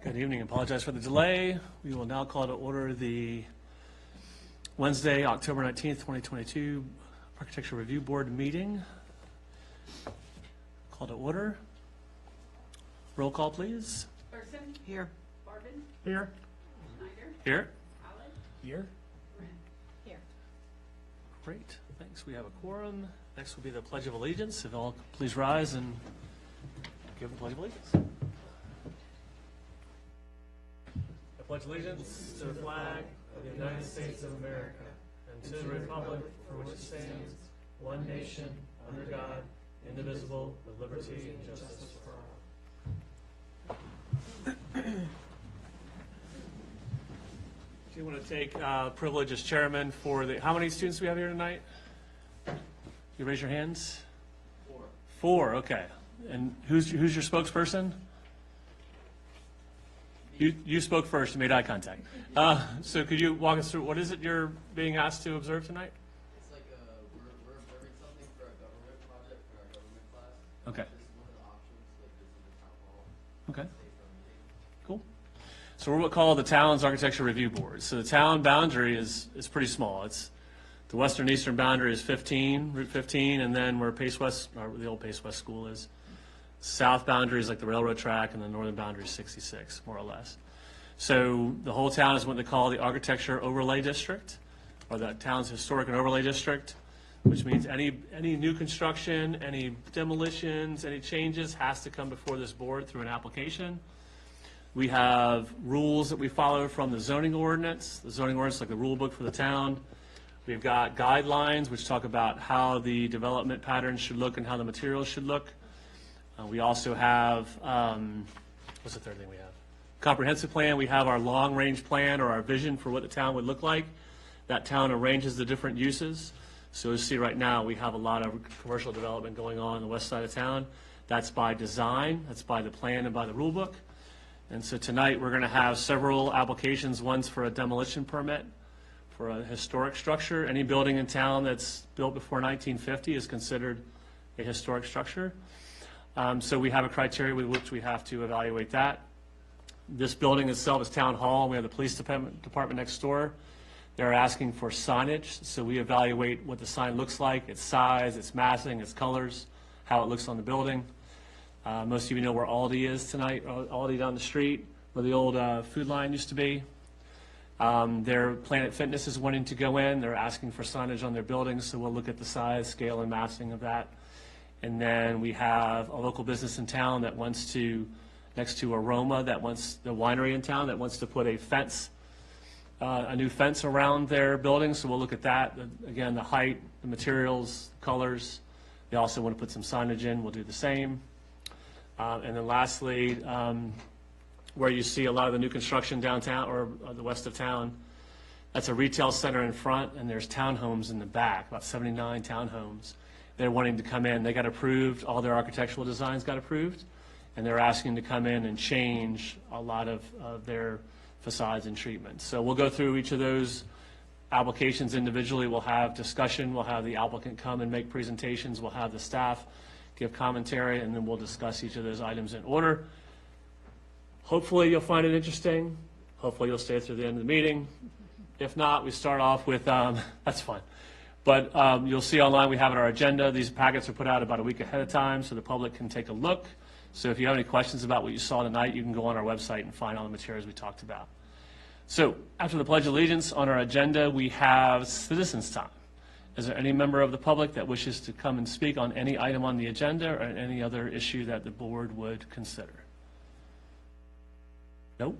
Good evening. Apologize for the delay. We will now call to order the Wednesday, October 19th, 2022 Architecture Review Board meeting. Call to order. Roll call, please. Thurston. Here. Barvin. Here. Schneider. Here. Allen. Here. Here. Great. Thanks. We have a quorum. Next will be the Pledge of Allegiance. If all please rise and give the Pledge of Allegiance. I pledge allegiance to the flag of the United States of America and to the republic for which it stands, one nation, under God, indivisible, with liberty and justice for all. Do you want to take privilege as chairman for the, how many students do we have here tonight? You raise your hands? Four, okay. And who's your spokesperson? You spoke first, you made eye contact. So could you walk us through, what is it you're being asked to observe tonight? It's like we're observing something for a government project for our government class. Okay, This is one of the options, like this is the town hall. okay, Stay for a meeting. cool. So we're what we call the town's architecture review board. So the town boundary is pretty small. It's, the western eastern boundary is 15, Route 15, and then where Pace West, or the old Pace West School is. South boundary is like the railroad track, and the northern boundary is 66, more or less. So the whole town is what they call the Architecture Overlay District, or the town's Historic and Overlay District, which means any new construction, any demolitions, any changes has to come before this board through an application. We have rules that we follow from the zoning ordinance. The zoning ordinance is like the rule book for the town. We've got guidelines which talk about how the development patterns should look and how the materials should look. We also have, what's the third thing we have? Comprehensive plan. We have our long-range plan or our vision for what the town would look like. That town arranges the different uses. So you see right now, we have a lot of commercial development going on the west side of town. That's by design, that's by the plan and by the rule book. And so tonight, we're gonna have several applications. One's for a demolition permit for a historic structure. Any building in town that's built before 1950 is considered a historic structure. So we have a criteria with which we have to evaluate that. This building itself is town hall, and we have the police department next door. They're asking for signage, so we evaluate what the sign looks like, its size, its massing, its colors, how it looks on the building. Most of you know where Aldi is tonight, Aldi down the street, where the old food line used to be. Their Planet Fitness is wanting to go in. They're asking for signage on their buildings, so we'll look at the size, scale, and massing of that. And then we have a local business in town that wants to, next to Aroma, that wants, the winery in town, that wants to put a fence, a new fence around their building, so we'll look at that. Again, the height, the materials, colors. They also want to put some signage in, we'll do the same. And then lastly, where you see a lot of the new construction downtown or the west of town, that's a retail center in front, and there's townhomes in the back, about 79 townhomes. They're wanting to come in, they got approved, all their architectural designs got approved, and they're asking to come in and change a lot of their facades and treatments. So we'll go through each of those applications individually. We'll have discussion, we'll have the applicant come and make presentations, we'll have the staff give commentary, and then we'll discuss each of those items in order. Hopefully you'll find it interesting. Hopefully you'll stay through the end of the meeting. If not, we start off with, that's fine. But you'll see online we have it on our agenda. These packets are put out about a week ahead of time so the public can take a look. So if you have any questions about what you saw tonight, you can go on our website and find all the materials we talked about. So after the Pledge of Allegiance, on our agenda, we have citizens' time. Is there any member of the public that wishes to come and speak on any item on the agenda or any other issue that the board would consider? Nope?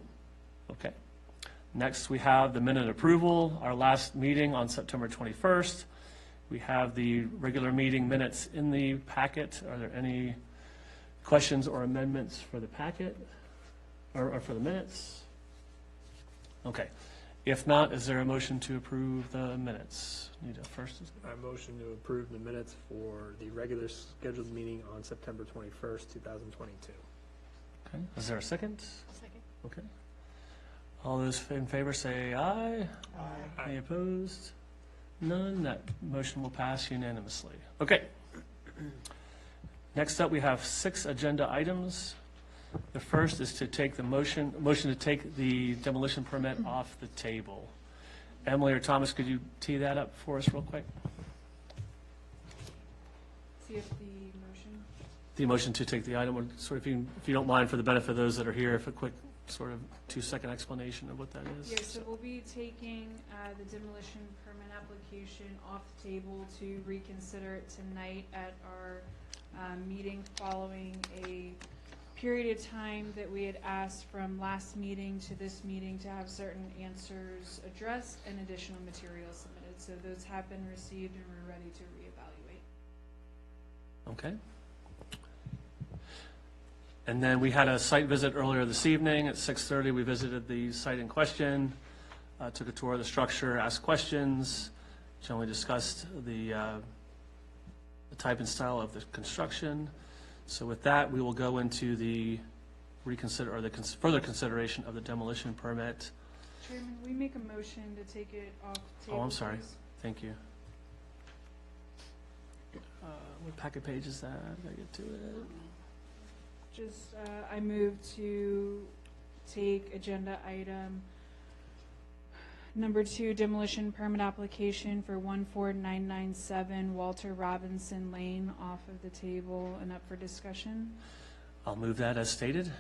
Okay. Next, we have the minute approval, our last meeting on September 21st. We have the regular meeting minutes in the packet. Are there any questions or amendments for the packet or for the minutes? Okay. If not, is there a motion to approve the minutes? Need a first? I motion to approve the minutes for the regular scheduled meeting on September 21st, 2022. Okay. Is there a second? Second. Okay. All those in favor say aye. Aye. Any opposed? None. That motion will pass unanimously. Okay. Next up, we have 6 agenda items. The first is to take the motion to take the demolition permit off the table. Emily or Thomas, could you tee that up for us real quick? See if the motion, The motion to take the item, sort of, if you don't mind, for the benefit of those that are here, if a quick sort of 2-second explanation of what that is. yeah, so we'll be taking the demolition permit application off the table to reconsider it tonight at our meeting following a period of time that we had asked from last meeting to this meeting to have certain answers addressed and additional materials submitted. So those have been received and we're ready to reevaluate. Okay. And then we had a site visit earlier this evening at 6:30. We visited the site in question, took a tour of the structure, asked questions, generally discussed the type and style of the construction. So with that, we will go into the further consideration of the demolition permit. Chairman, we make a motion to take it off the table. Oh, I'm sorry. please? Thank you. What packet page is that? I gotta get to it. Just, I move to take agenda item number 2, demolition permit application for 14997 Walter Robinson Lane off of the table and up for discussion. I'll move that as stated.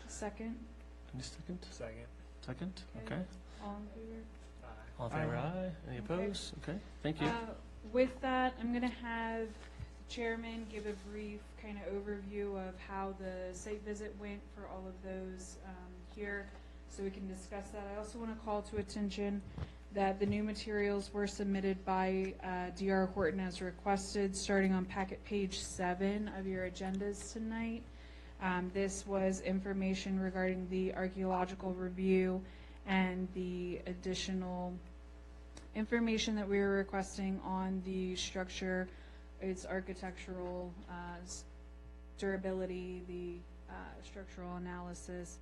Second, Any second? Second. Second? Okay. Okay. all in favor? All in favor, aye. Any Okay. opposed? Okay, thank you. With that, I'm going to have the chairman give a brief kind of overview of how the site visit went for all of those here, so we can discuss that. I also want to call to attention that the new materials were submitted by D.R. Horton as requested, starting on packet page 7 of your agendas tonight. This was information regarding the archaeological review and the additional information that we were requesting on the structure, its architectural durability, the structural analysis.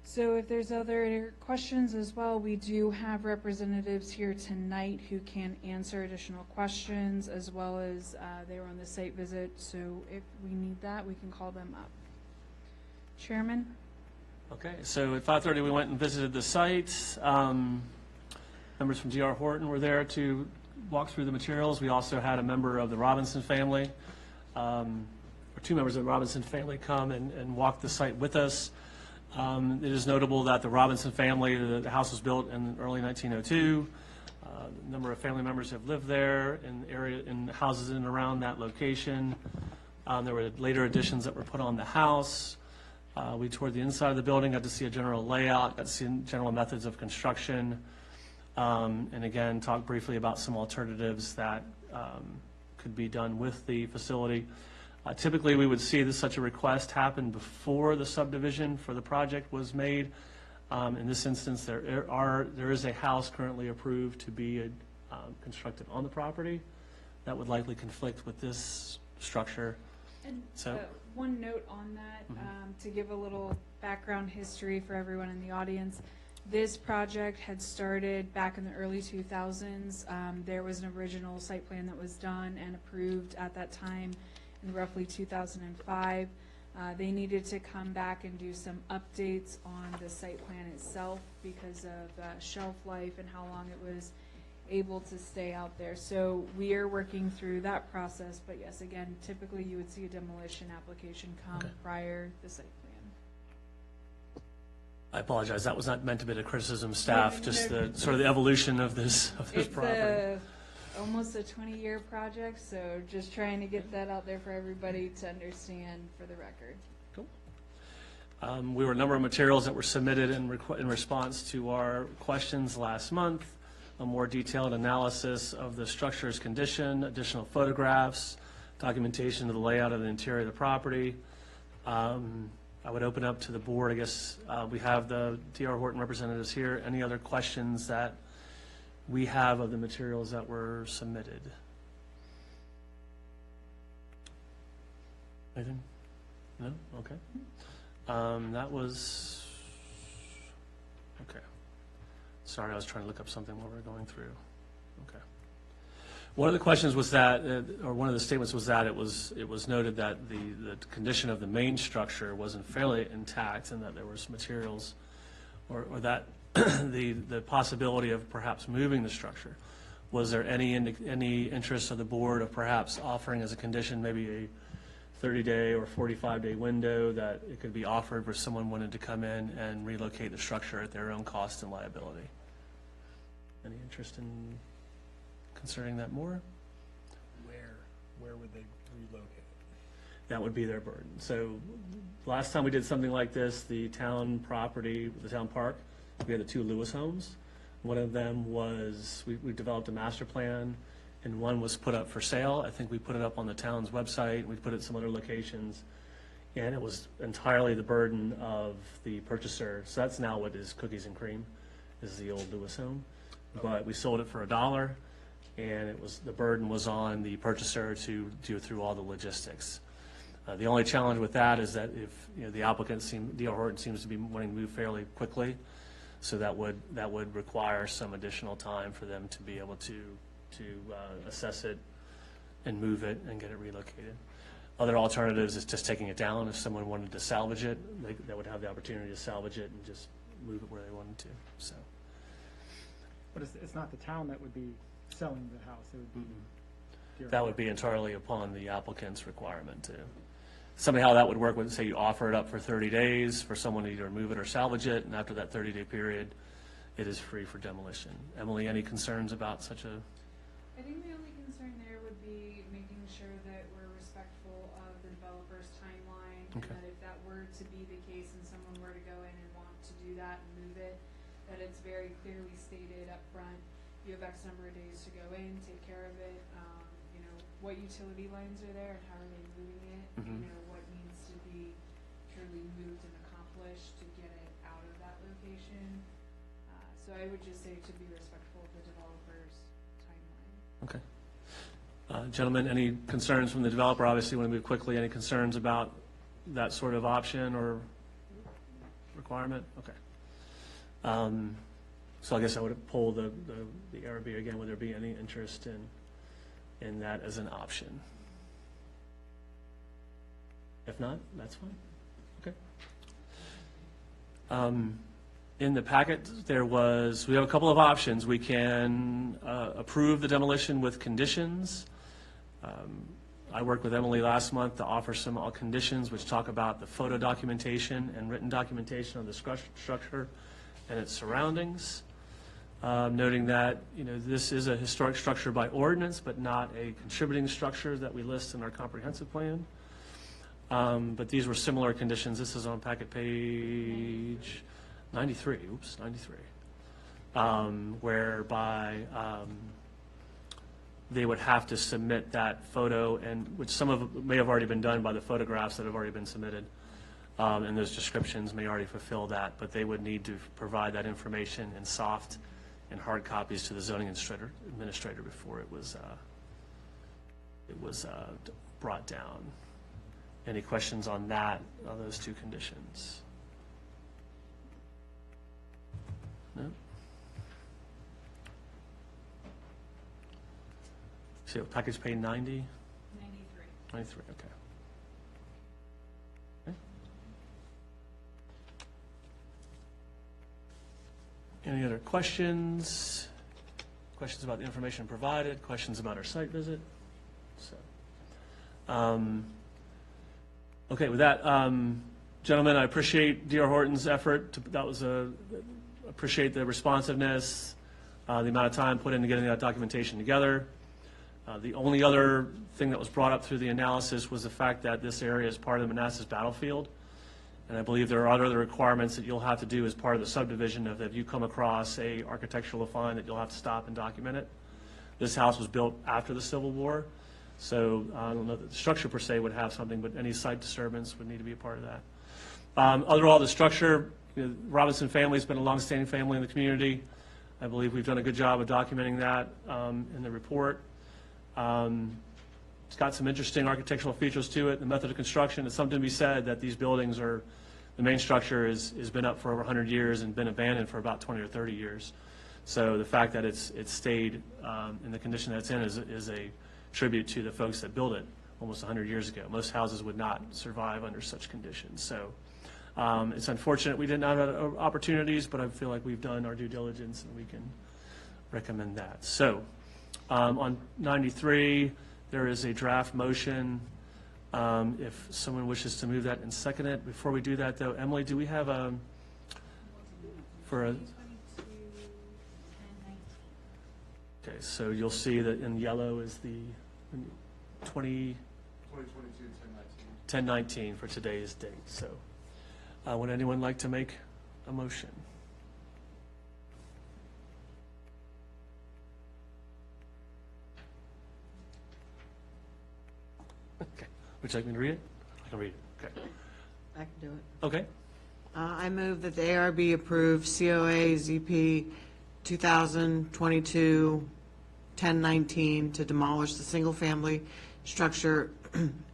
So if there's other questions as well, we do have representatives here tonight who can answer additional questions, as well as they were on the site visit. So if we need that, we can call them up. Chairman? Okay, so at 5:30, we went and visited the site. Members from D.R. Horton were there to walk through the materials. We also had a member of the Robinson family, or 2 members of the Robinson family come and walk the site with us. It is notable that the Robinson family, the house was built in early 1902. A number of family members have lived there in houses in and around that location. There were later additions that were put on the house. We toured the inside of the building, got to see a general layout, got to see general methods of construction, and again, talked briefly about some alternatives that could be done with the facility. Typically, we would see such a request happen before the subdivision for the project was made. In this instance, there is a house currently approved to be constructed on the property that would likely conflict with this structure. And So- one note on that, to give a little background history for everyone in the audience. This project had started back in the early 2000s. There was an original site plan that was done and approved at that time in roughly 2005. They needed to come back and do some updates on the site plan itself because of shelf life and how long it was able to stay out there. So we are working through that process, but yes, again, typically you would see a demolition application come Okay. prior to the site plan. I apologize, that was not meant to be a criticism of staff, No, just no. the sort of the evolution of this It's property. almost a 20-year project, so just trying to get that out there for everybody to understand for the record. We were a number of materials that were submitted in response to our questions last month, a more detailed analysis of the structure's condition, additional photographs, documentation of the layout of the interior of the property. I would open up to the board, I guess, we have the D.R. Horton representatives here. Any other questions that we have of the materials that were submitted? Anything? No? Okay. That was, okay. Sorry, I was trying to look up something while we were going through. Okay. One of the questions was that, or one of the statements was that it was noted that the condition of the main structure wasn't fairly intact and that there was materials, or that the possibility of perhaps moving the structure. Was there any interest of the board of perhaps offering as a condition maybe a 30-day or 45-day window that it could be offered where someone wanted to come in and relocate the structure at their own cost and liability? Any interest in concerning that more? Where would they relocate? That would be their burden. So last time we did something like this, the town property, the town park, we had the 2 Lewis homes. One of them was, we developed a master plan, and one was put up for sale. I think we put it up on the town's website. We put it at some other locations. And it was entirely the burden of the purchaser. So that's now what is Cookies and Cream, is the old Lewis home. But we sold it for $1, and it was, the burden was on the purchaser to do through all the logistics. The only challenge with that is that if, you know, the applicant D.R. Horton seems to be wanting to move fairly quickly, so that would require some additional time for them to be able to assess it and move it and get it relocated. Other alternatives is just taking it down. If someone wanted to salvage it, they would have the opportunity to salvage it and just move it where they wanted to, so. But it's not the town that would be selling the house, it would be. D.R. That would be entirely upon the applicant's requirement to. Somehow that would work with, say you offer it up for 30 days for someone to either move it or salvage it, and after that 30-day period, it is free for demolition. Emily, any concerns about such a? I think the only concern there would be making sure that we're respectful of the developer's timeline. And Okay. that if that were to be the case and someone were to go in and want to do that and move it, that it's very clearly stated up front. You have X number of days to go in, take care of it, you know, what utility lines are there and how are they moving it? Mhm. You know, what needs to be truly moved and accomplished to get it out of that location. So I would just say to be respectful of the developer's timeline. Okay. Gentlemen, any concerns from the developer? Obviously, want to move quickly. Any concerns about that sort of option or requirement? Okay. So I guess I would poll the ARB again, would there be any interest in that as an option? If not, that's fine. Okay. In the packet, we have a couple of options. We can approve the demolition with conditions. I worked with Emily last month to offer some conditions which talk about the photo documentation and written documentation of the structure and its surroundings, noting that, you know, this is a historic structure by ordinance, but not a contributing structure that we list in our comprehensive plan. But these were similar conditions. This is on packet page 93, 93, whereby they would have to submit that photo, and which some of it may have already been done by the photographs that have already been submitted. And those descriptions may already fulfill that, but they would need to provide that information in soft and hard copies to the zoning administrator before it was brought down. Any questions on that, on those 2 conditions? No? See, package page 90? 93. 93, okay. Any other questions? Questions about the information provided? Questions about our site visit? So, okay, with that, gentlemen, I appreciate D.R. Horton's effort. Appreciate the responsiveness, the amount of time put into getting that documentation together. The only other thing that was brought up through the analysis was the fact that this area is part of the Manassas battlefield. And I believe there are other requirements that you'll have to do as part of the subdivision if you come across a architectural find that you'll have to stop and document it. This house was built after the Civil War, so I don't know that the structure per se would have something, but any site disturbance would need to be a part of that. Overall, the structure, you know, Robinson family has been a longstanding family in the community. I believe we've done a good job of documenting that in the report. It's got some interesting architectural features to it. The method of construction, it's something to be said that these buildings the main structure has been up for over 100 years and been abandoned for about 20 or 30 years. So the fact that it's stayed in the condition that it's in is a tribute to the folks that built it almost 100 years ago. Most houses would not survive under such conditions. So it's unfortunate we didn't have opportunities, but I feel like we've done our due diligence and we can recommend that. So on 93, there is a draft motion. If someone wishes to move that and second it. Before we do that, though, Emily, do we have for a, 2022, 1019. okay, so you'll see that in yellow is the 20, 2022, 1019 for today's date. So would anyone like to make a motion? Okay. Would you like me to read it? I can read it. Okay. I can do it. Okay. I move that the ARB approve COA ZP 2022-1019 to demolish the single-family structure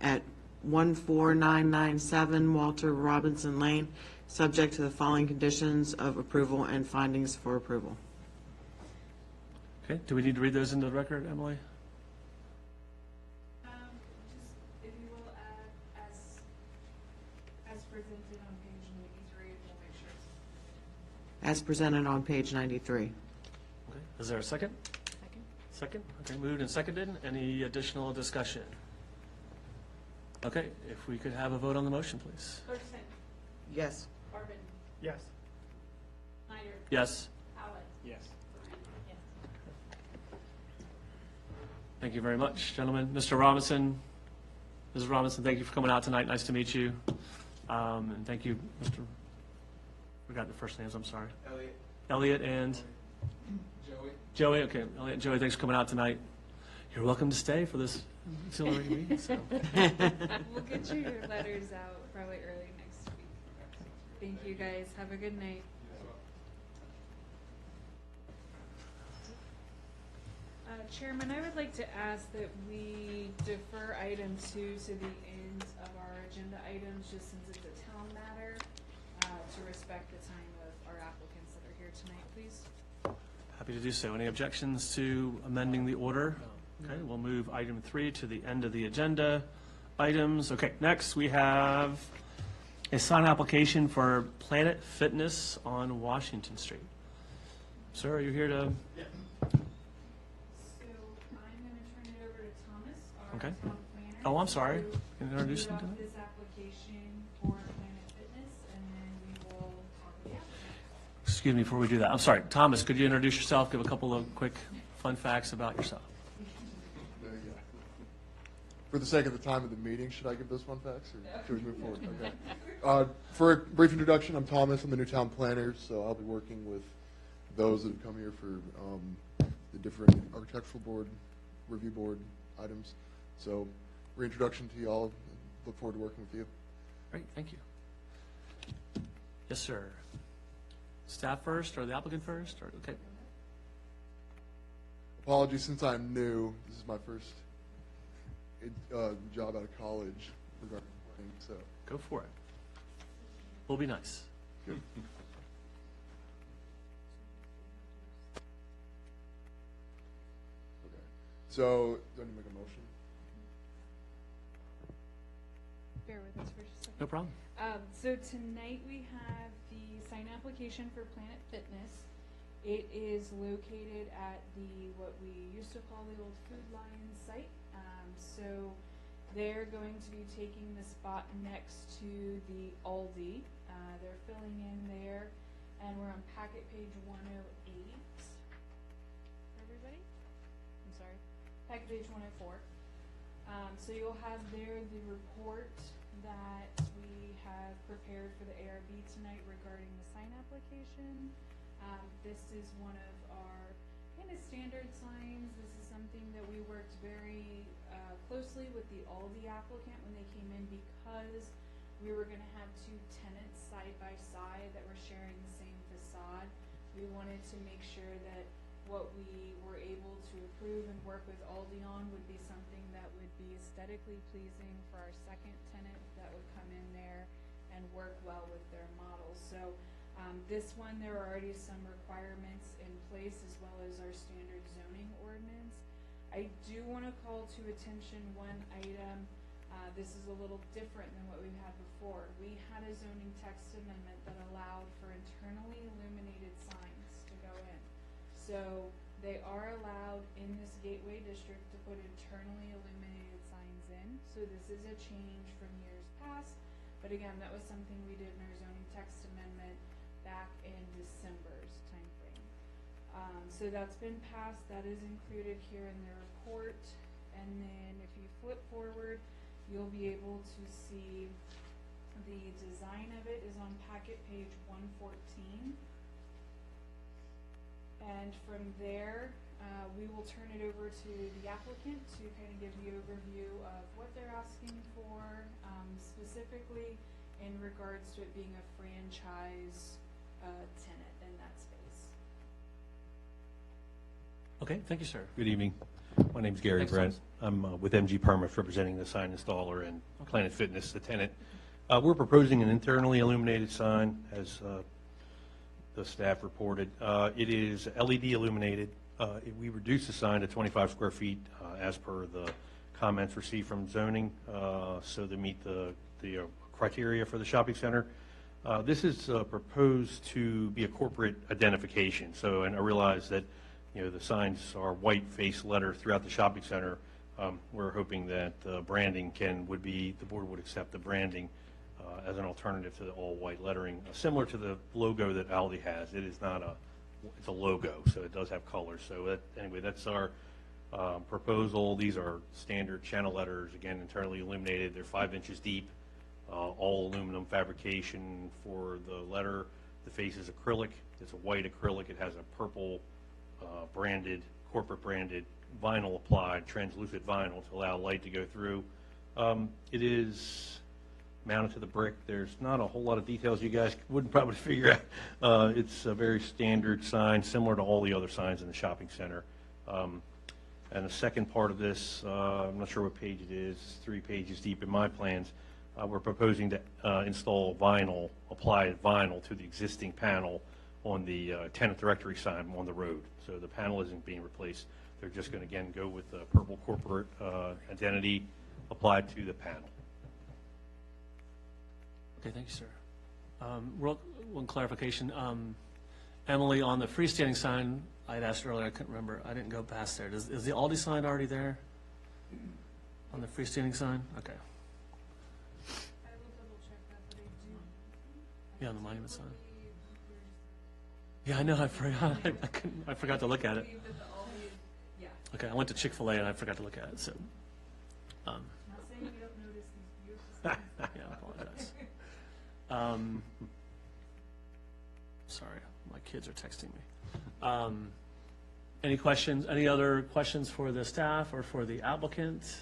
at 14997 Walter Robinson Lane, subject to the following conditions of approval and findings for approval. Okay. Do we need to read those into the record, Emily? Just, if you will, as presented on page 93, we'll make sure it's. As presented on page 93. Okay. Is there a second? Second. Second? Okay, moved and seconded. Any additional discussion? Okay, if we could have a vote on the motion, please. Thurston, Yes. Corbin, Yes. Snyder, Yes. Howard, Yes. Moran. Yes. Thank you very much, gentlemen. Mr. Robinson, Mrs. Robinson, thank you for coming out tonight. Nice to meet you. And thank you, Mr. Forgot the first names, I'm sorry. Elliot, Elliot and Joey. Joey. Okay, Elliot and Joey, thanks for coming out tonight. You're welcome to stay for this auxiliary meeting. So. We'll get you your letters out probably early next week. Thank you, guys. Have a good night. Chairman, I would like to ask that we defer item 2 to the end of our agenda items, just since it's a town matter, to respect the time of our applicants that are here tonight, please. Happy to do so. Any objections to amending the order? Okay, we'll move item 3 to the end of the agenda items. Okay, next we have a sign application for Planet Fitness on Washington Street. Sir, are you here to? So I'm going to turn it over to Thomas, our Okay. town planner. Oh, I'm sorry. to Can you introduce read him off to me? this application for Planet Fitness, and then we will talk about it. Excuse me before we do that. I'm sorry. Thomas, could you introduce yourself, give a couple of quick fun facts about yourself? There you go. For the sake of the time of the meeting, should I give those fun facts, or should we move forward? Okay. For a brief introduction, I'm Thomas. I'm the new town planner, so I'll be working with those that have come here for the different architectural board, review board items. So, reintroduction to you all. Look forward to working with you. Great, thank you. Yes, sir. Staff first, or the applicant first, or, okay. Apologies, since I'm new, this is my first job out of college regarding planning, so. Go for it. We'll be nice. Good. Okay. So, do I need to make a motion? Bear with us for just a second. No problem. So tonight we have the sign application for Planet Fitness. It is located at what we used to call the old Food Lion site. So they're going to be taking the spot next to the Aldi. They're filling in there, and we're on packet page 108. Everybody? I'm sorry. Packet page 104. So you'll have there the report that we have prepared for the ARB tonight regarding the sign application. This is one of our kind of standard signs. This is something that we worked very closely with the Aldi applicant when they came in, because we were going to have two tenants side by side that were sharing the same facade. We wanted to make sure that what we were able to approve and work with Aldi on would be something that would be aesthetically pleasing for our second tenant that would come in there and work well with their model. So This one, there are already some requirements in place as well as our standard zoning ordinance. I do want to call to attention one item. This is a little different than what we've had before. We had a zoning text amendment that allowed for internally illuminated signs to go in. So they are allowed in this gateway district to put internally illuminated signs in. So this is a change from years past. But again, that was something we did in our zoning text amendment back in December's timeframe. So that's been passed. That is included here in the report. And then if you flip forward, you'll be able to see the design of it is on packet page 114. And from there, we will turn it over to the applicant to kind of give the overview of what they're asking for, specifically in regards to it being a franchise tenant in that space. Okay, thank you, sir. Good evening. My name's Gary Thanks, Brent. I'm with MG Permits, representing the sign installer and Planet Fitness, the tenant. We're proposing an internally illuminated sign, as the staff reported. It is LED illuminated. We reduced the sign to 25 square feet as per the comments received from zoning, so to meet the criteria for the shopping center. This is proposed to be a corporate identification. So, and I realize that the signs are white face letter throughout the shopping center. We're hoping that branding the board would accept the branding as an alternative to the all white lettering, similar to the logo that Aldi has. It is not it's a logo, so it does have colors. So anyway, that's our proposal. These are standard channel letters, again, internally illuminated. They're 5 inches deep, all aluminum fabrication for the letter. The face is acrylic. It's a white acrylic. It has a purple corporate branded vinyl applied, translucent vinyl to allow light to go through. It is mounted to the brick. There's not a whole lot of details you guys wouldn't probably figure out. It's a very standard sign, similar to all the other signs in the shopping center. And the second part of this, I'm not sure what page it is, 3 pages deep in my plans. We're proposing to install applied vinyl to the existing panel on the tenant directory sign on the road. So the panel isn't being replaced. They're just going to, again, go with the purple corporate identity applied to the panel. Okay, thank you, sir. One clarification. Emily, on the freestanding sign, I'd asked earlier, I couldn't remember, I didn't go past there. Is the Aldi sign already there? On the freestanding sign? Okay. I will double check that, but I do. Yeah, on the monument sign. Yeah, I know, I forgot, I forgot to look at it. Yeah. Okay, I went to Chick-fil-A and I forgot to look at it, so, Not saying we don't notice these beautiful signs. yeah, I apologize. Sorry, my kids are texting me. Any questions, any other questions for the staff or for the applicant?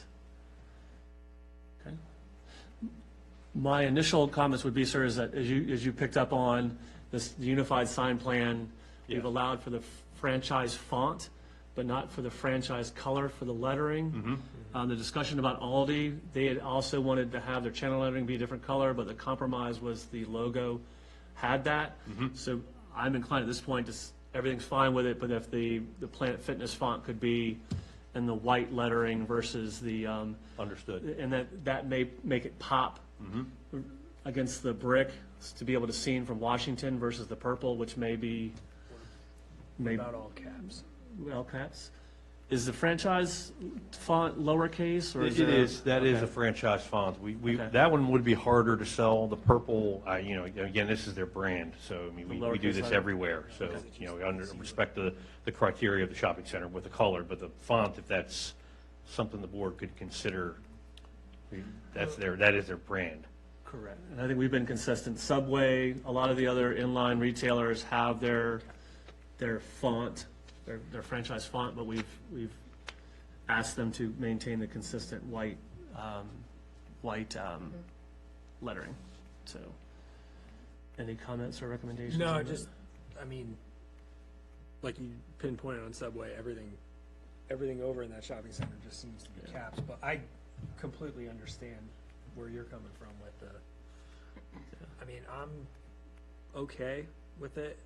Okay. My initial comments would be, sir, is that as you picked up on this unified sign plan, we've Yeah. allowed for the franchise font, but not for the franchise color for the lettering. The discussion about Aldi, they had also wanted to have their channel lettering be a different color, but the compromise was the logo had that. So I'm inclined at this point to, everything's fine with it, but if the Planet Fitness font could be in the white lettering versus the, Understood. and that may make it pop against the brick to be able to see from Washington versus the purple, which may be, About all caps. all caps. Is the franchise font lowercase or is It there? is, that is Okay. a franchise font. Okay. That one would be harder to sell. The purple, again, this is their brand, so, I mean, The we do lowercase this letter? everywhere. So, we respect the criteria of the shopping center with the color, but the font, if that's something the board could consider, that is their brand. Correct. And I think we've been consistent. Subway, a lot of the other inline retailers have their font, their franchise font, but we've asked them to maintain the consistent white lettering. So, any comments or recommendations? No, on that? just, I mean, like you pinpointed on Subway, everything over in that shopping center just seems to be Yeah. caps, but I completely understand where you're coming from with the, I mean, I'm okay with it.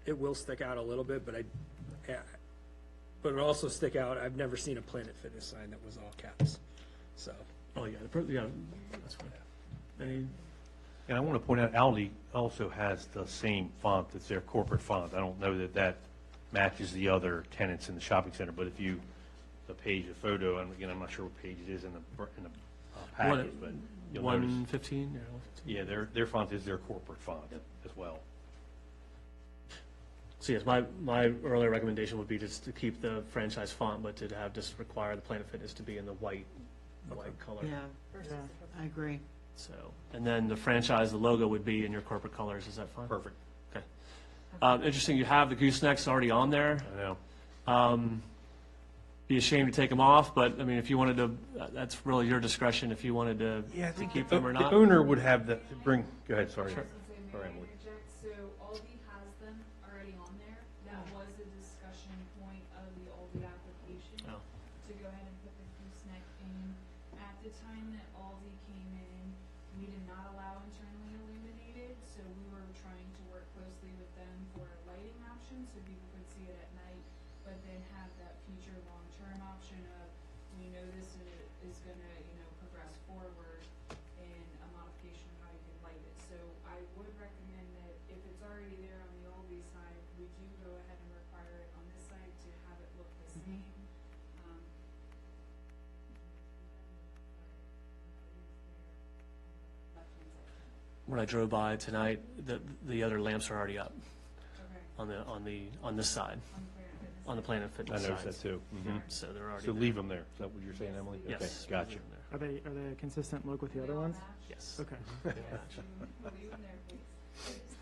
It will stick out a little bit, but but it'll also stick out, I've never seen a Planet Fitness sign that was all caps, so. Oh, yeah, yeah, that's fine. Any, And I want to point out, Aldi also has the same font, it's their corporate font. I don't know that that matches the other tenants in the shopping center, but if you, the page, the photo, and again, I'm not sure what page it is in the package, but you'll notice. 115? Yeah, their font is their corporate font as well. So yes, my earlier recommendation would be just to keep the franchise font, but to have, just require the Planet Fitness to be in the white color. Yeah, I agree. So, and then the franchise, the logo would be in your corporate colors, is that fine? Perfect. Okay. Interesting, you have the goosenecks already on there. I know. Be ashamed to take them off, but, I mean, if you wanted to, that's really your discretion, if you wanted to keep them or The not. owner would have the, go ahead, sorry. Sure. Sorry, Emily. So Aldi has them already on there. That was a discussion point of the Aldi application, Oh. to go ahead and put the gooseneck in. At the time that Aldi came in, we did not allow internally illuminated, so we were trying to work closely with them for a lighting option, so people could see it at night, but then have that future long-term option of, we know this is gonna, progress forward in a modification of how you can light it. So I would recommend that if it's already there on the Aldi side, we do go ahead and require it on this side to have it look the same. When I drove by tonight, the other lamps are already up Okay, on this side, on the Planet on the Planet I Fitness noticed side. that too. Mhm. So they're already So there. leave them there. Is that what you're saying, Emily? Okay, Yes. gotcha. leave them there. Are they a consistent look with the other ones? Yes. Okay. leave them there, please.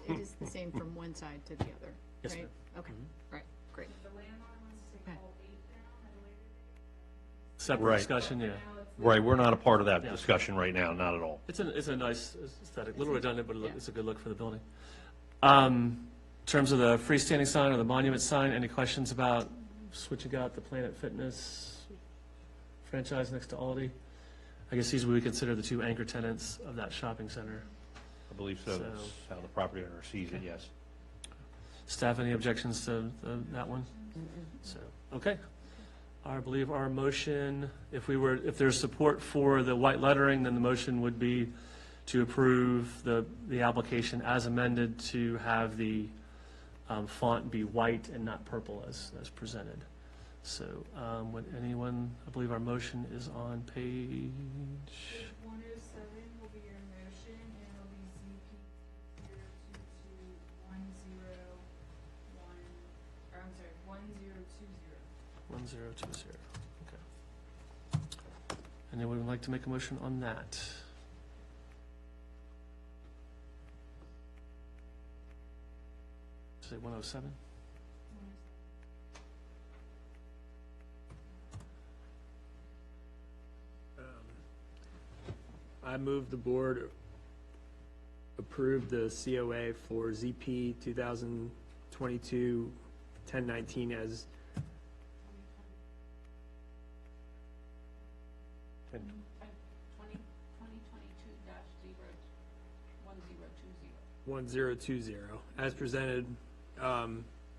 It is the same from one side to the other, Yes, right? ma'am. Okay, right, great. The landlord wants to take Okay. all 8 down at a later date. Separate Right. discussion, yeah. Now it's Right, we're not a part of that Yeah. discussion right now, not at all. It's a nice aesthetic, a little redundant, but Yeah. it's a good look for the building. In terms of the freestanding sign or the monument sign, any questions about switching out the Planet Fitness franchise next to Aldi? I guess these would be considered the two anchor tenants of that shopping center. I believe so. So- That's how the property owner sees it, yes. Staff, any objections to that one? So, okay. I believe our motion, if there's support for the white lettering, then the motion would be to approve the application as amended to have the font be white and not purple as presented. So, would anyone, I believe our motion is on page, 107 will be your motion, and it'll be ZP 022101, or I'm sorry, 1020. 1020, okay. Anyone would like to make a motion on that? Say 107? I move the board approve the COA for ZP 2022-1019 as, 1020 as presented,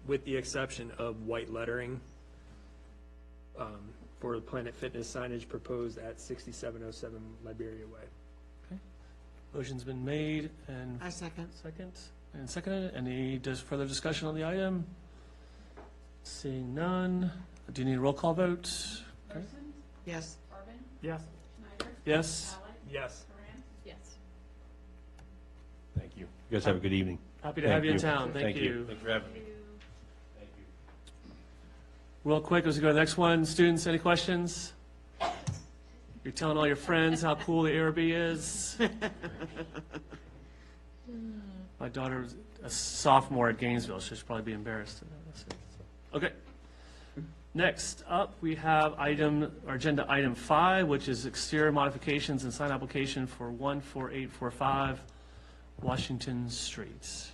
with the exception of white lettering for the Planet Fitness signage proposed at 6707 Liberia Way. Motion's been made and I second. seconded. Any further discussion on the item? Seeing none. Do you need a roll call vote? Okay. Person, Yes. Arbin, Yes. Schneider, Yes. Allen, Yes. Moran, yes. Thank you. You guys have a good evening. Happy to have you in Thank town. Thank you. Thanks for having me. Thank you. Real quick, as we go to the next one, students, any questions? You're telling all your friends how cool the ARB is? My daughter's a sophomore at Gainesville. She'll probably be embarrassed to know this. Okay. Next up, we have agenda item 5, which is exterior modifications and sign application for 14845 Washington Street.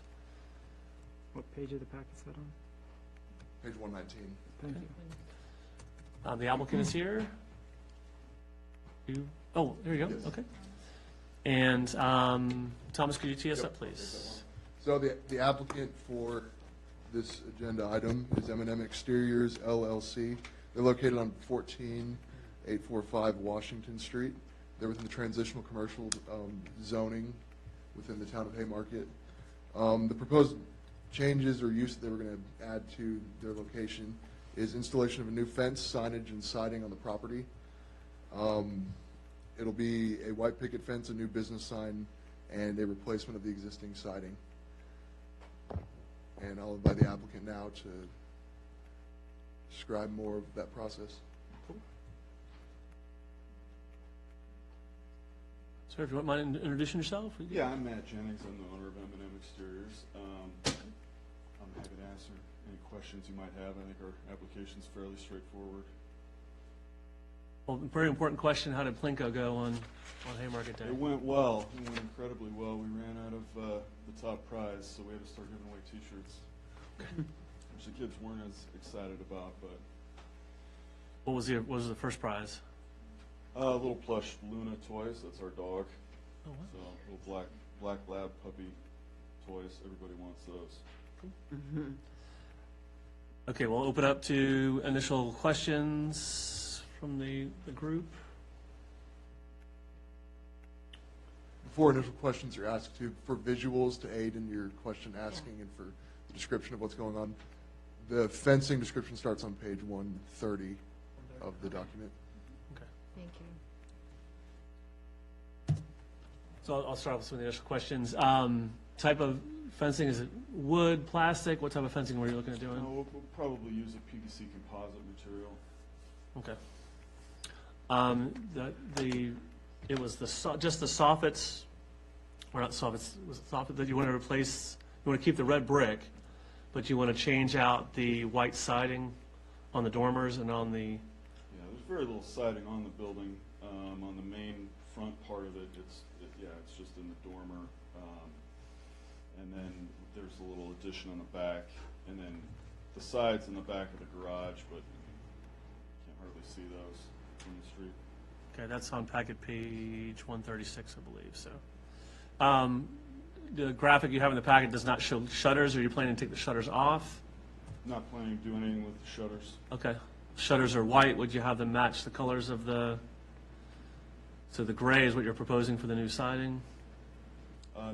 What page of the packet's that on? Page 119. Thank you. The applicant is here. There you go, Yes. okay. And Thomas, could you tee us up, please? So So the applicant for this agenda item is M&M Exteriors LLC. They're located on 14845 Washington Street. They're within the transitional commercial zoning within the town of Haymarket. The proposed changes or use that they were going to add to their location is installation of a new fence, signage, and siding on the property. It'll be a white picket fence, a new business sign, and a replacement of the existing siding. And I'll invite the applicant now to describe more of that process. Sir, if you wouldn't mind introducing yourself? Yeah, I'm Matt Jennings. I'm the owner of M&M Exteriors. I'm happy to answer any questions you might have. I think our application's fairly straightforward. Well, very important question, how did Plinko go on Haymarket Day? It went well. It went incredibly well. We ran out of the top prize, so we had to start giving away T-shirts, which the kids weren't as excited about. But What was the first prize? little plush Luna toys. That's our dog. Oh, wow. So little black lab puppy toys. Everybody wants those. Okay, we'll open up to initial questions from the group. Before initial questions are asked, for visuals to aid in your question asking and for the description of what's going on, the fencing description starts on page 130 of the document. Thank you. So I'll start with some of the initial questions. Type of fencing, is it wood, plastic? What type of fencing were you looking at doing? We'll probably use a PVC composite material. Okay. It was just the soffits, or not soffits, was it soffit that you want to replace? You want to keep the red brick, but you want to change out the white siding on the dormers and on the, Yeah, there's very little siding on the building. On the main front part of it, it's just in the dormer. And then there's a little addition on the back, and then the sides in the back of the garage, but can't hardly see those from the street. okay, that's on packet page 136, I believe, so. The graphic you have in the packet does not show shutters. Are you planning to take the shutters off? Not planning to do anything with the shutters. Okay. Shutters are white. Would you have them match the colors of so the gray is what you're proposing for the new siding?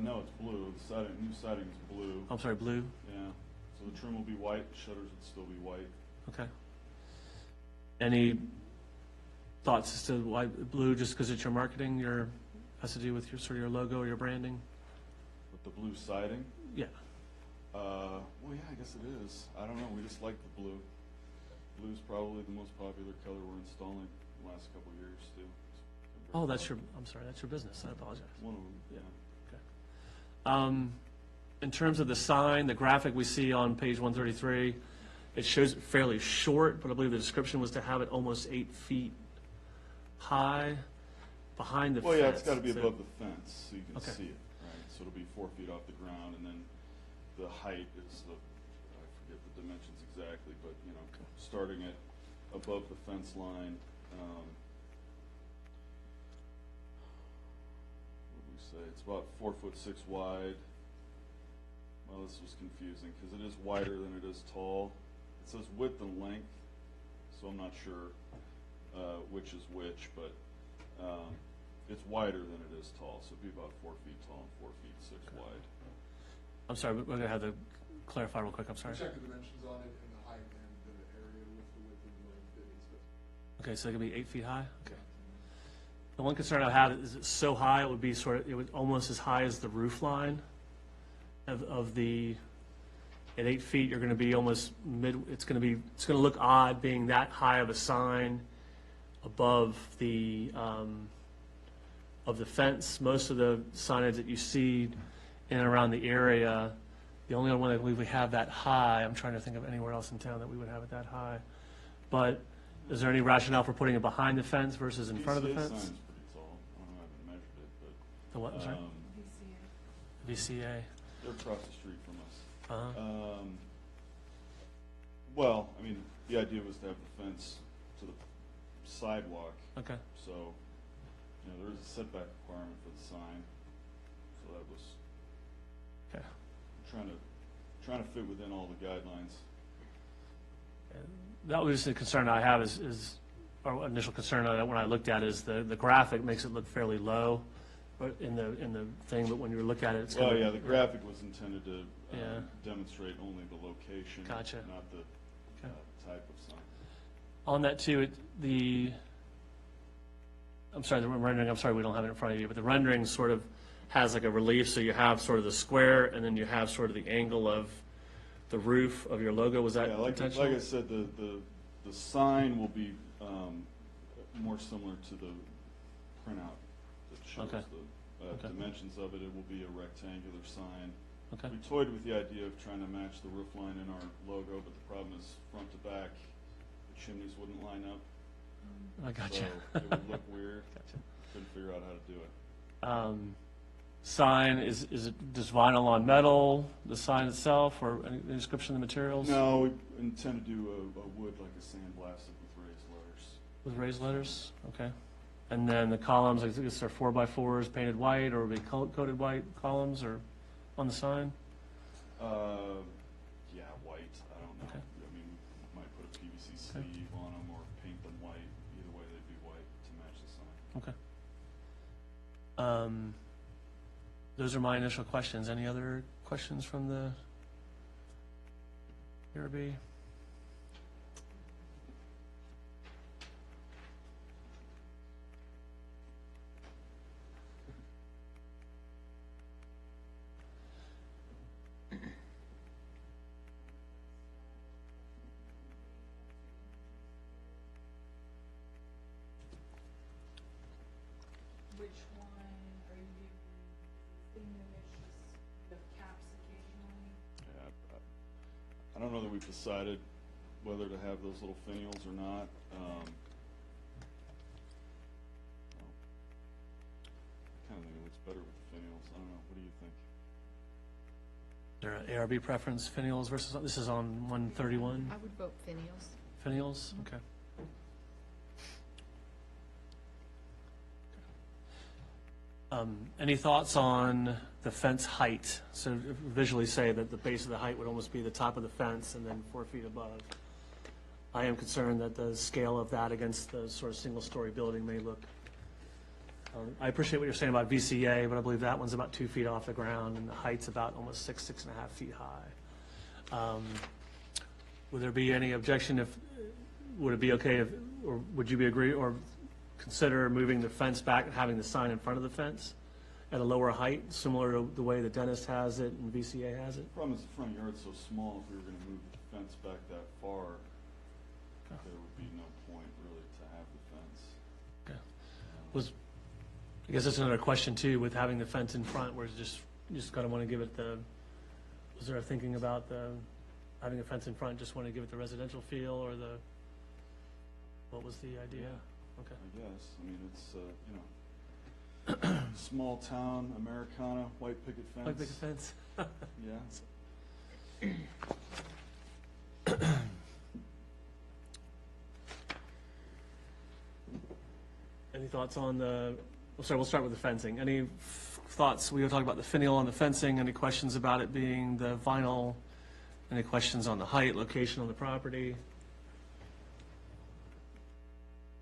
No, it's blue. The new siding is blue. I'm sorry, blue? Yeah. So the trim will be white, the shutters would still be white. Okay. Any thoughts as to why blue, just because it's your marketing, has to do with your logo or your branding? With the blue siding? Yeah. Well, yeah, I guess it is. I don't know. We just like the blue. Blue's probably the most popular color we're installing the last couple of years, too. Oh, that's your business. I apologize. One of them, yeah. In terms of the sign, the graphic we see on page 133, it shows it fairly short, but I believe the description was to have it almost 8 feet high behind the fence. Well, yeah, it's got to be So- above the fence so you can Okay. see it, right? So it'll be 4 feet off the ground, and then the height is I forget the dimensions exactly, but, starting at above the fence line, what do we say? It's about 4'6" wide. Well, this was confusing because it is wider than it is tall. It says width and length, so I'm not sure which is which, but it's wider than it is tall, so it'd be about 4 feet tall and 4'6" wide. I'm sorry, we're going to have to clarify real quick. I'm sorry. Check the dimensions on it and the height and the area with the width and the length that needs to. Okay, so it could be 8 feet high? Okay. The one concern I have is it's so high, it would almost as high as the roof line of the, at 8 feet, you're going to be almost it's going to look odd being that high of a sign above the fence. Most of the signage that you see in and around the area, the only one I believe we have that high, I'm trying to think of anywhere else in town that we would have it that high. But is there any rationale for putting it behind the fence versus in front of the PCA fence? sign's pretty tall. I don't know, I haven't measured it, but. The what, I'm sorry? VCA. They're across the street from us. Uh-huh. Well, I mean, the idea was to have the fence to the sidewalk, Okay. so, there is a setback requirement for the sign, so that was Okay. trying to fit within all the guidelines. That was the concern I have is our initial concern when I looked at it is the graphic makes it look fairly low but in the thing, but when you look at it, it's Well, kind yeah, of. the graphic was intended to Yeah. demonstrate only the location, Gotcha. not the Okay. type of sign. On that too, I'm sorry, the rendering, I'm sorry we don't have it in front of you, but the rendering sort of has like a relief, so you have sort of the square, and then you have sort of the angle of the roof of your logo. Was that Yeah, like intentional? I said, the sign will be more similar to the printout that shows Okay. the Okay. dimensions of it. It will be a rectangular sign. Okay. We toyed with the idea of trying to match the roof line in our logo, but the problem is front to back, the chimneys wouldn't line up. I got So you. it would look weird. Gotcha. Couldn't figure out how to do it. Sign, is it just vinyl on metal, the sign itself, or any description of the materials? No, we intend to do a wood like a sandblasted with raised letters. With raised letters, okay. And then the columns, I guess they're 4x4s painted white, or will be coated white columns, or on the sign? Yeah, white, I don't know. Okay. I mean, we might put a PVC sleeve on them or paint them white. Either way, they'd be white to match the sign. Okay. Those are my initial questions. Any other questions from the ARB? Which one are you doing? Thing that is just the caps occasionally? Yeah, I don't know that we've decided whether to have those little finials or not. I kind of think it looks better with the finials. I don't know. What do you think? Is there an ARB preference, finials versus, this is on 131? I would vote finials. Finials, okay. Any thoughts on the fence height? So visually say that the base of the height would almost be the top of the fence and then 4 feet above. I am concerned that the scale of that against the sort of single-story building may look, I appreciate what you're saying about VCA, but I believe that one's about 2 feet off the ground and the height's about almost 6.5 feet high. Would there be any objection would it be okay if, or would you be agree, or consider moving the fence back and having the sign in front of the fence at a lower height, similar to the way the dentist has it and VCA has it? The problem is the front yard's so small, if we were going to move the fence back that far, there would be no point really to have the fence. Okay. I guess that's another question too, with having the fence in front, where it's you just kind of want to give it was there a thinking about having a fence in front, just want to give it the residential feel, or what was the idea? Okay. I guess. I mean, it's, small town, Americana, white picket fence. Like the fence? Yeah. Any thoughts on we'll start with the fencing. Any thoughts? We were talking about the finial on the fencing. Any questions about it being the vinyl? Any questions on the height, location on the property?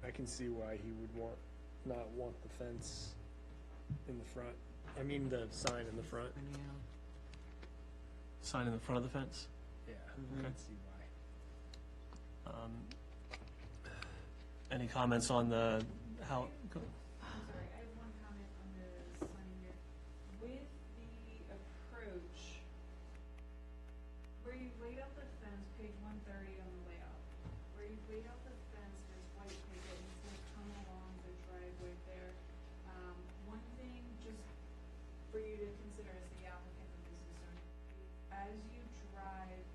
I can see why he would not want the fence in the front. I mean, the sign in the front. Sign in the front of the fence? Yeah, I can see why. Any comments on how? I'm sorry, I have one comment on the sign here. With the approach, where you've laid out the fence, page 130 on the layout, where you've laid out the fence, there's white picket, and it's gonna come along the driveway there. One thing just for you to consider as the applicant of this concern, as you drive,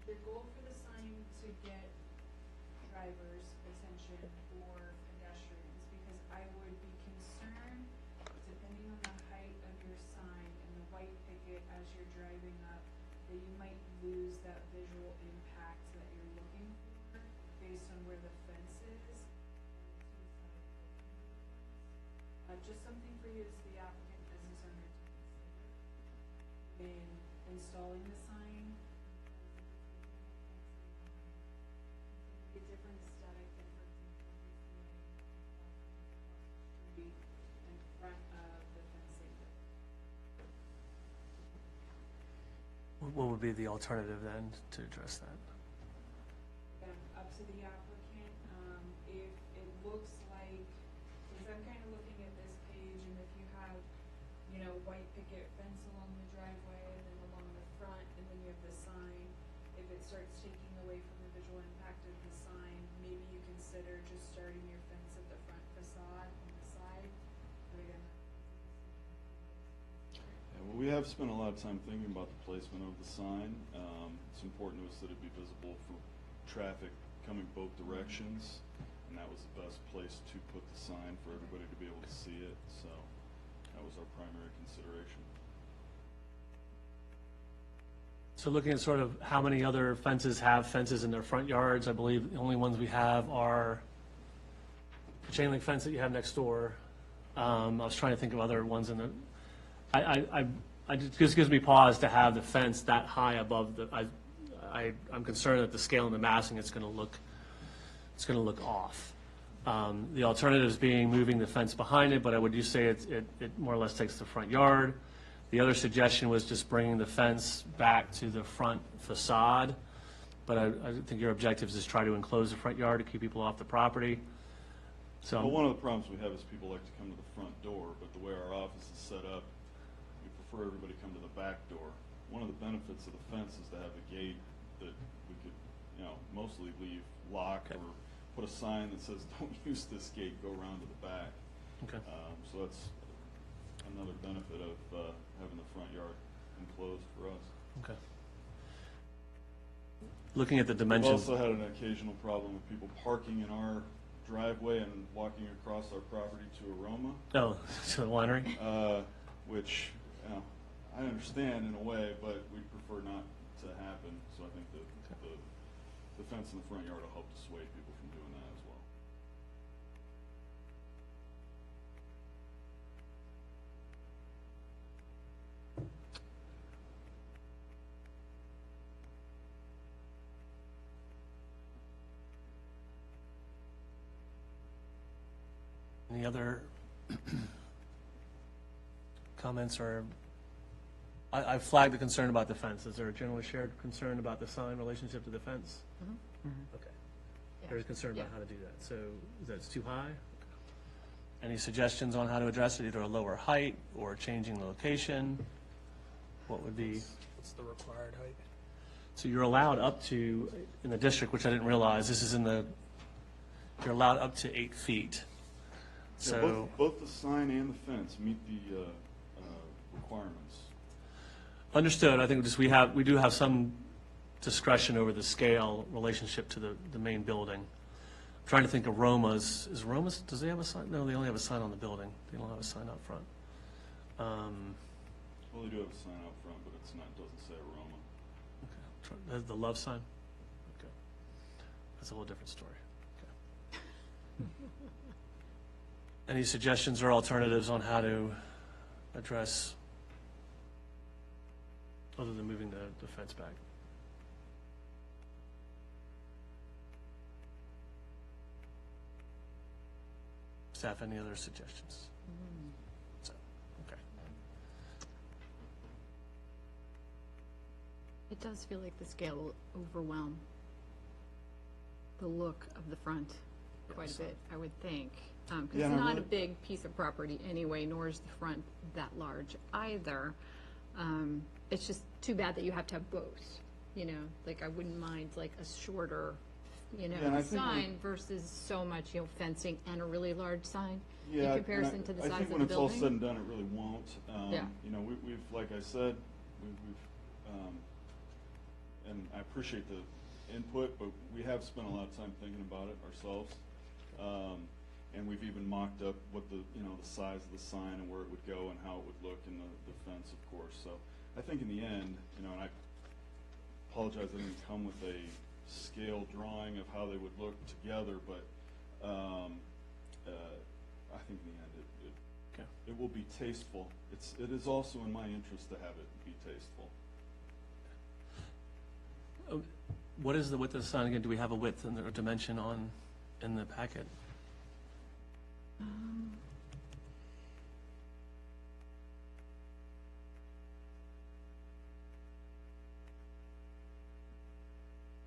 the goal for the sign to get drivers' attention or pedestrians, because I would be concerned, depending on the height of your sign and the white picket as you're driving up, that you might lose that visual impact that you're looking for based on where the fence is. Just something for you as the applicant business owner to consider when installing the sign. A different aesthetic than, for example, this way, in front of the fencing. What would be the alternative then to address that? Again, up to the applicant, if it looks like, because I'm kind of looking at this page, and if you have, you know, white picket fence along the driveway, and then along the front, and then you have the sign, if it starts taking away from the visual impact of the sign, maybe you consider just starting your fence at the front facade on the side, but again. Yeah, well, we have spent a lot of time thinking about the placement of the sign. It's important to us that it be visible for traffic coming both directions, and that was the best place to put the sign for everybody to be able to see it, so that was our primary consideration. So looking at sort of how many other fences have fences in their front yards, I believe the only ones we have are the chain link fence that you have next door. I was trying to think of other ones in the, it just gives me pause to have the fence that high above the, I'm concerned that the scale and the massing, it's gonna look off. The alternatives being moving the fence behind it, but I would just say it more or less takes the front yard. The other suggestion was just bringing the fence back to the front facade, but I think your objective is just try to enclose the front yard to keep people off the property. So, Well, one of the problems we have is people like to come to the front door, but the way our office is set up, we prefer everybody come to the back door. One of the benefits of the fence is to have a gate that we could, you know, mostly leave locked, Okay. or put a sign that says, don't use this gate, go around to the back. okay. So that's another benefit of having the front yard enclosed for us. Okay. Looking at the We've dimensions, also had an occasional problem with people parking in our driveway and walking across our property to Aroma, oh, to the winery? which, you know, I understand in a way, but we prefer not to happen. So I think that the fence in the front yard will help dissuade people from doing that as well. Any other comments or, I flagged the concern about the fence. Is there a generally shared concern about the sign relationship to the fence? Okay. Yeah. There's concern about Yeah. how to do that. So that's too high? Any suggestions on how to address it, either a lower height or changing the location? What would be? What's the required height? So you're allowed up to, in the district, which I didn't realize, this is in the, you're allowed up to 8 feet. Yeah, So, both the sign and the fence meet the requirements. understood, I think just we do have some discretion over the scale relationship to the main building. I'm trying to think of Roma's, is Roma's, does they have a sign? No, they only have a sign on the building. They don't have a sign out front. Well, they do have a sign out front, but it's not, doesn't say Aroma. Okay. The love sign? Okay. That's a whole different story. Okay. Any suggestions or alternatives on how to address, other than moving the fence back? Staff, any other suggestions? So, okay. It does feel like the scale will overwhelm the look of the front quite a bit, I would think. Because Yeah, it's and I not a really- big piece of property anyway, nor is the front that large either. It's just too bad that you have to have both, you know, like I wouldn't mind like a shorter, you Yeah, and know, I think sign versus so much, you know, fencing and a really large sign Yeah, in and comparison to the I size think of when the it's all building. said and done, it really won't. Yeah. You know, we've, like I said, and I appreciate the input, but we have spent a lot of time thinking about it ourselves. And we've even mocked up what the, you know, the size of the sign and where it would go and how it would look in the fence, of course. So I think in the end, you know, and I apologize, I didn't come with a scale drawing of how they would look together, but I think in the end, Okay. it will be tasteful. It is also in my interest to have it be tasteful. What is the width of the sign again? Do we have a width and a dimension in the packet?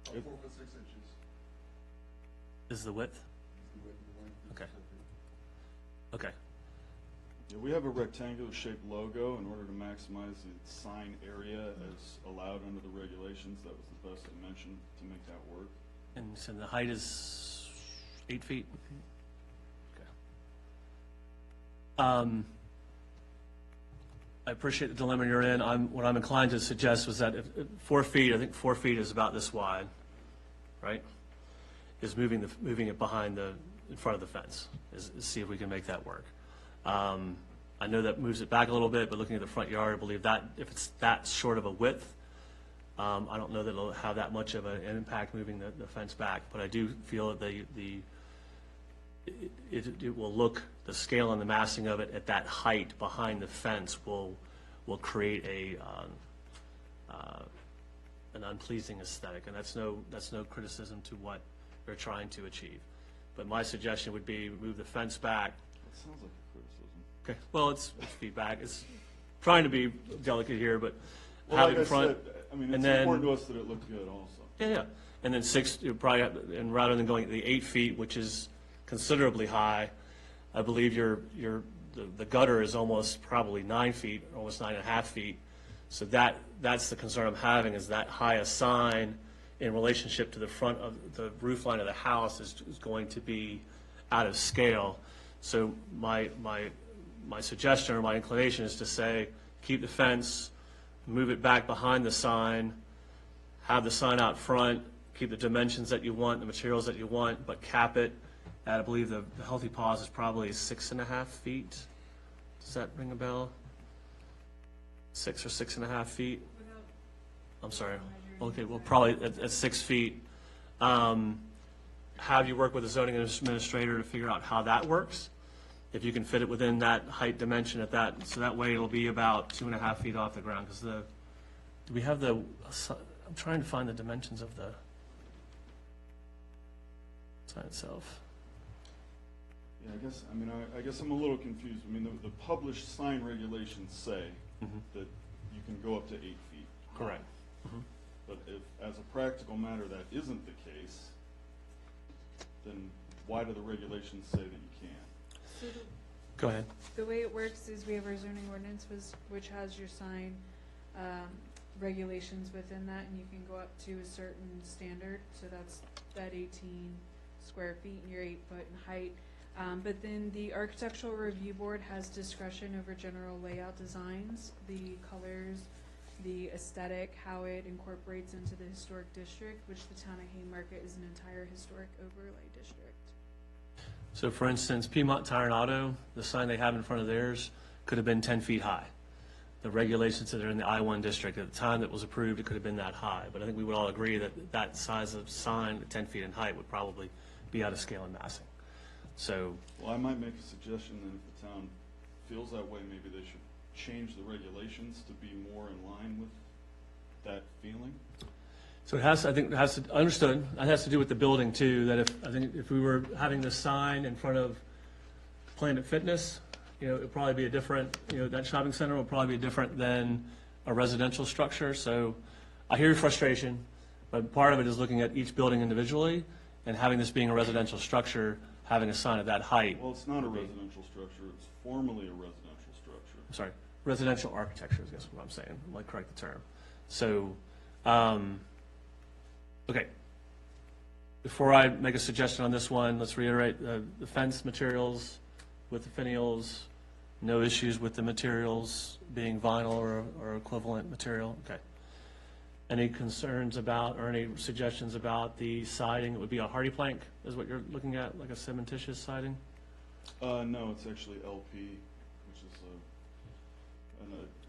Oh, 4 foot 6 inches. Is the width? Is the width and the length. Okay. Okay. Yeah, we have a rectangular shaped logo in order to maximize the sign area as allowed under the regulations. That was the best dimension to make that work. And so the height is 8 feet? Okay. I appreciate the dilemma you're in. What I'm inclined to suggest was that if 4 feet, I think 4 feet is about this wide, right? Is moving it behind in front of the fence, is see if we can make that work. I know that moves it back a little bit, but looking at the front yard, I believe that if it's that short of a width, I don't know that it'll have that much of an impact moving the fence back, but I do feel that it will look, the scale and the massing of it at that height behind the fence will create an unpleasing aesthetic, and that's no criticism to what they're trying to achieve. But my suggestion would be move the fence back. That sounds like a criticism. Okay, well, it's feedback. It's trying to be delicate here, but Well, have like it in I front. said, I mean, and it's then- important to us that it looked good also. Yeah. And then 6, you probably, and rather than going the 8 feet, which is considerably high, I believe the gutter is almost probably 9 feet, almost 9.5 feet. So that's the concern I'm having, is that high a sign in relationship to the front of the roof line of the house is going to be out of scale. So my suggestion or my inclination is to say, keep the fence, move it back behind the sign, have the sign out front, keep the dimensions that you want, the materials that you want, but cap it at, I believe the Healthy Paws is probably 6.5 feet. Does that ring a bell? 6 or 6.5 feet? Without I'm sorry. measuring Okay, well, inside. probably at 6 feet. Have you work with the zoning administrator to figure out how that works? If you can fit it within that height dimension at that, so that way it'll be about 2.5 feet off the ground, because do we have I'm trying to find the dimensions of the sign itself. Yeah, I guess I'm a little confused. I mean, the published sign regulations say that you can go up to 8 feet. Correct. But if, as a practical matter, that isn't the case, then why do the regulations say that you can't? So Go ahead. the way it works is we have our zoning ordinance, which has your sign regulations within that, and you can go up to a certain standard, so that's that 18 square feet, and you're 8 foot in height. But then the Architectural Review Board has discretion over general layout designs, the colors, the aesthetic, how it incorporates into the historic district, which the town of Haymarket is an entire historic overlay district. So for instance, Piedmont Tire and Auto, the sign they have in front of theirs could have been 10 feet high. The regulations that are in the I-1 district, at the time that was approved, it could have been that high. But I think we would all agree that that size of sign, 10 feet in height, would probably be out of scale and massing. So, Well, I might make a suggestion that if the town feels that way, maybe they should change the regulations to be more in line with that feeling. so it has, I think, it has to, understood, it has to do with the building too, that if we were having this sign in front of Planet Fitness, it'd probably be a different, that shopping center will probably be different than a residential structure. So I hear your frustration, but part of it is looking at each building individually and having this being a residential structure, having a sign at that height. Well, it's not a residential structure, it's formally a residential structure. I'm sorry, residential architecture is I guess what I'm saying, I might correct the term. So, okay. Before I make a suggestion on this one, let's reiterate the fence materials with the finials, no issues with the materials being vinyl or equivalent material, okay. Any concerns about, or any suggestions about the siding? It would be a hardy plank, is what you're looking at, like a cementitious siding? No, it's actually LP, which is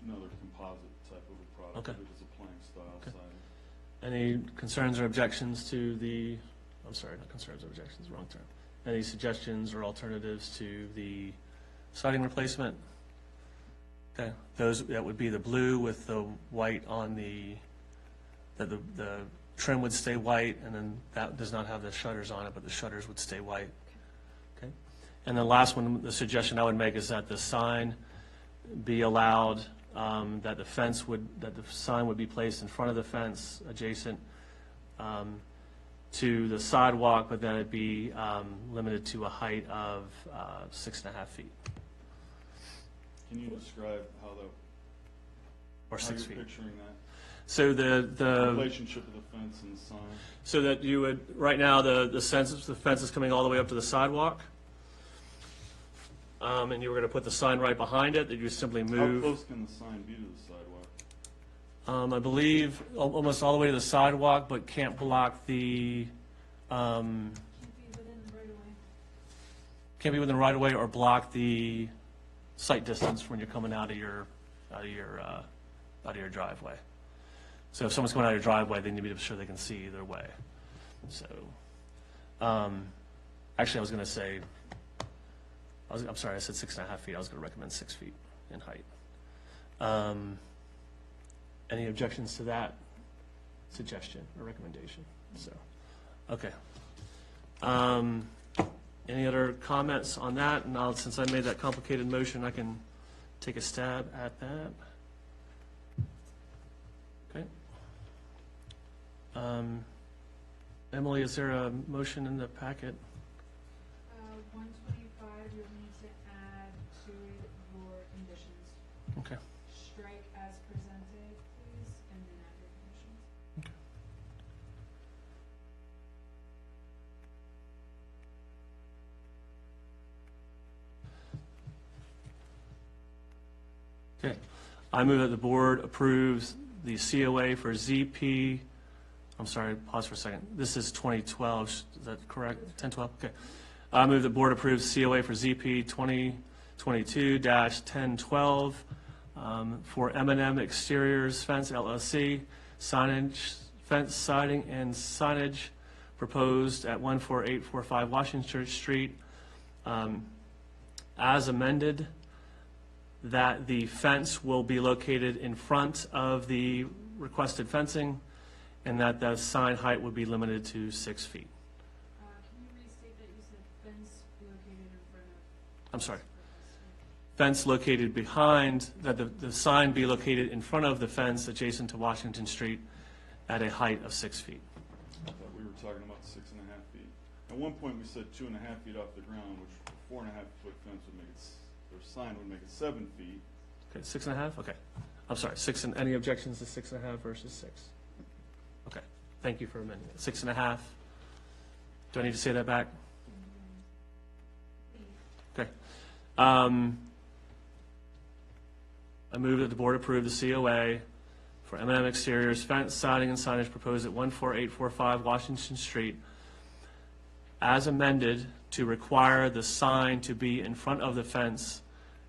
another composite type of a product. Okay. It is a plank style Okay. siding. Any concerns or objections to the, I'm sorry, not concerns or objections, wrong term. Any suggestions or alternatives to the siding replacement? Okay, that would be the blue with the white on the trim would stay white, and then that does not have the shutters on it, but the shutters would stay white. Okay? And the last one, the suggestion I would make is that the sign be allowed, that the sign would be placed in front of the fence adjacent to the sidewalk, but then it be limited to a height of 6.5 feet, Can you describe how or how 6 you're feet. picturing that? So the Relationship of the fence and the sign? so that you would, right now, the fence is coming all the way up to the sidewalk. And you were gonna put the sign right behind it, that you simply How move. close can the sign be to the sidewalk? I believe almost all the way to the sidewalk, but can't block the, Can't be within the right of way. can't be within the right of way or block the sight distance when you're coming out of your driveway. So if someone's coming out of your driveway, they need to be sure they can see either way. So, actually, I was gonna say, I'm sorry, I said 6.5 feet. I was gonna recommend 6 feet in height. Any objections to that suggestion or recommendation? So, okay. Any other comments on that? And I'll, since I made that complicated motion, I can take a stab at that. Okay. Emily, is there a motion in the packet? 125, you'll need to add to it your conditions. Okay. Strike as presented, please, and then add your conditions. Okay. I move that the board approves the COA for ZP, I'm sorry, pause for a second. This is 2012, is that correct? 1012? Okay. I move the board approves COA for ZP 2022-1012 for M&M Exteriors Fence LLC, signage, fence siding and signage proposed at 14845 Washington Street, as amended, that the fence will be located in front of the requested fencing, and that the sign height would be limited to 6 feet. Can you restate that? You said fence located in front of. I'm sorry. Fence located behind, that the sign be located in front of the fence adjacent to Washington Street at a height of 6 feet. I thought we were talking about 6.5 feet. At one point, we said 2.5 feet off the ground, which a 4.5 foot fence would make it, or sign would make it 7 feet. Okay, 6.5, okay. I'm sorry, any objections to 6.5 versus 6? Okay, thank you for amending it. 6.5. Do I need to say that back? Okay. I move that the board approve the COA for M&M Exteriors fence, siding, and signage proposed at 14845 Washington Street, as amended to require the sign to be in front of the fence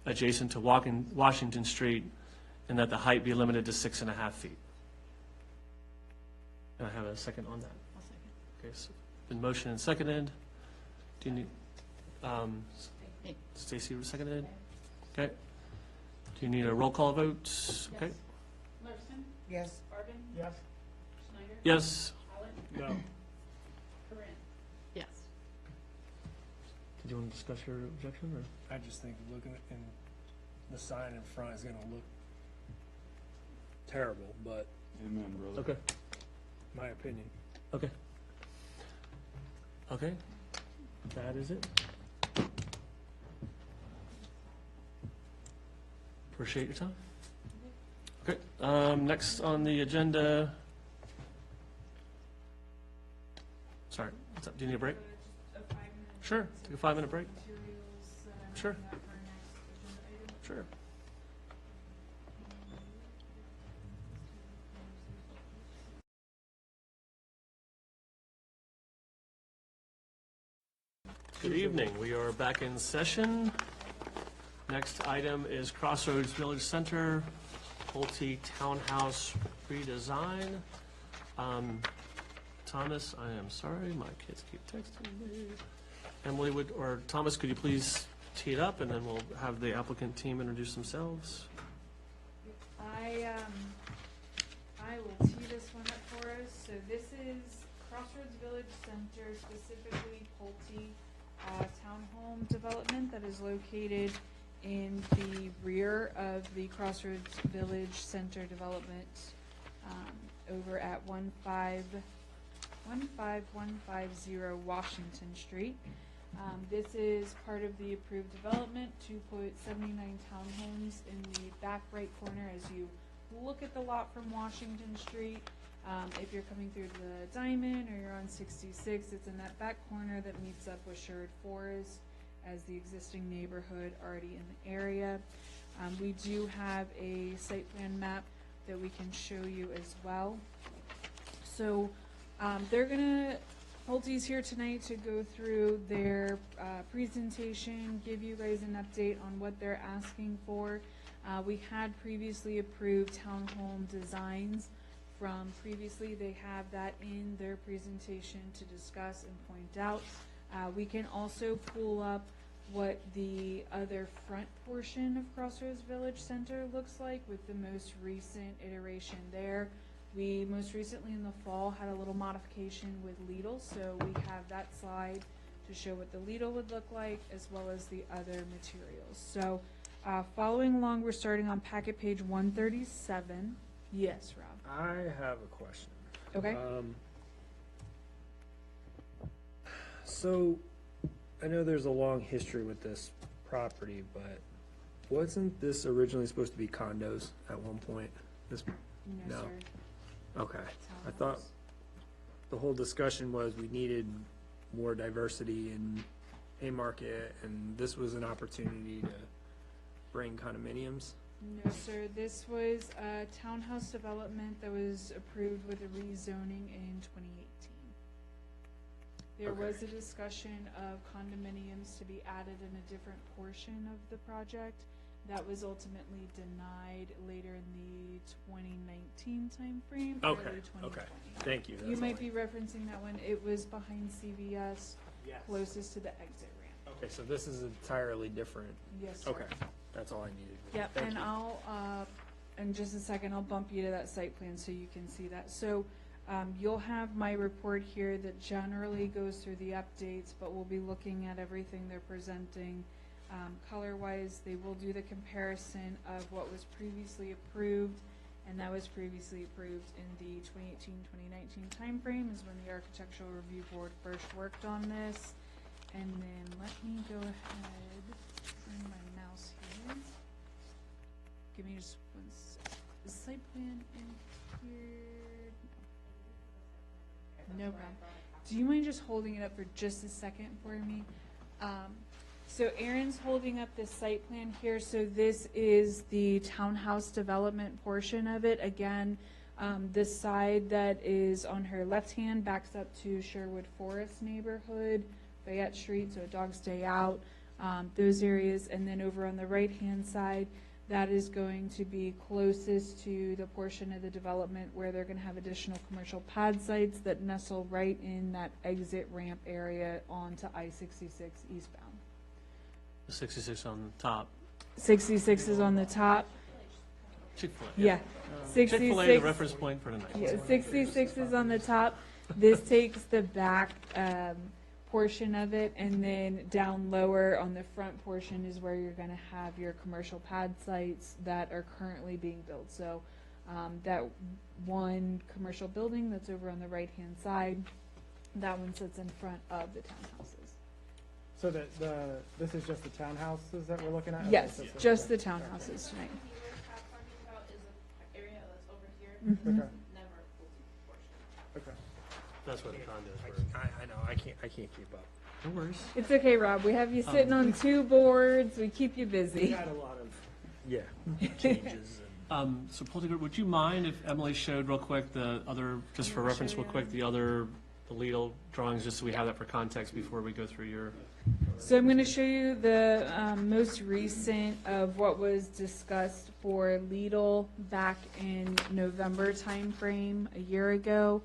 adjacent to Washington Street, and that the height be limited to 6.5 feet. Can I have a second on that? I'll second. Okay, so been motioned and seconded. Do you need, Hey. Stacy seconded? Okay. Do you need a roll call vote? Okay. Larson, Yes. Barden, Yes? Schneider, Yes. Allen, No. Corinne. Yes. Did you want to discuss your objection, or? I just think looking at, and the sign in front is gonna look terrible, but Amen, brother. Okay. my opinion. Okay. Okay. That is it. Appreciate your time. Okay, next on the agenda. Sorry, what's up? Do you need a break? Just a 5-minute. Sure, take a 5-minute break. Materials that I'm Sure. looking at for our next agenda item. Sure. Good evening. We are back in session. Next item is Crossroads Village Center, Pulte Townhouse redesign. Thomas, I am sorry, my kids keep texting me. Emily Thomas, could you please tee it up, and then we'll have the applicant team introduce themselves? I will tee this one up for us. So this Crossroads Village Center, specifically Pulte Townhome Development that is located in the rear of the Crossroads Village Center development over at 15150 Washington Street. This is part of the approved development to put 79 townhomes in the back right corner as you look at the lot from Washington Street. If you're coming through the Diamond or you're on 66, it's in that back corner that meets up with Sherwood Forest as the existing neighborhood already in the area. We do have a site plan map that we can show you as well. So Pulte's here tonight to go through their presentation, give you guys an update on what they're asking for. We had previously approved townhome designs from previously. They have that in their presentation to discuss and point out. We can also pull up what the other front portion of Crossroads Village Center looks like with the most recent iteration there. We most recently in the fall had a little modification with Lidl, so we have that slide to show what the Lidl would look like as well as the other materials. So following along, we're starting on packet page 137. Yes, Rob. I have a question. Okay. So, I know there's a long history with this property, but wasn't this originally supposed to be condos at one point? This, No, no. sir. Okay. I thought the whole discussion was we needed more diversity in Haymarket, and this was an opportunity to bring condominiums. No, sir. This was a townhouse development that was approved with a rezoning in 2018. There Okay. was a discussion of condominiums to be added in a different portion of the project. That was ultimately denied later in the 2019 timeframe, Okay, early 2020. okay. Thank you. You That's might all be referencing that one. It was behind CVS, Yes. closest to the exit ramp. Okay, so this is entirely different. Yes, sir. Okay, that's all I needed. Yep, Thank and you. I'll, in just a second, I'll bump you to that site plan so you can see that. So, you'll have my report here that generally goes through the updates, but we'll be looking at everything they're presenting. Color-wise, they will do the comparison of what was previously approved, and that was previously approved in the 2018-2019 timeframe is when the Architectural Review Board first worked on this. And then let me go ahead, bring my mouse here. Give me just one sec. Is site plan in here? No problem. Do you mind just holding it up for just a second for me? So Aaron's holding up this site plan here. So this is the townhouse development portion of it. Again, the side that is on her left hand backs up to Sherwood Forest neighborhood, Fayette Street, so Dogs Day Out, those areas. And then over on the right-hand side, that is going to be closest to the portion of the development where they're going to have additional commercial pad sites that nestle right in that exit ramp area onto I-66 eastbound. 66 on the top. 66 is on the top. Chick-fil-A. Yeah. Chick-fil-A, the 66 reference point for tonight. Yeah, 66 is on the top. This takes the back portion of it, and then down lower on the front portion is where you're going to have your commercial pad sites that are currently being built. So that one commercial building that's over on the right-hand side, that one sits in front of the townhouses. So this is just the townhouses that we're looking at? Yes, Okay, so- just the townhouses tonight. Okay, okay. That's where the condos were. I know, I can't keep up. No worries. It's okay, Rob. We have you sitting on two boards. We keep you We busy. had a lot of, yeah, changes and. So Pulte Group, would you mind if Emily showed real quick the other, just for reference real quick, the Lidl drawings, just so we have that for context before we go through your. So I'm going to show you the most recent of what was discussed for Lidl back in November timeframe a year ago.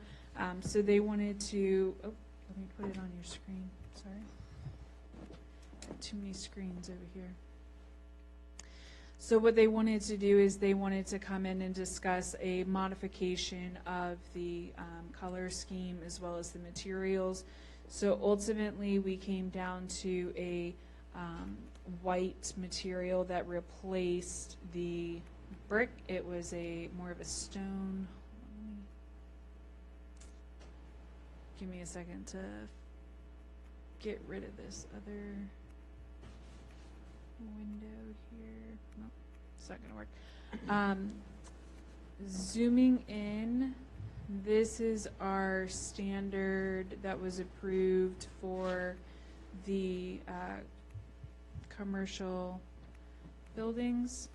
So they wanted to, oh, let me put it on your screen, sorry. Too many screens over here. So what they wanted to do is they wanted to come in and discuss a modification of the color scheme as well as the materials. So ultimately, we came down to a white material that replaced the brick. It was more of a stone. Give me a second to get rid of this other window here. Nope, it's not gonna work. Zooming in, this is our standard that was approved for the commercial buildings.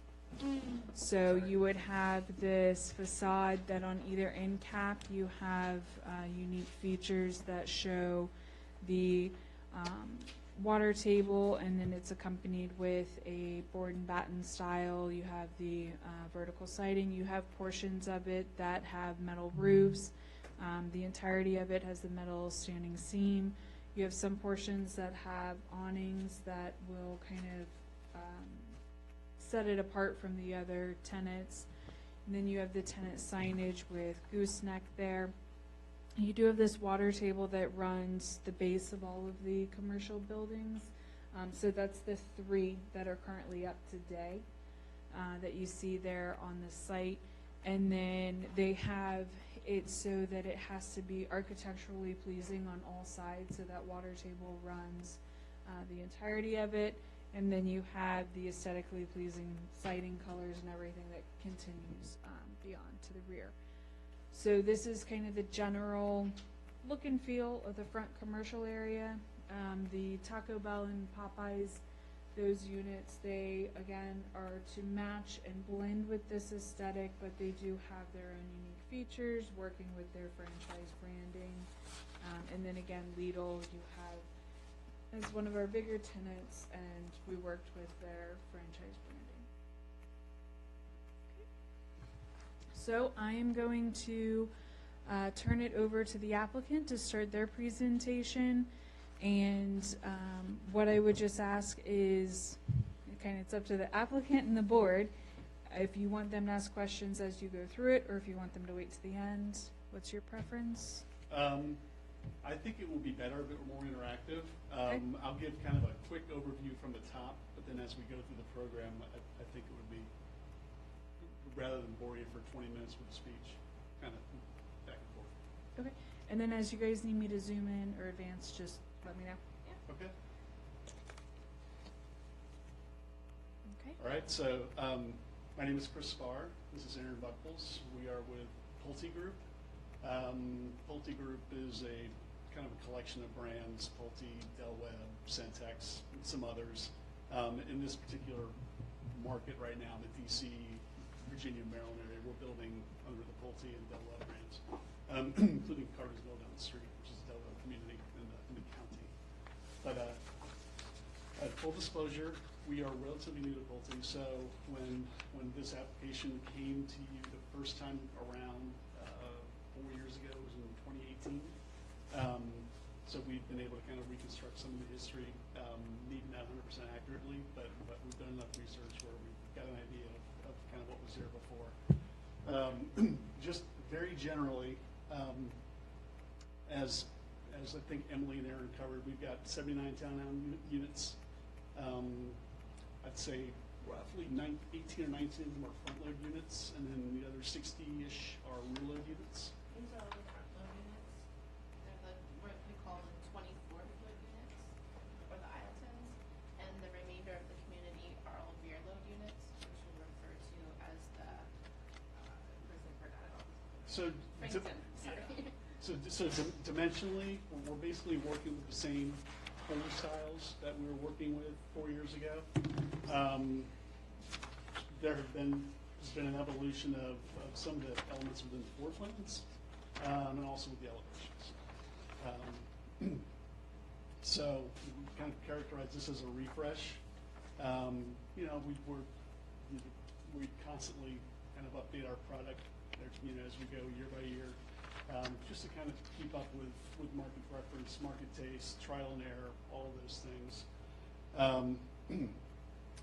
So you would have this facade that on either end cap, you have unique features that show the water table, and then it's accompanied with a board and batten style. You have the vertical siding. You have portions of it that have metal roofs. The entirety of it has the metal standing seam. You have some portions that have awnings that will kind of set it apart from the other tenants. And then you have the tenant signage with gooseneck there. You do have this water table that runs the base of all of the commercial buildings. So that's the 3 that are currently up today that you see there on the site. And then they have it so that it has to be architecturally pleasing on all sides, so that water table runs the entirety of it. And then you have the aesthetically pleasing siding colors and everything that continues beyond to the rear. So this is kind of the general look and feel of the front commercial area. The Taco Bell and Popeyes, those units, they again are to match and blend with this aesthetic, but they do have their own unique features, working with their franchise branding. And then again, Lidl, you have as one of our bigger tenants, and we worked with their franchise branding. So I am going to turn it over to the applicant to start their presentation. And what I would just ask is, kind of it's up to the applicant and the board, if you want them to ask questions as you go through it, or if you want them to wait to the end. What's your preference? I think it will be better if it were more interactive. Okay. I'll give kind of a quick overview from the top, but then as we go through the program, I think it would be, rather than bore you for 20 minutes with a speech, kind of back and forth. Okay. And then as you guys need me to zoom in or advance, just let me know. Okay. Okay. All right. So my name is Chris Spar. This is Aaron Buckles. We are with Pulte Group. Pulte Group is a kind of a collection of brands: Pulte, Del Webb, Centex, and some others. In this particular market right now, the DC, Virginia, Maryland area, we're building under the Pulte and Del Webb brands, including Cartersville down the street, which is a Del Webb community in the county. But full disclosure, we are relatively new to Pulte, so when this application came to you the first time around 4 years ago, it was in 2018. So we've been able to kind of reconstruct some of the history, maybe not 100% accurately, but we've done enough research where we've got an idea of kind of what was there before. Just very generally, as I think Emily and Aaron covered, we've got 79 townhome units. I'd say roughly 18 or 19 of them are front load units, and then the other 60-ish are rear load units. These are all the front load units. They're what we call them 24 load units, or the Isletons, and the remainder of the community are all rear load units, which we refer to as the person forgot it all. So, Franklin, sorry. so dimensionally, we're basically working with the same home styles that we were working with 4 years ago. There's been an evolution of some of the elements within the floor plans, and also with the elevations. So we kind of characterize this as a refresh. We constantly kind of update our product as we go year by year, just to kind of keep up with market preference, market taste, trial and error, all of those things.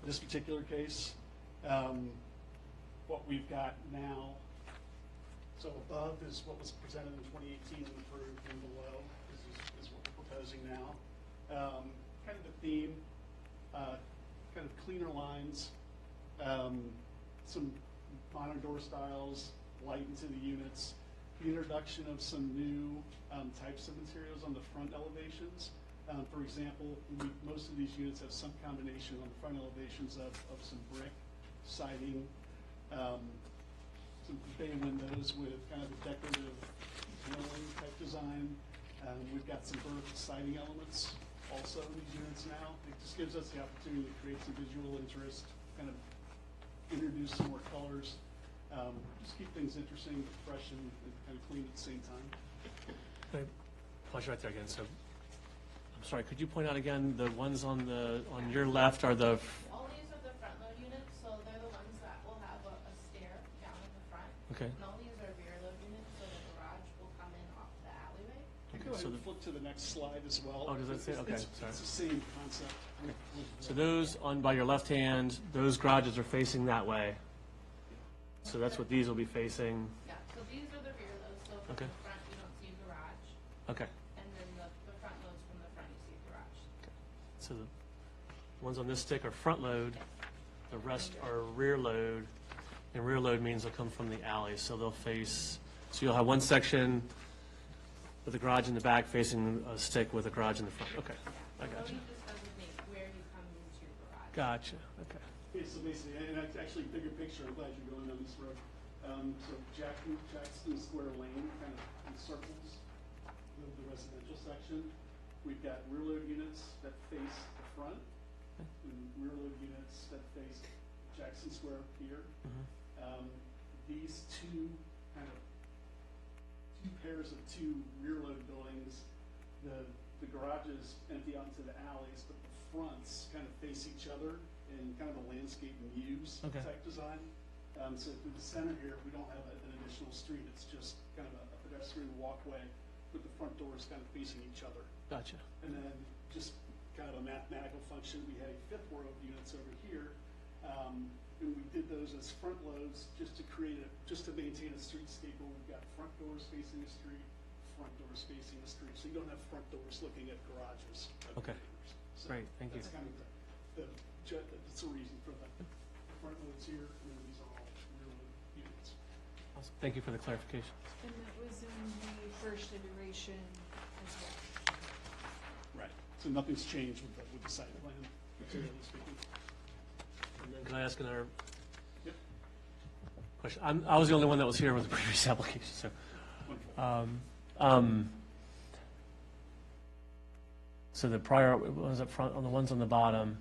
This particular case, What we've got now, so above is what was presented in 2018 and approved, and below is what we're proposing now. Kind of the theme, kind of cleaner lines, some modern door styles, light into the units, the introduction of some new types of materials on the front elevations. For example, most of these units have some combination on the front elevations of some brick, siding, some bay windows with kind of a decorative drilling type design. We've got some vertical siding elements also in these units now. It just gives us the opportunity to create some visual interest, kind of introduce some more colors, just keep things interesting, fresh, and kind of clean at the same time. Pause you right there again. So, I'm sorry, could you point out again, the ones on your left are the, All these are the front load units, so they're the ones that will have a stair down in the front. okay. And all these are rear load units, so the garage will come in off the alleyway. You go ahead and flip to the next slide as well. Oh, does it say? Okay, sorry. It's the same concept. So those by your left hand, those garages are facing that way. So that's what these will be facing. Yeah, so these are the rear loads, so from Okay. the front you don't see a garage, Okay. and then the front loads from the front you see a garage. So the ones on this stick are front load, the rest are rear load, and rear load means they'll come from the alley, so they'll face, so you'll have one section with a garage in the back facing a stick with a garage in the front. Okay, I got So you. you just designate where you come into your garage. Gotcha, okay. Okay, so basically, and it's actually a bigger picture, I'm glad you're going down this road. So Jackson Square Lane kind of encircles the residential section. We've got rear load units that face the front, and rear load units that face Jackson Square here. These two pairs of two rear load buildings, the garages empty out into the alleys, but the fronts kind of face each other in kind of a landscape muse Okay. type design. So through the center here, we don't have an additional street, it's just kind of a pedestrian walkway with the front doors kind of facing each other. Gotcha. And then just kind of a mathematical function, we had a fifth row of units over here. And we did those as front loads just to maintain a streetscape where we've got front doors facing the street, front doors facing the street. So you don't have front doors looking at garages. of Okay. neighbors. So Great, thank you. That's kind of that's the reason for the front loads here, and then these are all rear load units. Awesome. Thank you for the clarification. And that was in the first iteration as well. Right. So nothing's changed with the site plan, materially speaking. And then can I ask another Yep. question? I was the only one that was here with the previous application, so. So the prior ones up front, on the ones on the bottom,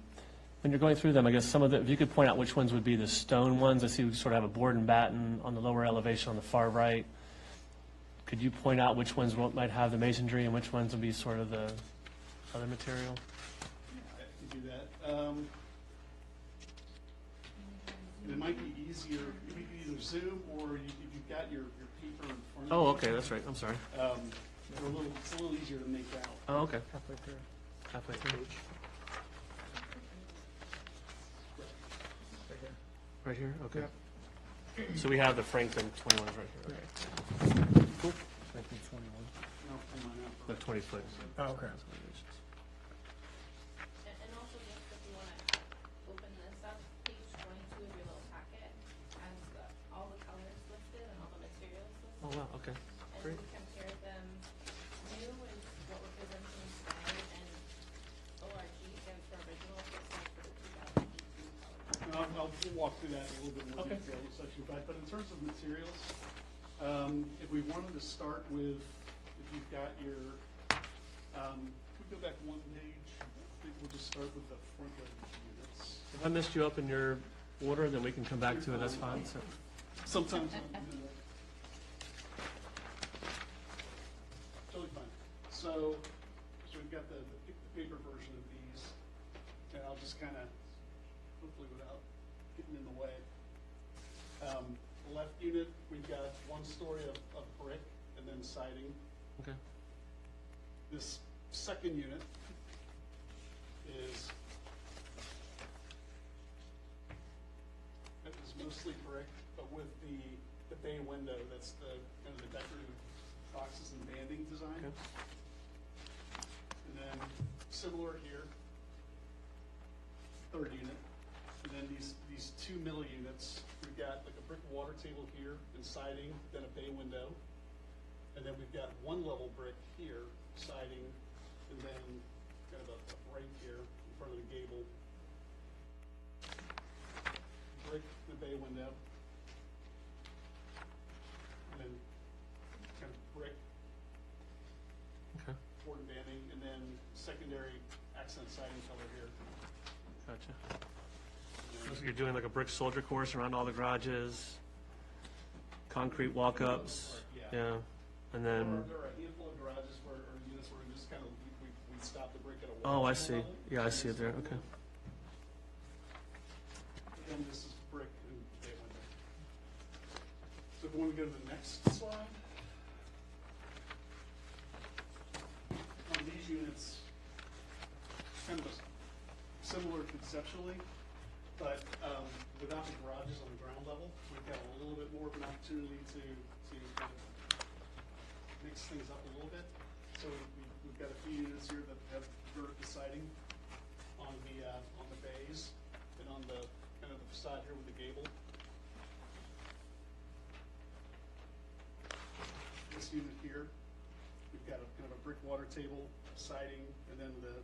when you're going through them, I guess some of the, if you could point out which ones would be the stone ones. I see we sort of have a board and batten on the lower elevation on the far right. Could you point out which ones might have the masonry and which ones would be sort of the other material? I can do that. It might be easier, you can either zoom or if you've got your paper in front of you. Oh, okay, that's right, I'm sorry. It's a little easier to make out. Oh, okay, Halfway through. halfway through. Right here, okay. So we have the Franklin 21s right here, okay. Cool. Franklin 21. No, hang on now. The 20-foot. Oh, okay. And also just if you wanna open this up, page 22 of your little packet has all the colors listed and all the materials listed. Oh, wow, okay. And Great. we compared them, new is what we're presenting today, and ORG stands for original, this stands for the 2018 color. And I'll walk through that in a little bit more Okay. detail in section 5, but in terms of materials, if we wanted to start with, if you've got your, if we go back one page, I think we'll just start with the front load units. If I missed you up in your order, then we can come back to it, that's fine. So, Sometimes I do that. Totally fine. So we've got the paper version of these, and I'll just kind of, hopefully without getting in the way. The left unit, we've got one story of brick and then siding. okay. This second unit is mostly brick, but with the bay window, that's the, kind of the decorative boxes and banding design. Okay. And then similar here, third unit. And then these two middle units, we've got like a brick water table here and siding, then a bay window. And then we've got one level brick here, siding, and then kind of a break here in front of the gable. Brick, the bay window. And then kind of brick, Okay, board and banding, and then secondary accent siding color here. gotcha. And So you're doing like a brick soldier course around all the garages, concrete walk-ups, yeah, and then, There are a handful of garages or units where we just kind of, we stop the brick at a oh, I waterfall see, level. yeah, I see it there, okay. And then this is brick and bay window. So if we want to go to the next slide. On these units, kind of similar conceptually, but without the garages on the ground level, we've got a little bit more of an opportunity to kind of mix things up a little bit. So we've got a few units here that have vertical siding on the bays and on the kind of the facade here with the gable. This unit here, we've got a kind of a brick water table siding and then the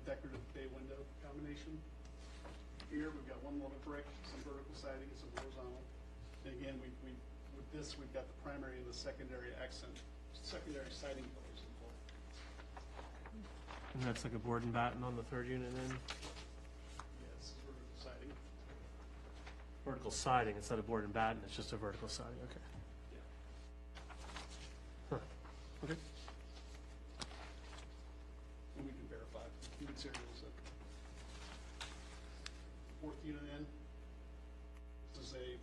decorative bay window combination. Here, we've got one level brick, some vertical siding, and some horizontal. And again, with this, we've got the primary and the secondary secondary siding colors involved. And that's like a board and batten on the third unit then? Yeah, this is vertical siding. Vertical siding instead of board and batten, it's just a vertical siding, okay. Yeah. Huh, okay. And we can verify the materials that. Fourth unit in. This is a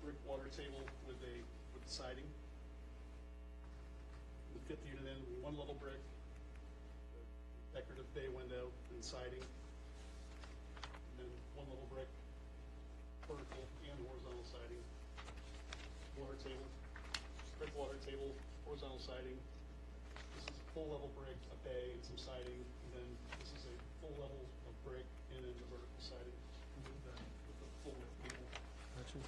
brick water table with siding. The fifth unit in, one level brick, decorative bay window and siding. And then one level brick, vertical and horizontal siding. Water table, brick water table, horizontal siding. This is a full level brick, a bay, and some siding. And then this is a full level of brick and then the vertical siding with the full width cable. Gotcha.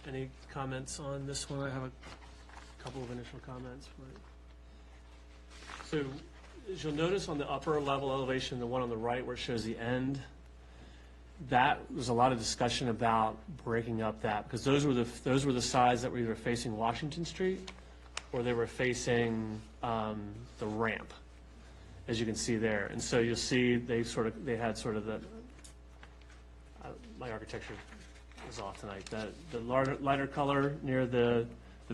Any comments on this one? I have a couple of initial comments. So, as you'll notice on the upper level elevation, the one on the right where it shows the end, that was a lot of discussion about breaking up that, because those were the sides that were either facing Washington Street or they were facing the ramp, as you can see there. And so you'll see they had sort of the, my architecture is off tonight, the lighter color near the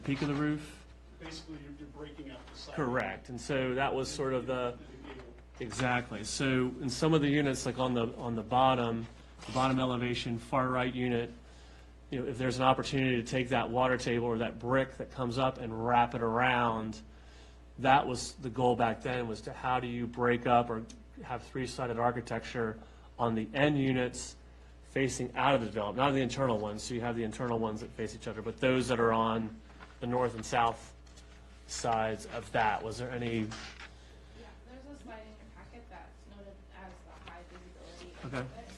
peak of the roof. Basically, you're breaking up the siding. Correct, and so that was sort of the, gable. exactly. So in some of the units, like on the bottom elevation, far right unit, you know, if there's an opportunity to take that water table or that brick that comes up and wrap it around, that was the goal back then, was to how do you break up or have three-sided architecture on the end units facing out of the development, not the internal ones, so you have the internal ones that face each other, but those that are on the north and south sides of that. Was there any? Yeah, there's a slide in your packet that's noted as the high visibility Okay. exhibit.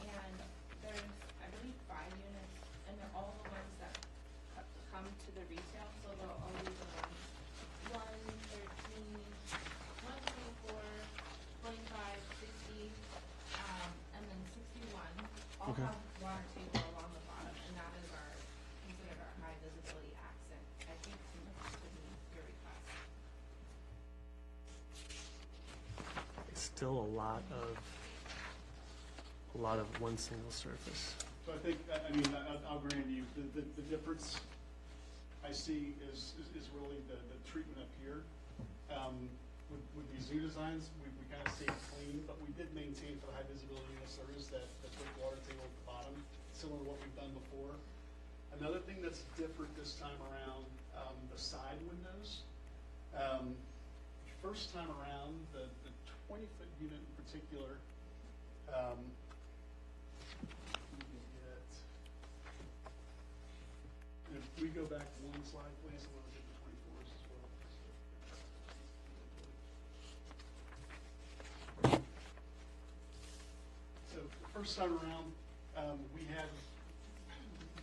And there's, I believe, 5 units, and they're all the ones that come to the retail, so they'll all be the ones 1, 13, 1, 24, 25, 60, and then 61, all Okay. have water table along the bottom, and that is considered our high visibility accent, I think, to meet your request. It's still a lot of one single surface. So I think, I mean, I'll grant you, the difference I see is really the treatment up here. With these new designs, we kind of stayed clean, but we did maintain for the high visibility units, there is that brick water table at the bottom, similar to what we've done before. Another thing that's different this time around, the side windows. First time around, the 20-foot unit in particular, if we go back one slide, please, I want to get the 24s as well. So the first time around, we had,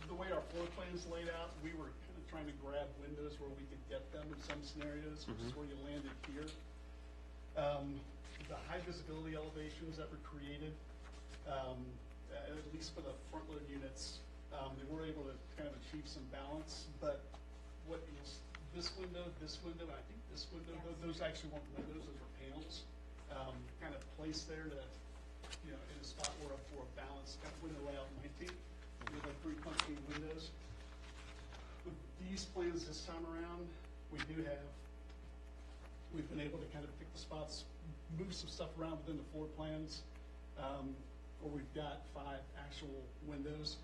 the way our floor plan's laid out, we were kind of trying to grab windows where we could get them in some scenarios, which is where you landed here. The high visibility elevations that were created, at least for the front load units, they were able to kind of achieve some balance, but what is this window, and I think this window, those actually weren't windows, those were panels, kind of placed there to, you know, in a spot where for a balanced kind of window layout might be, with like 3 punch-in windows. With these plans this time around, we've been able to kind of pick the spots, move some stuff around within the floor plans, where we've got 5 actual windows.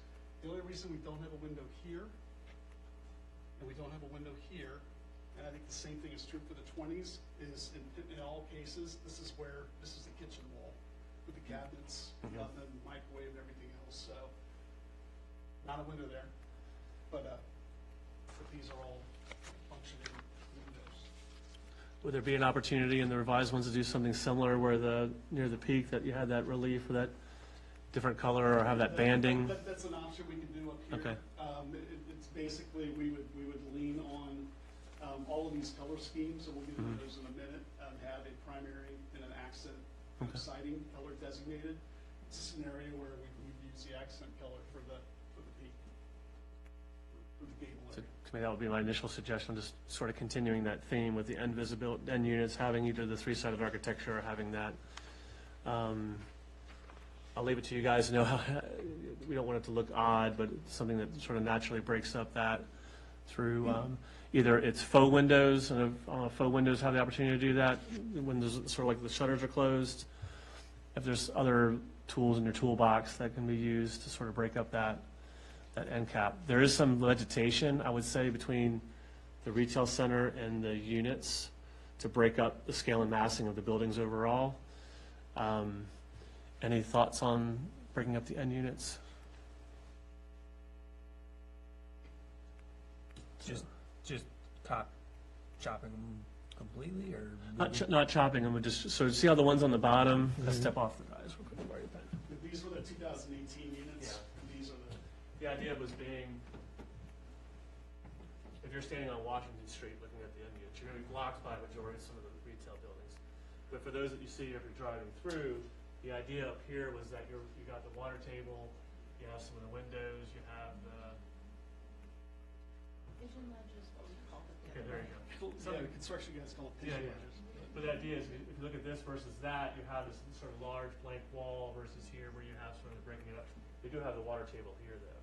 The only reason we don't have a window here, and we don't have a window here, and I think the same thing is true for the 20s, is in all cases, this is the kitchen wall with the cabinets, and the microwave and everything else, so not a window there, but these are all functioning windows. Would there be an opportunity in the revised ones to do something similar where near the peak that you had that relief or that different color or have that banding? That's an option we can do up here. Okay. It's basically, we would lean on all of these color schemes, and we'll get into those in a minute, have a primary and an accent siding color designated. It's a scenario where we'd use the accent color for the peak, for the gable So area. to me, that would be my initial suggestion, just sort of continuing that theme with the end units, having either the 3-sided architecture or having that. I'll leave it to you guys to know how, we don't want it to look odd, but it's something that sort of naturally breaks up that through, either it's faux windows, and faux windows have the opportunity to do that, when there's sort of like the shutters are closed. If there's other tools in your toolbox that can be used to sort of break up that end cap. There is some vegetation, I would say, between the retail center and the units to break up the scale and massing of the buildings overall. Any thoughts on breaking up the end units? Just chopping them completely, or? Not chopping them, but just, so see how the ones on the bottom, let's step off the guys real quick, borrow your pen. These were the 2018 units, and these are The idea was being, if you're standing on Washington Street looking at the end units, you're gonna be blocked by a majority of some of the retail buildings. But for those that you see if you're driving through, the idea up here was that you got the water table, you have some of the windows, you have the, Vision ledge is what we call it. okay, there you go. the construction guys call it Yeah, vision yeah. ledges. But the idea is, if you look at this versus that, you have this sort of large blank wall versus here where you have sort of breaking it up. They do have the water table here, though.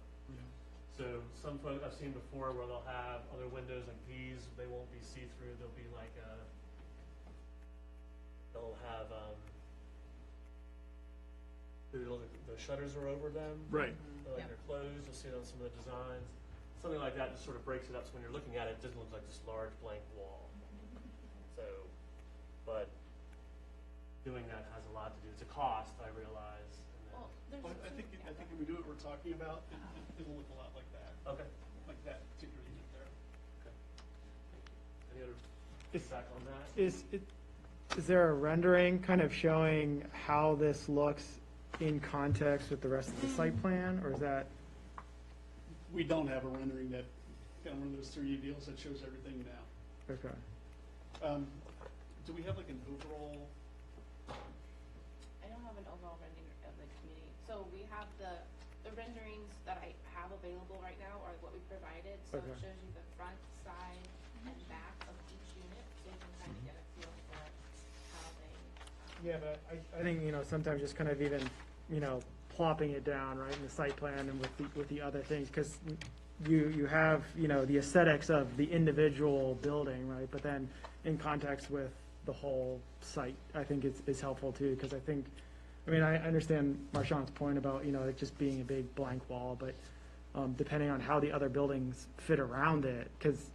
So some folks I've seen before where they'll have other windows like these, they won't be see-through, they'll be like they'll have, the shutters are over them. Right. Like they're closed, you'll see it on some of the designs. Something like that just sort of breaks it up, so when you're looking at it, it doesn't look like this large blank wall. So, but doing that has a lot to do, it's a cost, I realize. Well, there's But I think if we do what we're talking about, it'll look a lot like that, Okay. like that particular unit there. Any other Is- feedback on that? Is there a rendering kind of showing how this looks in context with the rest of the site plan, or is that? We don't have a rendering that, kind of one of those 3D deals that shows everything now. Okay. Do we have like an overall? I don't have an overall rendering of the community. So we have the renderings that I have available right now are what we provided. So Okay. it shows you the front, side, and back of each unit, so you can kind of get a feel for how they. Yeah, but I think, sometimes just kind of even, plopping it down, right, in the site plan and with the other things, because you have, the aesthetics of the individual building, right, but then in context with the whole site, I think is helpful too, because I understand Marshawn's point about, it just being a big blank wall, but depending on how the other buildings fit around it, because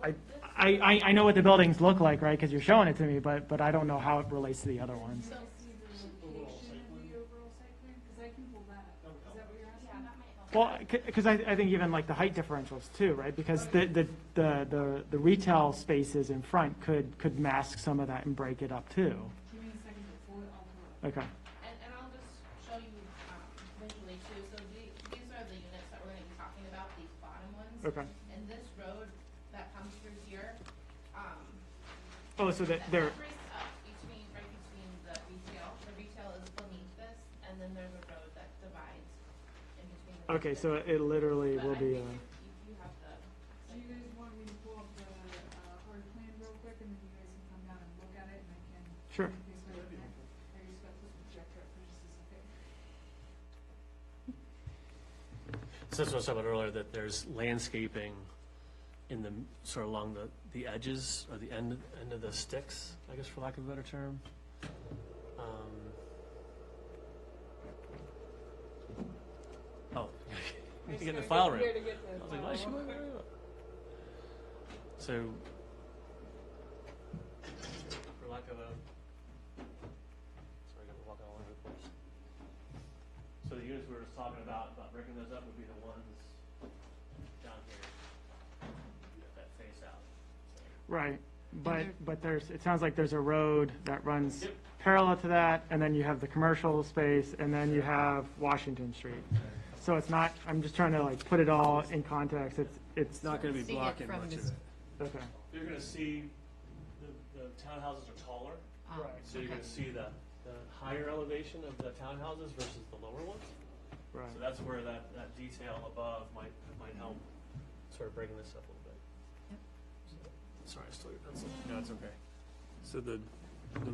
I know what the buildings look like, right, because you're showing it to me, but I don't know how it relates to the other ones. See the location of the overall site plan, because I can pull that up. Is that what you're asking? Yeah, that might help. Well, because I think even like the height differentials too, right? Because the retail spaces in front could mask some of that and break it up too. Give me a second to pull it, I'll pull it up. Okay. And I'll just show you visually too. So these are the units that we're going to be talking about, these bottom ones. Okay. And this road that comes through here, Oh, so that that they're, separates up right between the retail. The retail is beneath this, and then there's a road that divides in between the. okay, so it literally But will I be, think if you have the. Do you guys want me to pull up the hard plan real quick, and then you guys can come down and look at it, and I can. sure. Basically, I just got the projector up for just a second. So that's what I was talking about earlier, that there's landscaping in the, sort of along the edges, or the end of the sticks, I guess, for lack of a better term. Oh, you need to get in the file room. I was like, why is she moving around? So, for lack of a, sorry, I'm walking all over the place. So the units we were just talking about breaking those up would be the ones down here that face out. Right, but there's, it sounds like there's a road that runs Yep. parallel to that, and then you have the commercial space, and then you have Washington Street. So it's not, I'm just trying to like put it all in context, it's Not gonna be See it blocking from much of this- it. okay. You're gonna see, the townhouses are taller, Oh, so you're gonna see the higher elevation of the townhouses versus the lower ones. Right. So that's where that detail above might help sort of breaking this up a little bit. Yep. So- Sorry, I stole your pencil. No, it's okay. So the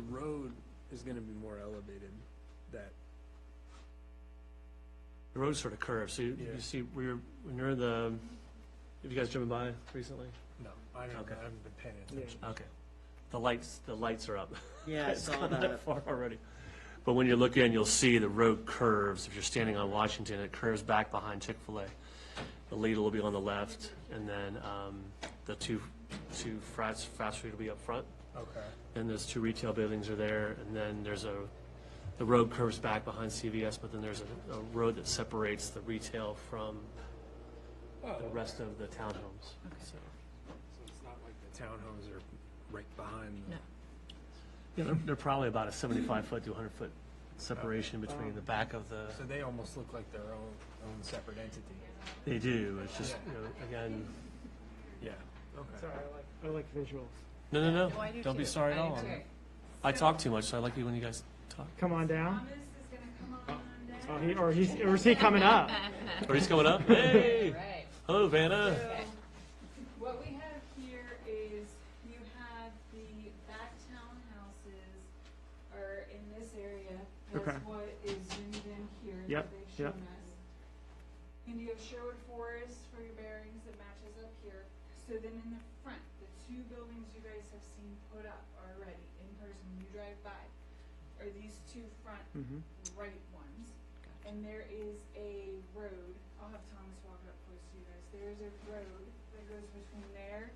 road is gonna be more elevated, that, The road sort of curves, so you Yeah. see, when you're in the, have you guys driven by recently? no, I don't know, Okay. I haven't been paying attention. Okay. The lights are up. Yeah, I It's saw gone that. far already. But when you look in, you'll see the road curves. If you're standing on Washington, it curves back behind Chick-fil-A. The Lidl will be on the left, and then the two fast food will be up front. Okay. And those two retail buildings are there, and then the road curves back behind CVS, but then there's a road that separates the retail from the rest of the townhomes. So, So it's not like the townhomes are right behind the. No. yeah, they're probably about a 75-foot to 100-foot separation between the back of the. So they almost look like their own separate entity. They do. It's just, again, Yeah, okay. Sorry, I like visuals. no. No, I do Don't be too. sorry at I do all. too. I talk too much, so I like you when you guys talk. Come on down. Thomas is gonna come on Oh, down. or is he coming up? Or he's coming up. Hey, Right. hello, Vanna. What we have here is you have the back townhouses are in this area. Okay. That's what is zoomed in here Yep, that they've yep. shown us. And you have Sherwood Forest for your bearings that matches up here. So then in the front, the two buildings you guys have seen put up already in person when you drive by are these two front Mhm. right ones. And there is a road, I'll have Thomas walk up close to you guys. There's a road that goes between there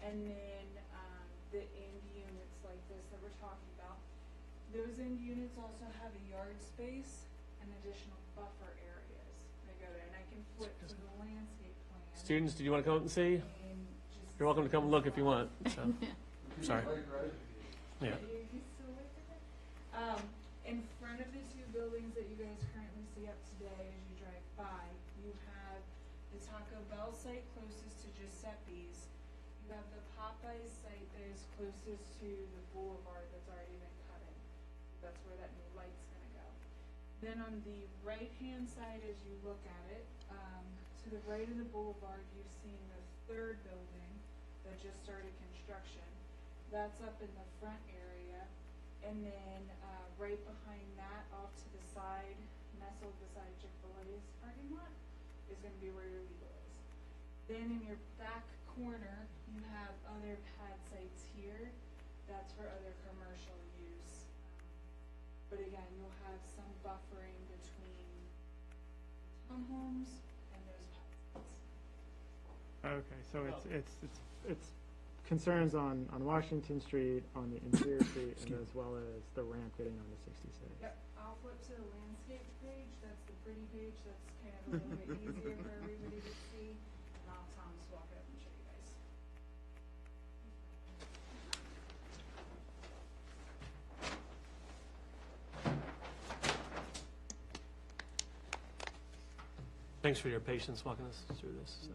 and then the end units like this that we're talking about. Those end units also have a yard space and additional buffer areas that go there. And I can flip to the landscape plan. Students, do you want to come up and see? And just You're welcome to come look if you want. So, sorry. Yeah. You still with it? In front of the two buildings that you guys currently see up today as you drive by, you have the Taco Bell site closest to Giuseppe's. You have the Popeyes site that is closest to the boulevard that's already been cut in. That's where that new light's gonna go. Then on the right-hand side, as you look at it, to the right of the boulevard, you've seen the third building that just started construction. That's up in the front area. And then right behind that, off to the side, nestled beside Chick-fil-A's parking lot, is gonna be where your legal is. Then in your back corner, you have other pad sites here. That's for other commercial use. But again, you'll have some buffering between townhomes and those pad sites. Okay, so it's concerns on Washington Street, on the interior street, and as well as the ramp getting onto 66. Yep, I'll flip to the landscape page, that's the pretty page, that's kind of a little bit easier for everybody to see. And I'll have Thomas walk it up and show you guys. Thanks for your patience walking us through this. So.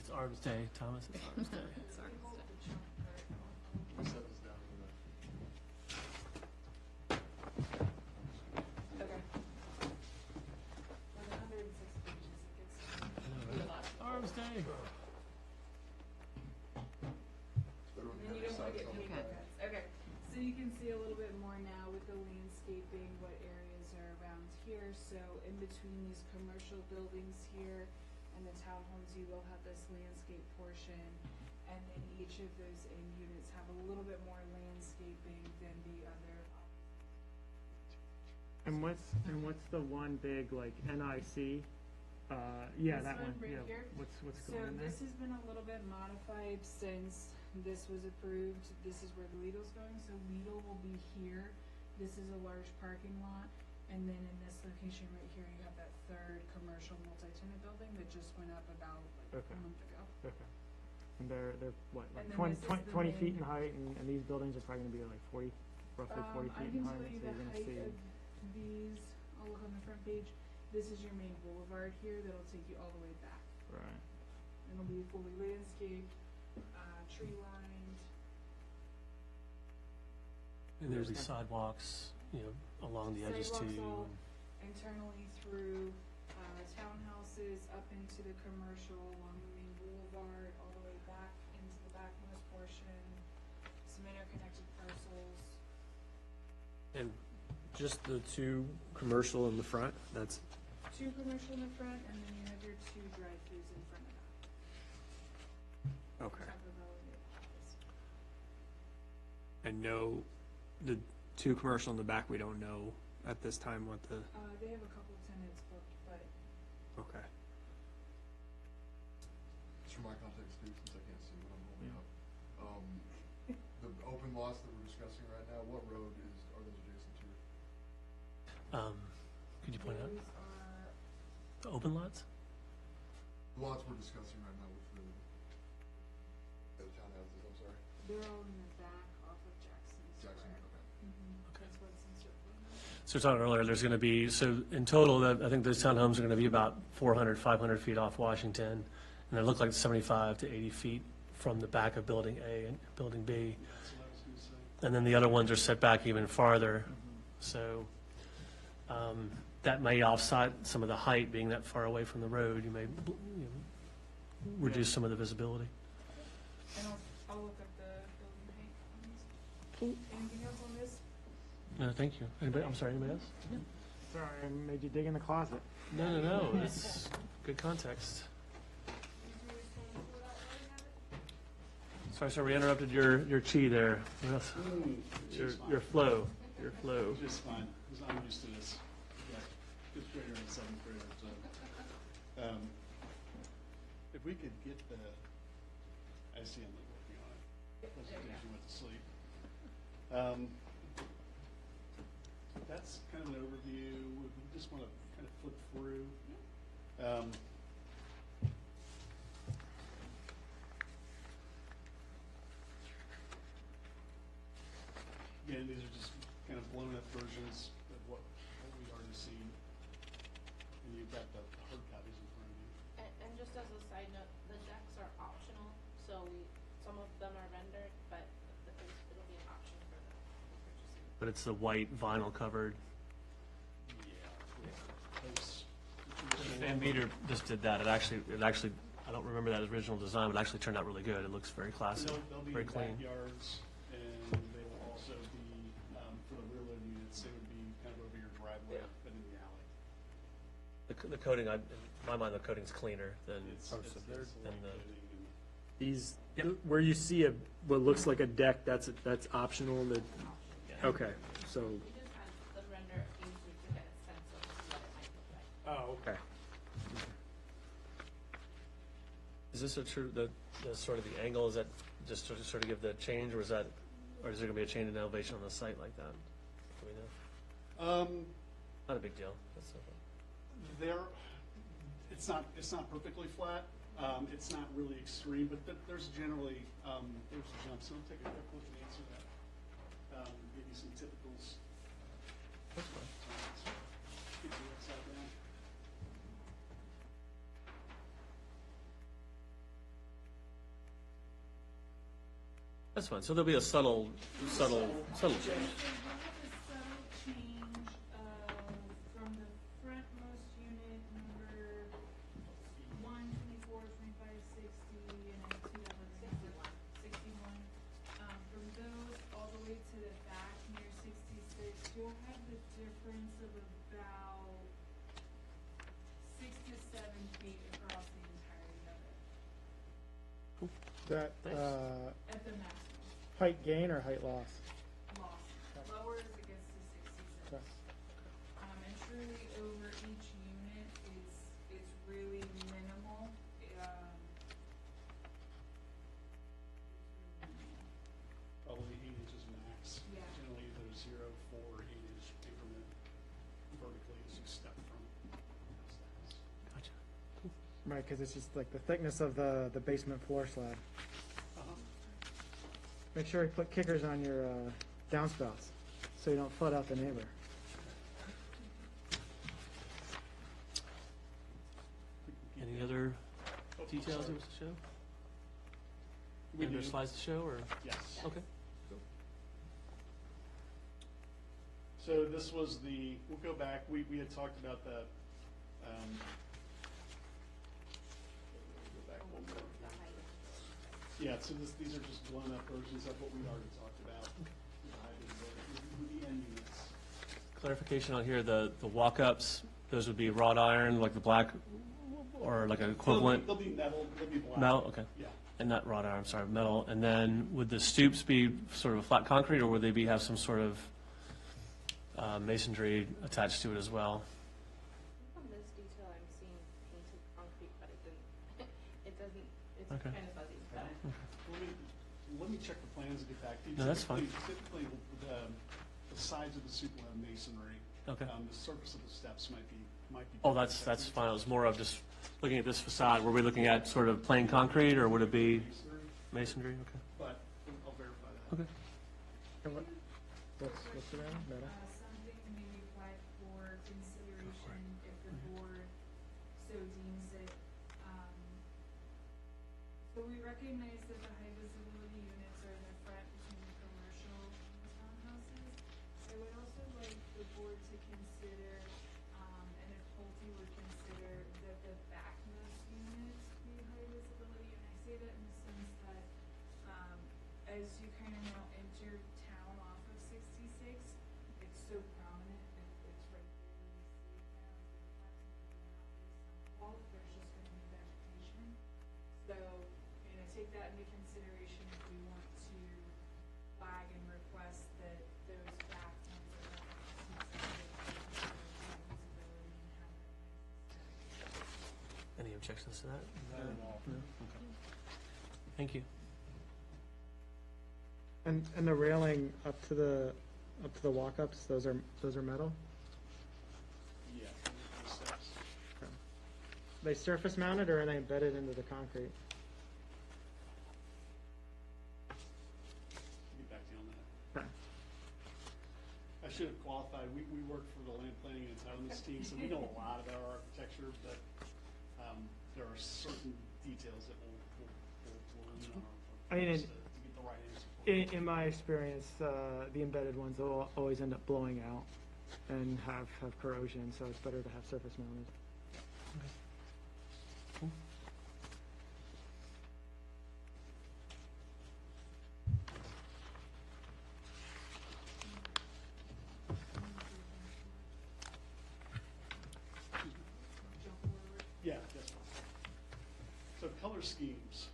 It's Arms Day, Thomas. It's Arms Day. We set this down for Okay. With 106 pages, it gets. Arms Day. Everyone And you can don't want to decide get something. paper cuts. Okay, so you can see a little bit more now with the landscaping, what areas are around here. So in between these commercial buildings here and the townhomes, you will have this landscape portion. And then each of those end units have a little bit more landscaping than the other. And what's the one big, like, NIC? Yeah, This that one one, right yeah. here? What's So going in there? this has been a little bit modified since this was approved. This is where the Lidl's going, so Lidl will be here. This is a large parking lot. And then in this location right here, you have that third commercial multi-tenant building that just went up about like Okay. a month ago. Okay. And they're what, like And then 20, this is 20, the 20 feet main- in height, and these buildings are probably gonna be like 40, roughly 40 I feet can in tell height, you so the you're gonna height see. of these. I'll look on the front page. This is your main boulevard here that'll take you all the way back. Right. It'll be fully landscaped, tree lined. And there's the sidewalks, along the edges Sidewalks too. all internally through townhouses up into the commercial along the main boulevard, all the way back into the backmost portion, some interconnected parcels. And just the two commercial in the front, that's, Two commercial in the front, and then you have your two drive-throughs in front of that. okay. Top of elevated office. And no, the two commercial in the back, we don't know at this time what the, They have a couple tenants booked, but okay. Just for my context too, since I can't see what I'm holding up. The open lots that we're discussing right now, what road are those adjacent to? Could you point out those are, the open lots? The lots we're discussing right now with the townhouses, I'm sorry. they're all in the back off of Jackson Jackson, Square. okay. That's what's encircling them. So we talked earlier, there's going to be, so in total, I think those townhomes are going to be about 400, 500 feet off Washington, and they look like 75 to 80 feet from the back of Building A and Building B. That's what I was gonna say. And then the other ones are set back even farther. So that may offset some of the height being that far away from the road. You may reduce some of the visibility. And I'll look up the building height on these. Anything else on this? No, thank you. Anybody, I'm sorry, anybody else? Sorry, I made you dig in the closet. No, it's good context. Sorry, sir, we interrupted your chi there. What else? Your flow. Just fine, 'cause I'm used to this. Like, fifth grader and seventh grader, so. If we could get I see I'm like working on it. Presentation went to sleep. That's kind of an overview. We just want to kind of flip through. Again, these are just kind of blown up versions of what we've already seen. And you've got the hard copies in front of you. And just as a side note, the decks are optional, so some of them are rendered, but it'll be an option for the purchasing. But it's the white vinyl covered. Yeah. Those traditional Van Meter just did that. It actually, I don't remember that original design, but it actually turned out really good. It looks very classy, They'll be very in clean. backyards, and they will also be, for the rear load units, they would be kind of over your driveway, Yeah. but in the alley. The coating, in my mind, the coating's cleaner than, It's so a they're- little and the- coating and- These, where you see what looks like a deck, that's optional, Yeah. okay, so, We just had the render easier to get a sense of what it might look like. oh, okay. is this a true, the sort of the angle, is that just to sort of give the change, or is there gonna be a change in elevation on the site like that? Do we know? Not a big deal. That's no problem. There, it's not perfectly flat, it's not really extreme, but there's generally, there's jumps, so I'll take a quick look and answer that. Give you some typicals. That's fine. Get you upside down. That's fine. So there'll be a subtle change. So we'll have a subtle change from the frontmost unit number 1, 24, 25, 60, and then 2 other number 61. From those all the way to the back near 66, you'll have the difference of about 6 to 7 feet across the entirety of it, That, Thanks. at the maximum. height gain or height loss? Loss. Lower as it gets to 66. Okay. And truly over each unit is really minimal. Probably 8 inches max. Yeah. Generally either 0, 4, 8-inch increment vertically as you step from house to house. Gotcha. Right, because it's just like the thickness of the basement floor slab. Uh-huh. Make sure you put kickers on your downspouts, so you don't flood out the neighbor. Any other Oh, details sorry. you wish to show? We Any other do. slides to show, or? Yes. Okay. So this was we'll go back, we had talked about that. Go back one more. Yeah, so these are just blown up versions of what we already talked about. The end units. Clarification on here, the walk-ups, those would be wrought iron, like the black, or like an equivalent? They'll be metal, they'll be black. Metal, okay. Yeah. And not wrought iron, I'm sorry, metal. And then would the stoops be sort of a flat concrete, or would they have some sort of masonry attached to it as well? From this detail, I'm seeing painted concrete, but it doesn't, it's Okay. kind of fuzzy, but. Let me check the plans and get back to you. No, that's fine. Typically, the sides of the soup will have masonry. Okay. The surface of the steps might be. Oh, that's fine. It was more of just looking at this facade. Were we looking at sort of plain concrete, or would it be masonry? Okay. But I'll verify that. Okay. And what's it on? Metal? Something maybe applied for consideration if the board so deems it. So we recognize that the high visibility units are in the front between the commercial townhouses. I would also like the board to consider, and if Pulte would consider, that the backmost units be high visibility. And I say that in the sense that, as you kind of now enter town off of 66, it's so prominent, it's right there, you see it now, it's like approximately not based on wall, there's just gonna be vegetation. So, take that into consideration if we want to flag and request that those back ones are not visibility and have that nice. Any objections to that? Not at all. No? Okay. Thank you. And the railing up to the walk-ups, those are metal? Yeah. The steps. They surface mounted or are they embedded into the concrete? Get back to you on that. Okay. I should have qualified, we work for the land planning and entitlements team, so we know a lot about our architecture, but there are certain details that we'll lean on our I mean, folks to get the right answer for. In my experience, the embedded ones will always end up blowing out and have corrosion, so it's better to have surface mounted. color schemes.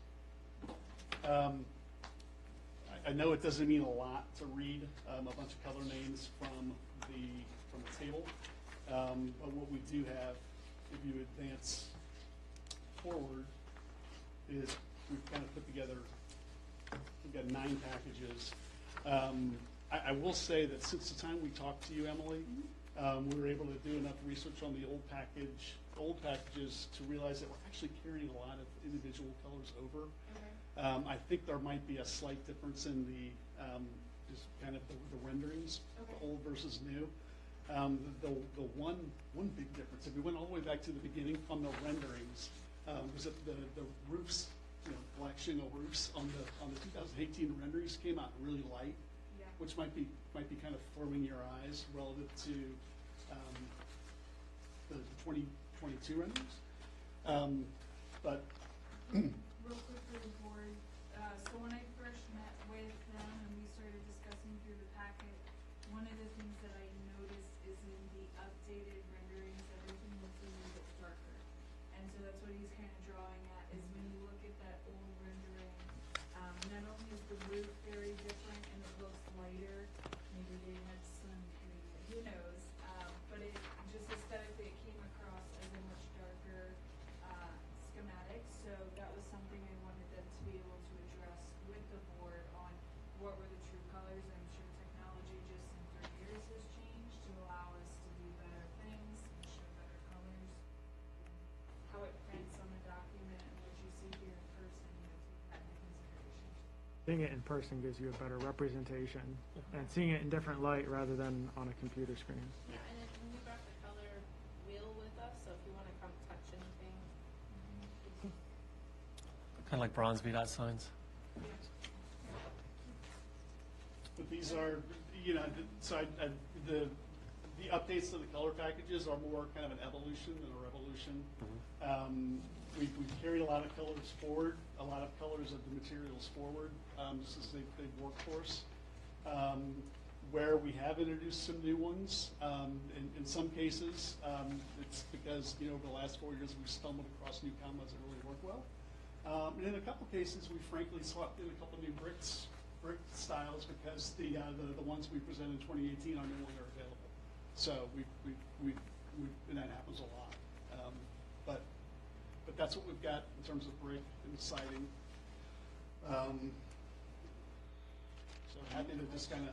I know it doesn't mean a lot to read a bunch of color names from the table, but what we do have, if you advance forward, is we've kind of put together, we've got 9 packages. I will say that since the time we talked to you, Emily, we were able to do enough research on the old packages to realize that we're actually carrying a lot of individual colors over. I think there might be a slight difference in the, just kind of the renderings, old versus new. The one big difference, if we went all the way back to the beginning on the renderings, was that the roofs, black shingle roofs on the 2018 renderings came out really light, which might be kind of throwing your eyes relative to the 2022 renderings. But Real quick for the board, so when I first met with them and we started discussing through the packet, one of the things that I noticed is in the updated renderings, everything looks a little bit darker. And so that's what he's kind of drawing at, is when you look at that old rendering, not only is the roof very different and it looks lighter, maybe they had sun hitting it, who knows, but it just aesthetically, it came across as a much darker schematic, so that was something I wanted them to be able to address with the board on what were the true colors. I'm sure technology just in 30 years has changed to allow us to do better things and show better colors. How it prints on the document and what you see here in person, take that into consideration. Seeing it in person gives you a better representation, and seeing it in different light rather than on a computer screen. Yeah, and then we brought the color wheel with us, so if you wanna come touch anything. Kind of like bronze VDOT signs. But these are, the updates to the color packages are more kind of an evolution than a revolution. We've carried a lot of colors forward, a lot of colors of the materials forward, just as they've worked for us. Where we have introduced some new ones, in some cases, it's because, over the last 4 years, we've stumbled across new combos that really work well. And in a couple cases, we frankly swapped in a couple new brick styles because the ones we presented in 2018 are no longer available. So and that happens a lot. But that's what we've got in terms of brick and siding. So happy to just kind of,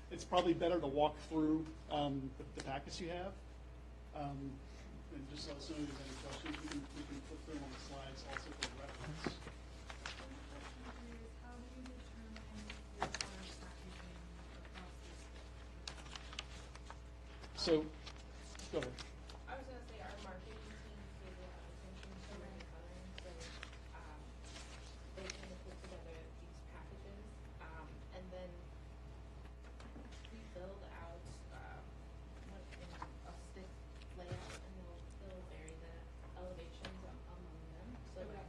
it's probably better to walk through the packets you have. And just let us know if you have any questions. We can flip through on the slides also for reference. How do you determine your color packaging across this? So, go ahead. I was gonna say our marketing team pays a lot of attention to the coloring, so, they kind of put together these packages, and then we build out, a stick layout, and they'll vary the elevations among them, so that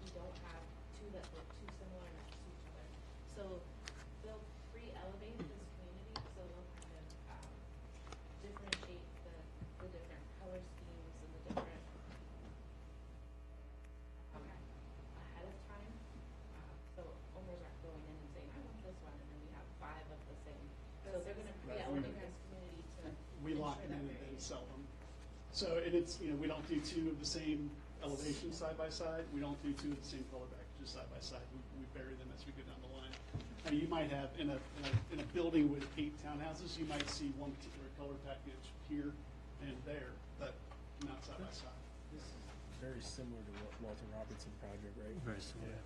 you don't have two that look too similar next to each other. So they'll pre-elevate this community, so they'll kind of, differentiate the different color schemes and the different, ahead of time. So owners aren't going in and saying, I want this one, and then we have 5 of the same. So they're gonna pre-elevate this community to We lock ensure them that in and we're then sell them. So, and it's, we don't do 2 of the same elevations side by side. We don't do 2 of the same color packages side by side. We vary them as we go down the line. Now, you might have, in a building with 8 townhouses, you might see one particular color package here and there, but not side by side. This is very similar to what Walter Robertson project, right? Very similar.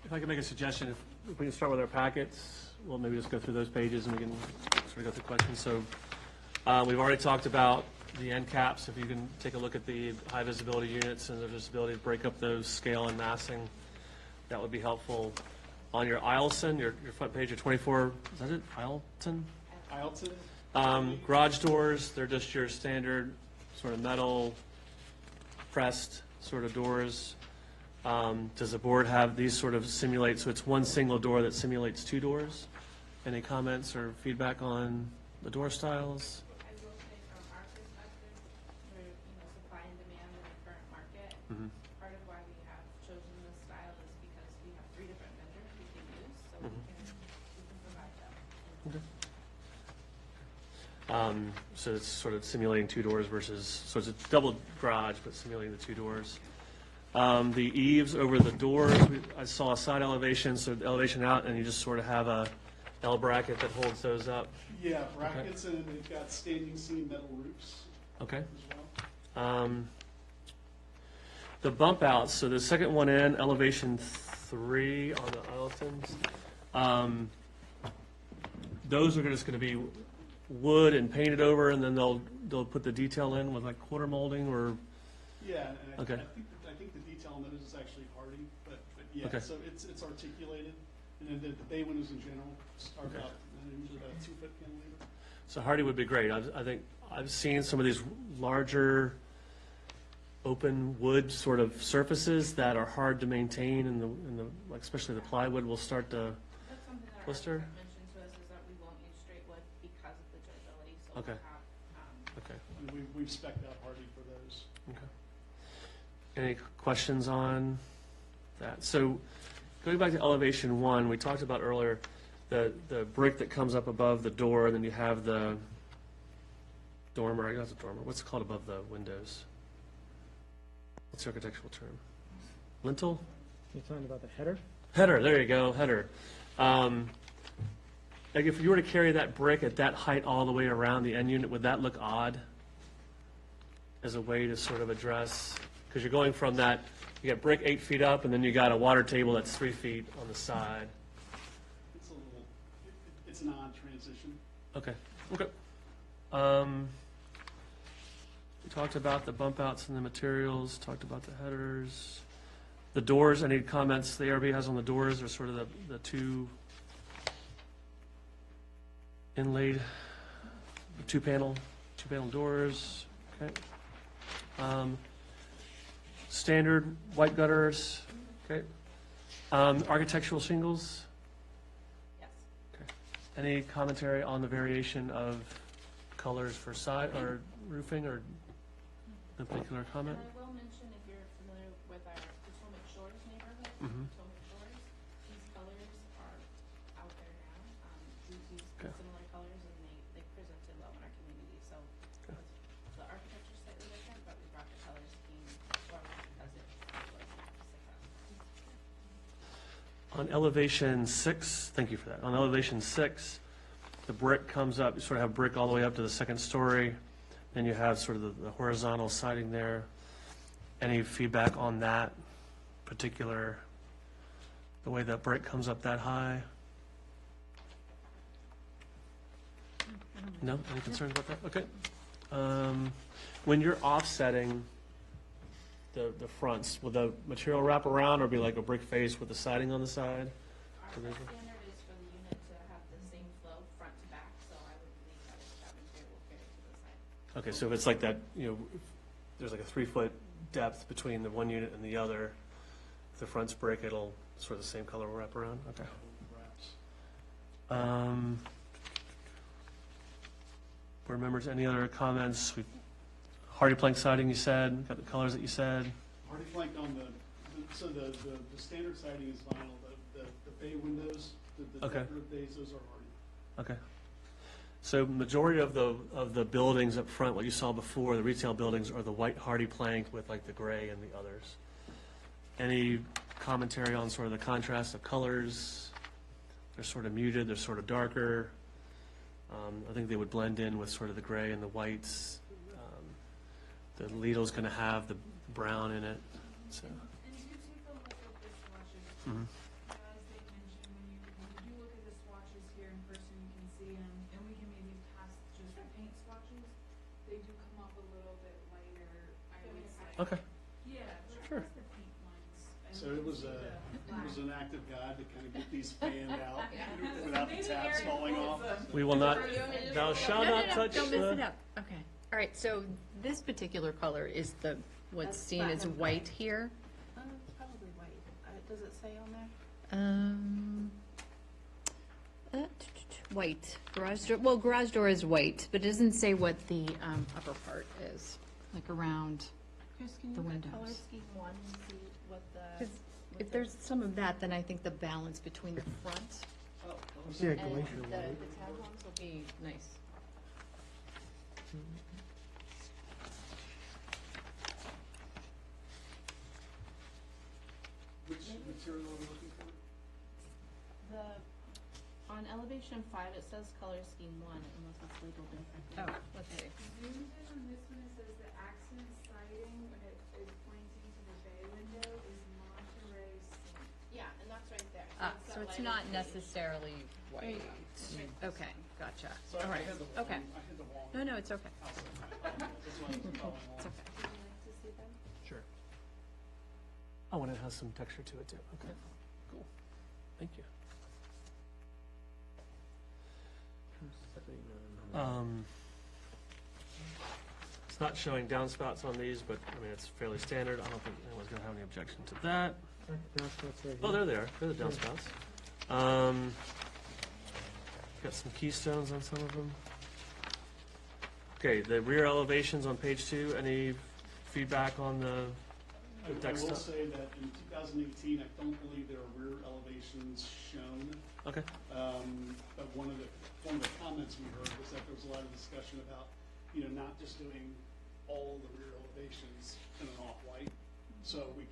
If I could make a suggestion, if we can start with our packets, we'll maybe just go through those pages and we can sort of go through questions. So we've already talked about the end caps. If you can take a look at the high visibility units and the visibility to break up those scale and massing, that would be helpful. On your Ileson, your front page of 24, is that it, Ileton? Ileton? Garage doors, they're just your standard sort of metal pressed sort of doors. Does the board have these sort of simulate, so it's one single door that simulates 2 doors? Any comments or feedback on the door styles? I will say from our perspective, for, supply and demand in the current market, Mhm. part of why we have chosen chosen this style is because we have 3 different vendors we can use, so we can provide them. So it's sort of simulating 2 doors versus, so it's a double garage, but simulating the 2 doors. The eaves over the doors, I saw a side elevation, so the elevation out, and you just sort of have a L bracket that holds those up. Yeah, brackets, and they've got standing seam metal roofs Okay. as well. The bump outs, so the second one in, elevation 3 on the Iletons. Those are just gonna be wood and painted over, and then they'll put the detail in with like quarter molding or, Yeah, and Okay. I think the detail on those is actually hardy, but yeah, Okay. so it's articulated. And then the bay windows in general are about, usually about a 2-foot cantilever. so hardy would be great. I think I've seen some of these larger open wood sort of surfaces that are hard to maintain, and like especially the plywood will start to, That's something that our Blister? architect mentioned to us, is that we won't use straight wood because of the durability, so we'll Okay. have, okay. And we've spec'd out hardy for those. Okay. Any questions on that? So going back to elevation 1, we talked about earlier, the brick that comes up above the door, and then you have the dormer, I guess it's a dormer, what's it called above the windows? What's the architectural term? Lintel? You're talking about the header? Header, there you go, header. Like if you were to carry that brick at that height all the way around the end unit, would that look odd? As a way to sort of address, because you're going from that, you got brick 8 feet up, and then you got a water table that's 3 feet on the side. It's a little, it's an odd transition. Okay, okay. We talked about the bump outs and the materials, talked about the headers. The doors, any comments the ARB has on the doors, or sort of the 2 inlaid, 2-panel doors, okay. Standard white gutters, okay. Architectural shingles, yes. okay. Any commentary on the variation of colors for side or roofing, or no particular comment? And I will mention, if you're familiar with our Potomac Shores neighborhood, Mhm. Potomac Shores, these colors are out there now. We use Okay. similar colors, and they presented well in our community, so Okay. the architecture slightly different, but we brought the color scheme forward because it was successful. On elevation 6, thank you for that. On elevation 6, the brick comes up, you sort of have brick all the way up to the 2nd story. Then you have sort of the horizontal siding there. Any feedback on that particular, the way that brick comes up that high? No? Any concerns about that? Okay. When you're offsetting the fronts, will the material wrap around or be like a brick face with the siding on the side? Our standard is for the unit to have the same flow front to back, so I would believe that material will carry to the side. Okay, so if it's like that, if there's like a 3-foot depth between the one unit and the other, if the front's brick, it'll sort of the same color wrap around? Okay. Wraps. Board members, any other comments? Hardy plank siding, you said, got the colors that you said. Hardy plank on so the standard siding is vinyl, the bay windows, the Okay. decorative bays, those are hardy. Okay. So majority of the buildings up front, what you saw before, the retail buildings, are the white hardy plank with like the gray and the others. Any commentary on sort of the contrast of colors? They're sort of muted, they're sort of darker. I think they would blend in with sort of the gray and the whites. The Lidl's gonna have the brown in it, so. And do take a look at the swatches. Mhm. As they mentioned, when you do look at the swatches here in person, you can see them, and we can maybe pass just the paint swatches. They do come up a little bit lighter, I would say. Okay. Yeah, Sure. just the paint lines. And So you it can was see a, the it was black. an active guide to kind of get these fanned out without the tabs falling off. We will not, thou shalt not touch Don't mess it the. up. Okay. All right, so this particular color is what's That's seen as platinum. white here. Probably white. Does it say on there? White. Garage door is white, but it doesn't say what the upper part is, like around. Chris, can The you look at color windows. scheme 1 and see what the. 'Cause if there's some of that, then I think the balance between the front See a and glacier the light. townhomes will be nice. Which material are we looking for? The, on elevation 5, it says color scheme 1, unless it's labeled different. Oh, let's see. Zoomed in on this one, it says the accent siding, when it is pointing to the bay window, is Monterey Saint. Yeah, and that's right there. So it's lighter not shade. necessarily white. Right. Okay, gotcha. So All I right, had the okay. wrong, I had the wrong. No, no, it's okay. That's why I was following It's along. okay. Would you like to see them? Sure. Oh, and it has some texture to it too. Okay, cool. Thank you. It's not showing downspouts on these, but I mean, it's fairly standard. I don't think anyone's gonna have any objection to that. That's right Oh, here. there they are. They're the downspouts. Got some keystones on some of them. Okay, the rear elevations on page 2. Any feedback on the I deck will stuff? say that in 2018, I don't believe there are rear elevations shown. Okay. But one of the comments we heard was that there was a lot of discussion about, not just doing all the rear elevations in an off-white. So we're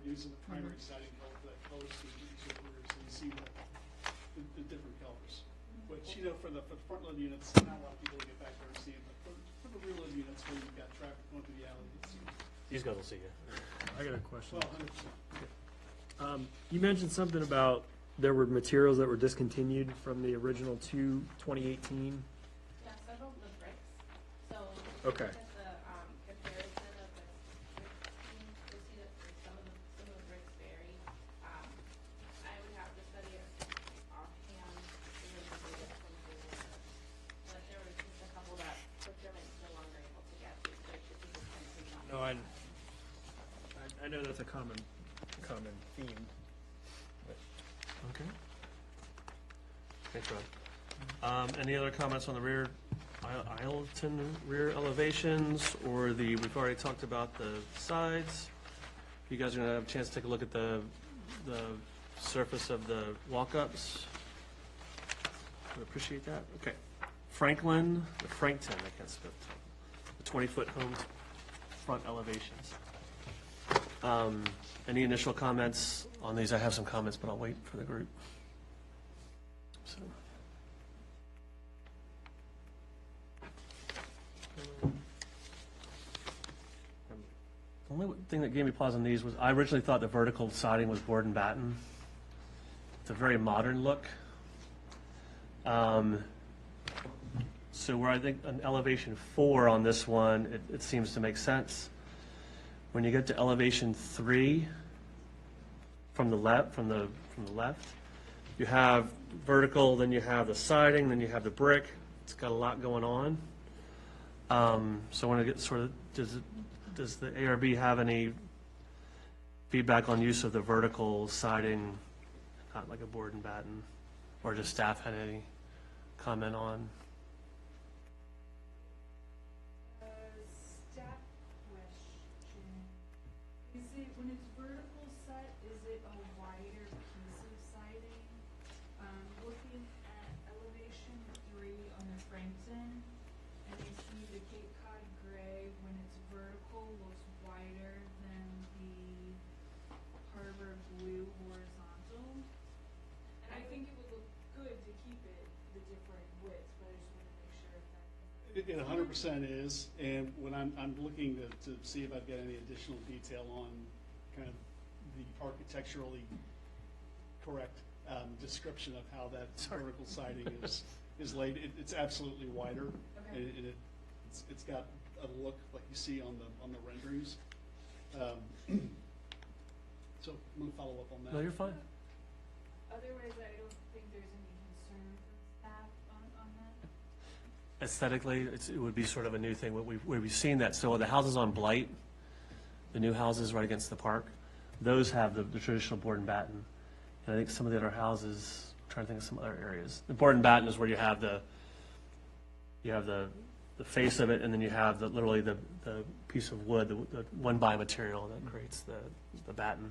using the primary siding color for that color scheme for each of the rears, so you see the different colors. Which, for the front load units, not a lot of people will get back there and see it, but for the rear load units where you've got traffic going through the alley, it's, These guys will see you. I got a question. well, 100%. You mentioned something about there were materials that were discontinued from the original 2018. Yeah, several of the bricks. So Okay. if you look at the comparison of the brick scheme, you'll see that some of the bricks vary. I would have to study it offhand to really see it from the, but there were just a couple that procurement's no longer able to get to, so it should be discontinued. No, I know that's a common theme. Okay. Thanks, Rob. Any other comments on the rear Isleton rear elevations, or we've already talked about the sides. You guys are gonna have a chance to take a look at the surface of the walk-ups. I appreciate that. Okay. Frankton, I can't spell it. The 20-foot home front elevations. Any initial comments on these? I have some comments, but I'll wait for the group. So. The only thing that gave me pause on these was I originally thought the vertical siding was board and batten. It's a very modern look. So where I think an elevation 4 on this one, it seems to make sense. When you get to elevation 3, from the left, you have vertical, then you have the siding, then you have the brick. It's got a lot going on. So I want to get sort of, does the ARB have any feedback on use of the vertical siding, not like a board and batten, or does staff had any comment on? Staff question. Is it, when it's vertical set, is it a wider piece of siding? Looking at elevation 3 on the Frankton, and I see the Cape Cod gray, when it's vertical, looks wider than the Harbor blue horizontal. And I think it would look good to keep it the different widths, but I just want to make sure if that. It 100% is, and when I'm looking to see if I've got any additional detail on kind of the architecturally correct description of how that vertical siding is laid, it's absolutely wider, Okay. and it's got a look like you see on the renderings. So I'm gonna follow up on that. No, you're fine. Otherwise, I don't think there's any concern from staff on that. Aesthetically, it would be sort of a new thing. We've seen that. So the houses on Blight, the new houses right against the park, those have the traditional board and batten. And I think some of the other houses, I'm trying to think of some other areas. The board and batten is where you have the the face of it, and then you have literally the piece of wood, the one-by material that creates the batten.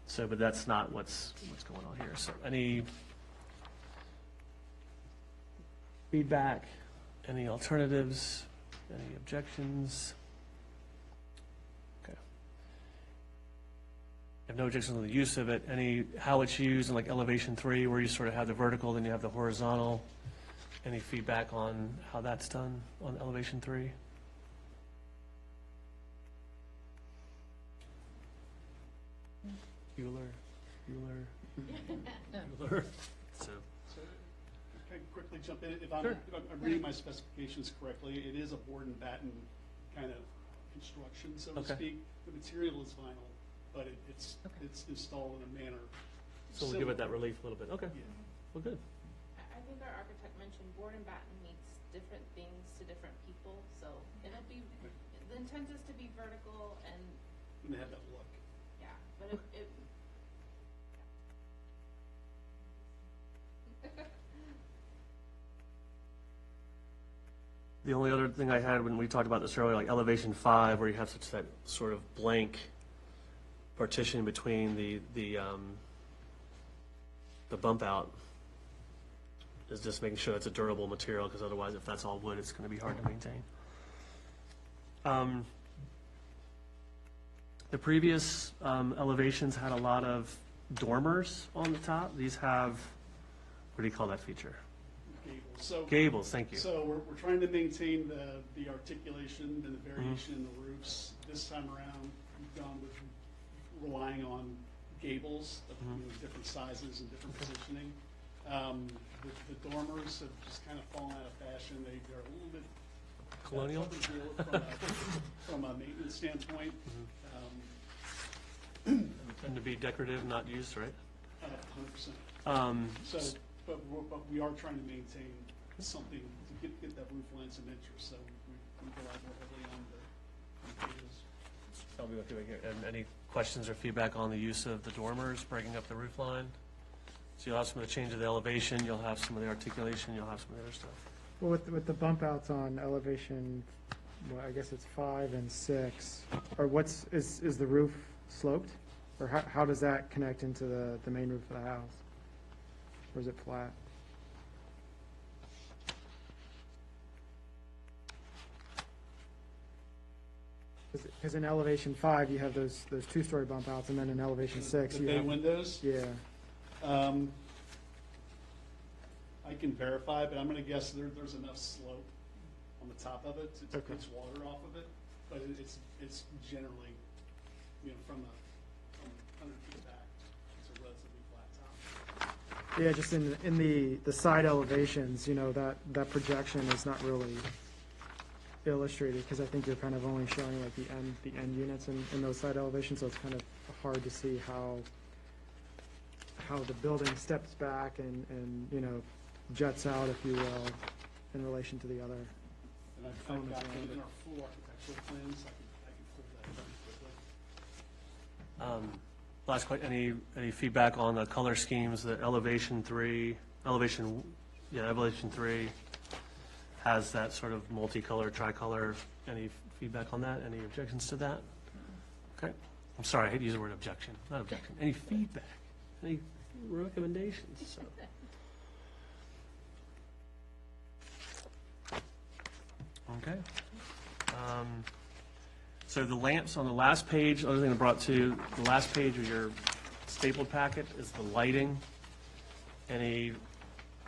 So, but that's not what's going on here. So any feedback, any alternatives, any objections? Okay. Have no objections on the use of it, how it's used in like elevation 3, where you sort of have the vertical, then you have the horizontal. Any feedback on how that's done on elevation 3? Bueller. So, Can I quickly jump in? If Sure. I'm reading my specifications correctly, it is a board and batten kind of construction, so to Okay. speak. The material is vinyl, but it's installed in a manner. so we'll give it that relief a little bit. Okay, Yeah. well, good. I think our architect mentioned board and batten means different things to different people, so it'll be, the intent is to be vertical and, And they have that look. yeah, but it The only other thing I had when we talked about this earlier, like elevation 5, where you have such that sort of blank partition between the bump out, is just making sure it's a durable material, because otherwise, if that's all wood, it's going to be hard to maintain. The previous elevations had a lot of dormers on the top. These have, what do you call that feature? Gables. So Gables, thank you. So we're trying to maintain the articulation and the variation in the roofs. This time around, we've gone with relying on gables of different sizes and different positioning. The dormers have just kind of fallen out of fashion. They're a little bit Colonial? from a maintenance standpoint. Tend to be decorative, not used, right? 100%. So, But we are trying to maintain something to get that roof line symmetric, so we rely more heavily on the gables. I'll be okay here. And any questions or feedback on the use of the dormers, breaking up the roof line? So you'll have some of the change of the elevation, you'll have some of the articulation, you'll have some of the other stuff. Well, with the bump outs on elevation, well, I guess it's 5 and 6, or is the roof sloped? Or how does that connect into the main roof of the house? Or is it flat? Because in elevation 5, you have those 2-story bump outs, and then in elevation 6, The you bay have. windows, Yeah, I can verify, but I'm gonna guess there's enough slope on the top of it to Okay. pitch water off of it, but it's generally, from 100 feet back, it's a relatively flat top. yeah, just in the side elevations, that projection is not really illustrated, because I think you're kind of only showing like the end units in those side elevations, so it's kind of hard to see how the building steps back and juts out, if you will, in relation to the other. And I've got it in our full architectural plans, I can pull that very quickly. Last question, any feedback on the color schemes, the elevation 3 has that sort of multicolor, tricolor. Any feedback on that? Any objections to that? Okay. I'm sorry, I hate to use the word objection, not objection. Any feedback? Any recommendations? So. Okay. So the lamps on the last page, other thing I brought to the last page of your stapled packet is the lighting. Any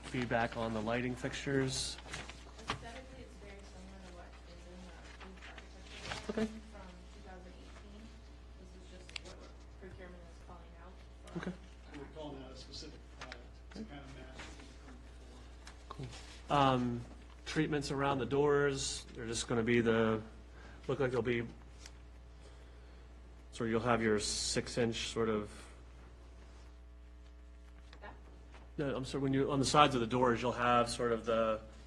feedback on the lighting fixtures? aesthetically, it's very similar to what is in the approved architecture Okay. from 2018. This is just what procurement is calling out from. Okay. We're calling out a specific product to kind of match what we've done before. Cool. Treatments around the doors, they're just going to be look like they'll be, so you'll have your 6-inch sort of, no, I'm sorry, on the sides of the doors, you'll have sort of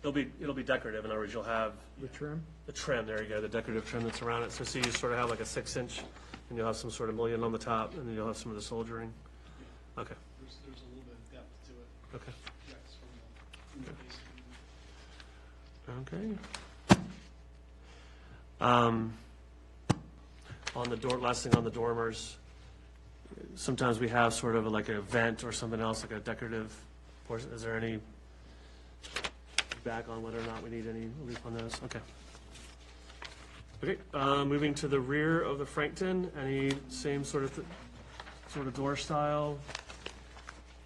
it'll be decorative. In other words, you'll have The trim? the trim, there you go, the decorative trim that's around it. So you sort of have like a 6-inch, and you'll have some sort of mullion on the top, and then you'll have some of the soldering. Okay, There's a little bit of depth to it, okay. yes, from the basic. Okay. On the last thing on the dormers, sometimes we have sort of like a vent or something else, like a decorative portion. Is there any feedback on whether or not we need any relief on those? Okay. Okay, moving to the rear of the Frankton, any same sort of door style?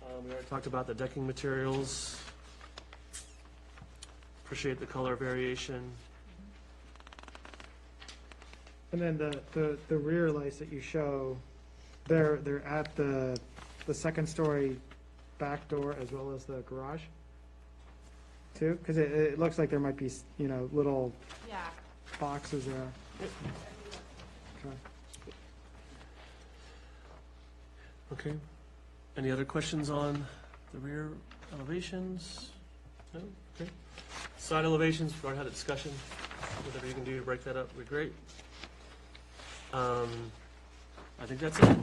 We already talked about the decking materials. Appreciate the color variation. And then the rear lights that you show, they're at the second story back door as well as the garage too? Because it looks like there might be, little Yeah. boxes there. Okay. Okay. Any other questions on the rear elevations? No? Okay. Side elevations, we've already had a discussion. Whatever you can do to break that up would be great. I think that's it.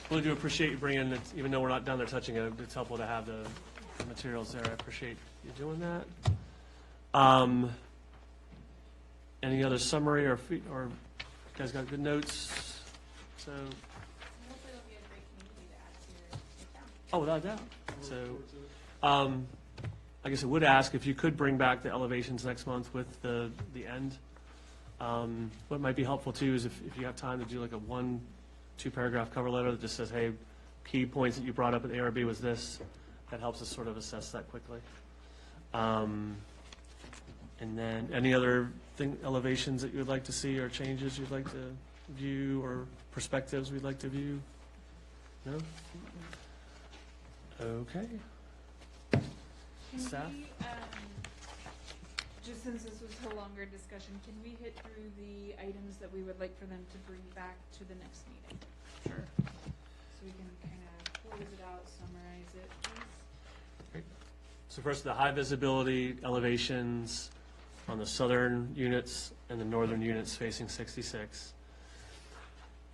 Really do appreciate you bringing it, even though we're not down there touching it, it's helpful to have the materials there. I appreciate you doing that. Any other summary or you guys got good notes? So, Hopefully it'll be a great community to add to your town. oh, without a doubt. So, I guess I would ask if you could bring back the elevations next month with the end. What might be helpful too is if you have time to do like a 1-2 paragraph cover letter that just says, hey, key points that you brought up at ARB was this. That helps us sort of assess that quickly. And then any other elevations that you would like to see or changes you'd like to view or perspectives we'd like to view? No? Okay. Can Staff? we, just since this was a longer discussion, can we hit through the items that we would like for them to bring back to the next meeting? Sure. So we can kind of close it out, summarize it, please. So first, the high visibility elevations on the southern units and the northern units facing 66.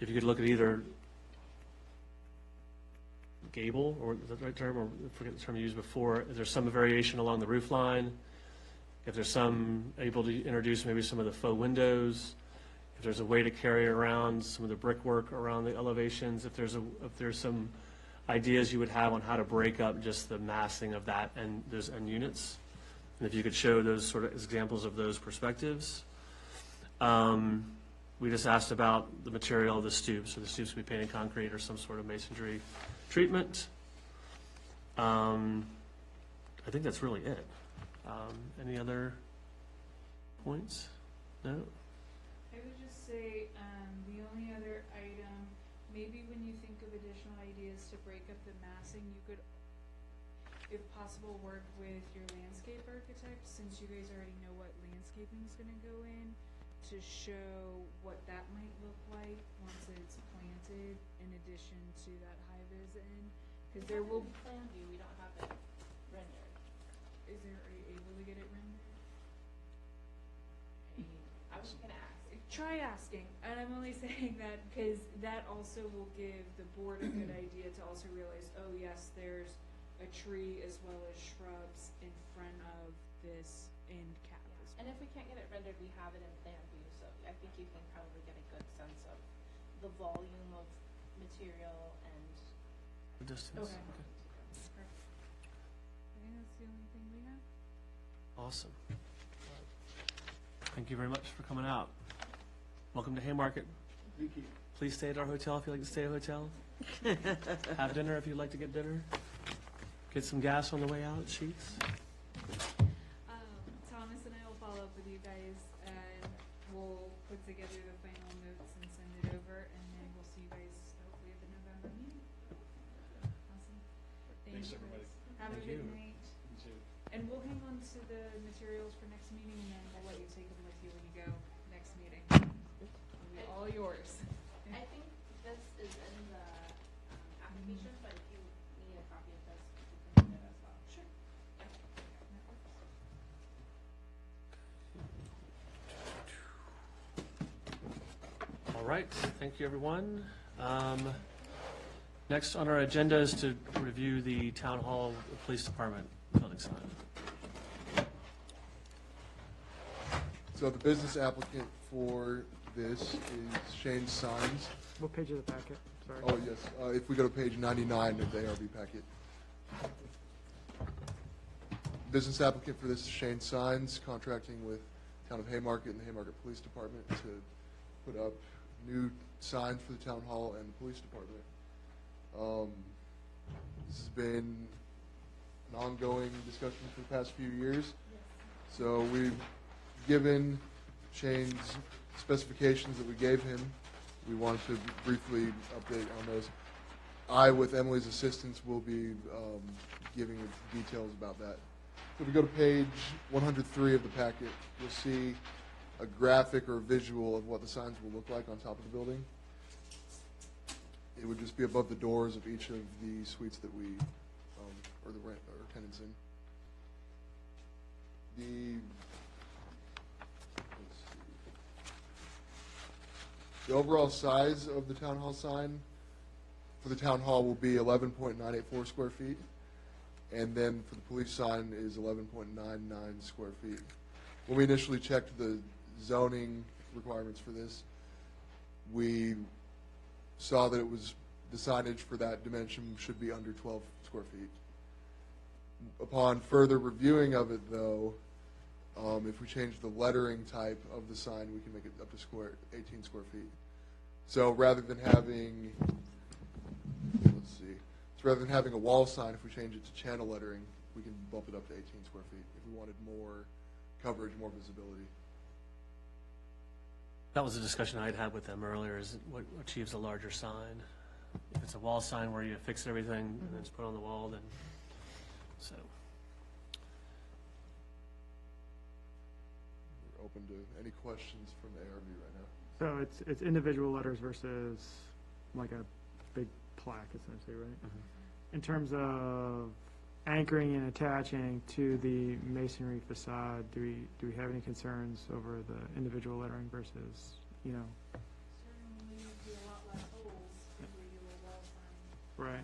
If you could look at either gable, or is that the right term, or I forget the term you used before, if there's some variation along the roof line, if there's some able to introduce maybe some of the faux windows, if there's a way to carry around some of the brickwork around the elevations, if there's some ideas you would have on how to break up just the massing of that and those end units, and if you could show those sort of examples of those perspectives. We just asked about the material of the stoops, so the stoops can be painted concrete or some sort of masonry treatment. I think that's really it. Any other points? No? I would just say, the only other item, maybe when you think of additional ideas to break up the massing, you could, if possible, work with your landscape architect, since you guys already know what landscaping is gonna go in, to show what that might look like once it's planted, in addition to that high vis in, because there will, Plan view, we don't have it rendered. are you able to get it rendered? I was gonna ask. Try asking, and I'm only saying that because that also will give the board a good idea to also realize, oh yes, there's a tree as well as shrubs in front of this end cap as well. And if we can't get it rendered, we have it in plan view, so I think you can probably get a good sense of the volume of material and. The distance? Okay. Perfect. I think that's the only thing we have. Awesome. Thank you very much for coming out. Welcome to Haymarket. Thank you. Please stay at our hotel if you'd like to stay at a hotel. Have dinner if you'd like to get dinner. Get some gas on the way out at Sheets. Thomas and I will follow up with you guys, and we'll put together the final notes and send it over, and then we'll see you guys hopefully at the November meeting. Awesome. Thanks, you everybody. guys. Have a Thank good you. night. You too. And we'll hang on to the materials for next meeting, and then we'll let you take them with you when you go next meeting. It'll be all yours. I think this is in the application, but if you need a copy of this, you can get it as well. Sure. All right, thank you, everyone. Next on our agenda is to review the Town Hall Police Department building sign. So the business applicant for this is Shane Signs. What page of the packet? Sorry. Oh, yes, if we go to page 99 of the ARB packet. Business applicant for this is Shane Signs, contracting with Town of Haymarket and the Haymarket Police Department to put up new signs for the town hall and the police department. This has been an ongoing discussion for the past few years. So we've given Shane's specifications that we gave him. We wanted to briefly update on those. I, with Emily's assistance, will be giving details about that. So if we go to page 103 of the packet, you'll see a graphic or a visual of what the signs will look like on top of the building. It would just be above the doors of each of the suites that we, or the rent, or tenants in. The overall size of the town hall sign for the town hall will be 11.984 square feet. And then for the police sign is 11.99 square feet. When we initially checked the zoning requirements for this, we saw that it was, the signage for that dimension should be under 12 square feet. Upon further reviewing of it, though, if we change the lettering type of the sign, we can make it up to 18 square feet. So rather than having, let's see, so rather than having a wall sign, if we change it to channel lettering, we can bump it up to 18 square feet if we wanted more coverage, more visibility. That was a discussion I'd had with them earlier, is what achieves a larger sign. If it's a wall sign where you fix everything and then it's put on the wall, then, so. We're open to any questions from the ARB right now. So it's individual letters versus like a big plaque essentially, right? In terms of anchoring and attaching to the masonry facade, do we have any concerns over the individual lettering versus, you know? Certainly would be a lot less holes if we do a wall sign. Right.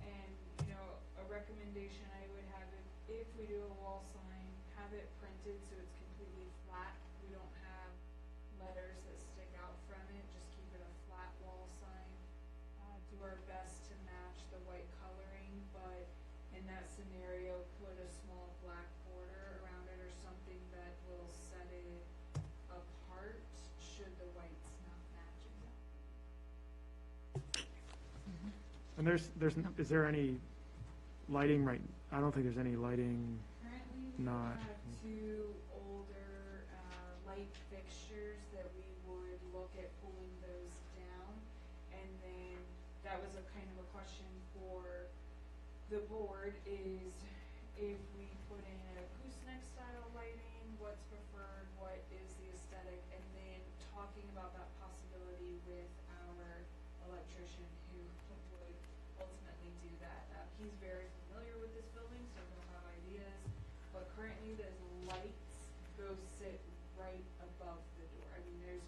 And, you know, a recommendation I would have, if we do a wall sign, have it printed so it's completely flat. We don't have letters that stick out from it, just keep it a flat wall sign. Do our best to match the white coloring, but in that scenario, put a small black border around it or something that will set it apart should the whites not match exactly. And is there any lighting right, I don't think there's any lighting, Currently, we Not- have two older light fixtures that we would look at pulling those down. And then that was a kind of a question for the board is if we put in a gooseneck style lighting, what's preferred, what is the aesthetic, and then talking about that possibility with our electrician who would ultimately do that. He's very familiar with this building, so he'll have ideas, but currently those lights go sit right above the door. I mean, there's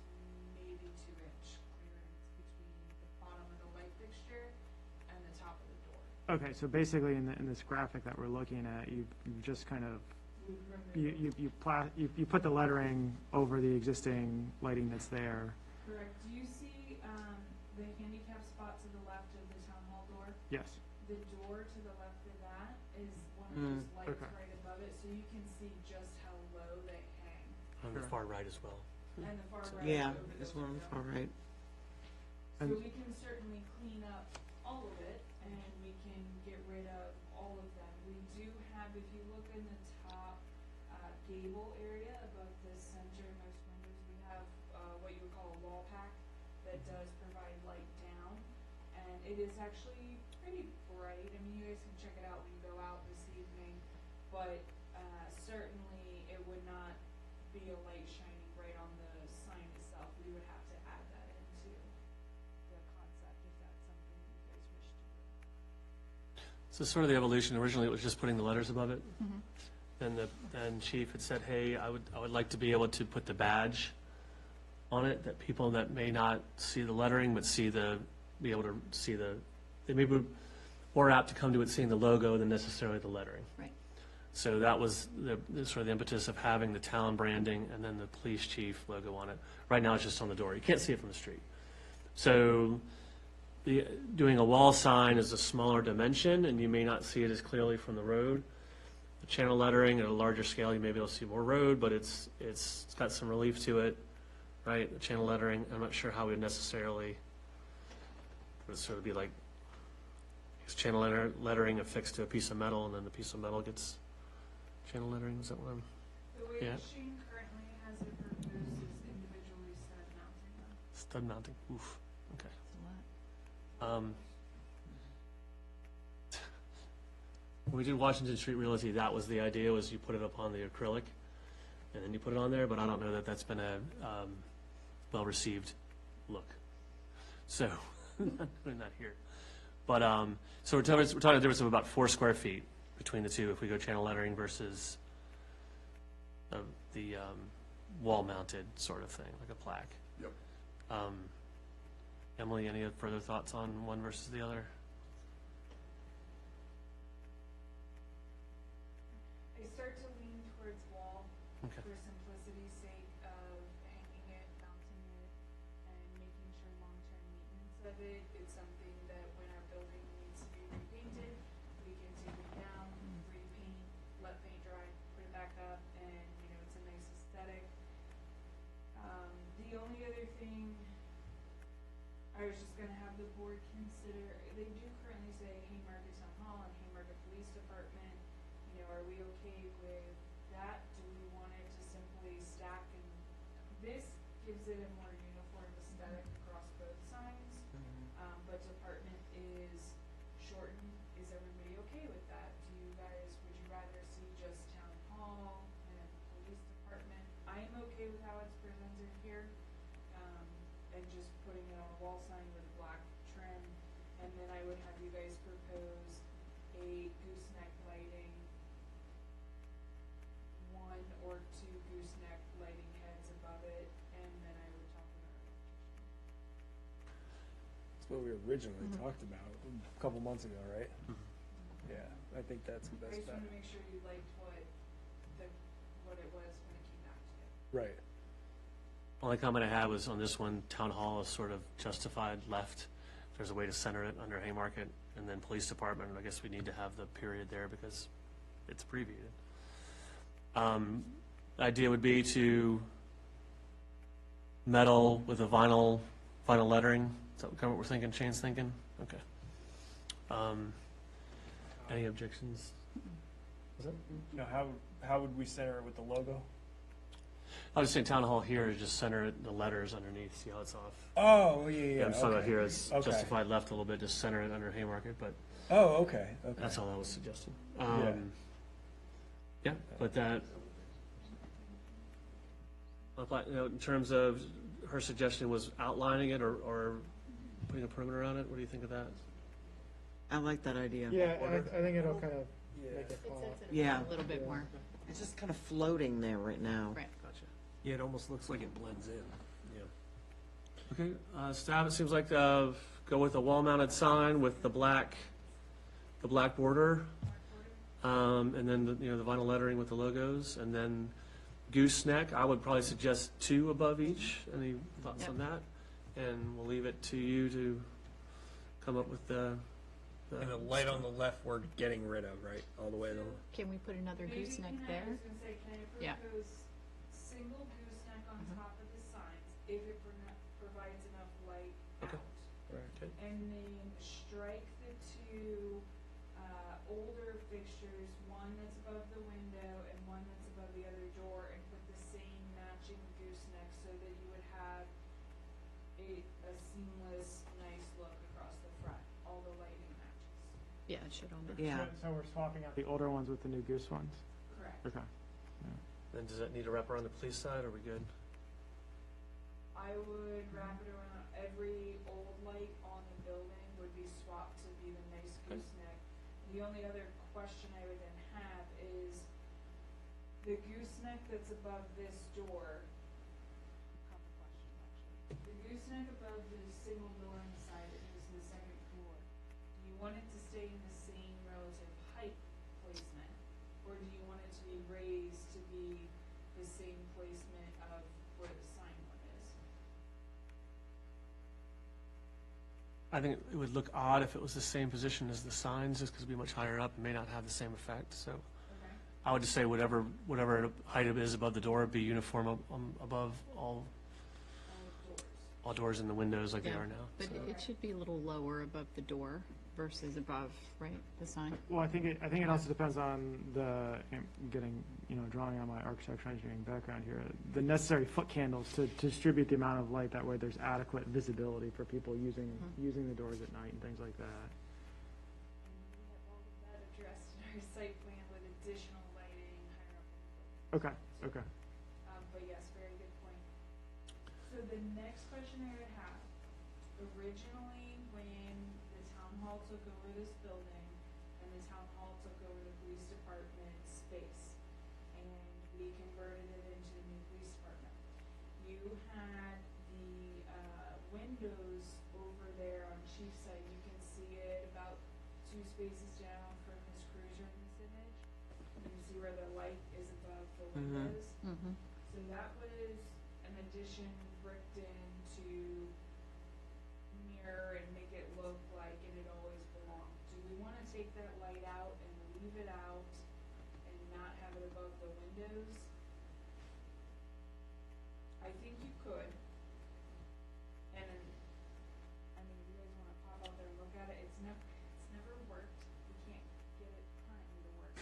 maybe 2-inch clearance between the bottom of the light fixture and the top of the door. okay, so basically in this graphic that we're looking at, you just kind of, We've removed you put the lettering over the existing lighting that's there. Correct. Do you see the handicap spot to the left of the town hall door? Yes. The door to the left of that is one of those lights okay. right above it, so you can see just how low they hang. On the Sure. far right as well. And the far right. Yeah, over the this one on the window. far right. So And- we can certainly clean up all of it, and we can get rid of all of them. We do have, if you look in the top gable area above the centermost windows, we have what you would call a wall pack that does provide light down, and it is actually pretty bright. I mean, you guys can check it out when you go out this evening, but certainly it would not be a light shining right on the sign itself. We would have to add that into the concept if that's something that you guys wish to do. So sort of the evolution, originally it was just putting the letters above it. Then Chief had said, hey, I would like to be able to put the badge on it, that people that may not see the lettering, but be able to see they may be more apt to come to it seeing the logo than necessarily the lettering. Right. So that was the sort of the impetus of having the town branding and then the police chief logo on it. Right now, it's just on the door. You can't see it from the street. So doing a wall sign is a smaller dimension, and you may not see it as clearly from the road. The channel lettering at a larger scale, you may be able to see more road, but it's got some relief to it, right? The channel lettering, I'm not sure how we would necessarily, it would sort of be like, is channel lettering affixed to a piece of metal, and then the piece of metal gets channel lettering, is that what I'm? The way Yeah. Shane currently has it proposed is individually stud mounting them. Stud mounting, oof, okay. That's a lot. When we did Washington Street Realty, that was the idea, was you put it up on the acrylic, and then you put it on there, but I don't know that that's been a well-received look. So, not doing that here. But, so we're talking a difference of about 4 square feet between the two if we go channel lettering versus the wall-mounted sort of thing, like a plaque. Yep. Emily, any further thoughts on one versus the other? I start to lean towards wall Okay. for simplicity's sake of hanging it, mounting it, and making sure long-term maintenance of it. It's something that when our building needs to be repainted, we can take it down, repaint, let paint dry, put it back up, and, you know, it's a nice aesthetic. The only other thing I was just gonna have the board consider, they do currently say Haymarket Town Hall and Haymarket Police Department. You know, are we okay with that? Do we want it to simply stack and, this gives it a more uniform aesthetic across both signs. But department is shortened. Is everybody okay with that? Do you guys, would you rather see just Town Hall and a police department? I am okay with how it's presented here. And just putting it on a wall sign with a black trim. And then I would have you guys propose a gooseneck lighting, 1 or 2 gooseneck lighting heads above it, and then I would talk about it. That's what we originally talked about a couple months ago, right? Yeah, I think that's the I best just bet. wanted to make sure you liked what it was when it came back to you. Right. Only comment I had was on this one, Town Hall is sort of justified left. If there's a way to center it under Haymarket, and then Police Department, I guess we need to have the period there because it's abbreviated. The idea would be to metal with a vinyl lettering. Is that kind of what we're thinking, Shane's thinking? Okay. Any objections? Was that? You know, how would we center it with the logo? I was saying Town Hall here, just center it, the letters underneath, see how it's off. Oh, yeah. I'm just talking about here as Okay. justified left a little bit, just center it under Haymarket, but Oh, okay. that's all I was suggesting. Yeah. Yeah, but that, you know, in terms of, her suggestion was outlining it or putting a perimeter on it, what do you think of that? I like that idea. Yeah, I think it'll kind of make it It pop. sets it Yeah. apart a little bit more. It's just kind of floating there right now. Right. Gotcha. Yeah, it almost looks like it blends in. Yeah. Okay, staff, it seems like, go with a wall-mounted sign with the black border, and then, the vinyl lettering with the logos, and then gooseneck, I would probably suggest 2 above each. Any thoughts Yep. on that? And we'll leave it to you to come up with the. And the light on the left, we're getting rid of, right? All the way to the. Can we put another Maybe gooseneck can I there? was gonna say, can I Yeah. propose single gooseneck on top of the signs if it provides enough light Okay. out? Okay. And then strike the 2 older fixtures, one that's above the window and one that's above the other door, and put the same matching gooseneck so that you would have a seamless, nice look across the front. All the lighting matches. Yeah, it should all match. Yeah. So we're swapping out the older ones with the new goose ones? Correct. Okay. Then does that need a wrap around the police side, or are we good? I would wrap it around every old light on the building would be swapped to be the nice Okay. gooseneck. The only other question I would then have is the gooseneck that's above this door. Couple questions actually. The gooseneck above the single door on the side that goes to the second floor. Do you want it to stay in the same relative height placement? Or do you want it to be raised to be the same placement of where the sign one is? I think it would look odd if it was the same position as the signs, just because it'd be much higher up and may not have the same effect, so. Okay. I would just say whatever height it is above the door, be uniform above all doors and the windows like they Yeah, are now. But it should be a little lower above the door versus above, right, the sign? Well, I think it also depends on the, getting, drawing on my architecture engineering background here, the necessary foot candles to distribute the amount of light, that way there's adequate visibility for people using the doors at night and things like that. And we have all of that addressed in our site plan with additional lighting higher up in the building. Okay. But yes, very good point. So the next question I would have, originally when the town hall took over this building and the town hall took over the police department space and we converted it into the new police department, you had the windows over there on Chiefside. You can see it about 2 spaces down from this cruiser in this image. You can see where the light is above the windows. Mm-hmm. So that was an addition bricked in to mirror and make it look like it had always belonged. Do we want to take that light out and leave it out and not have it above the windows? I think you could. And I mean, if you guys want to pop out there and look at it, it's never worked. We can't get it currently to work.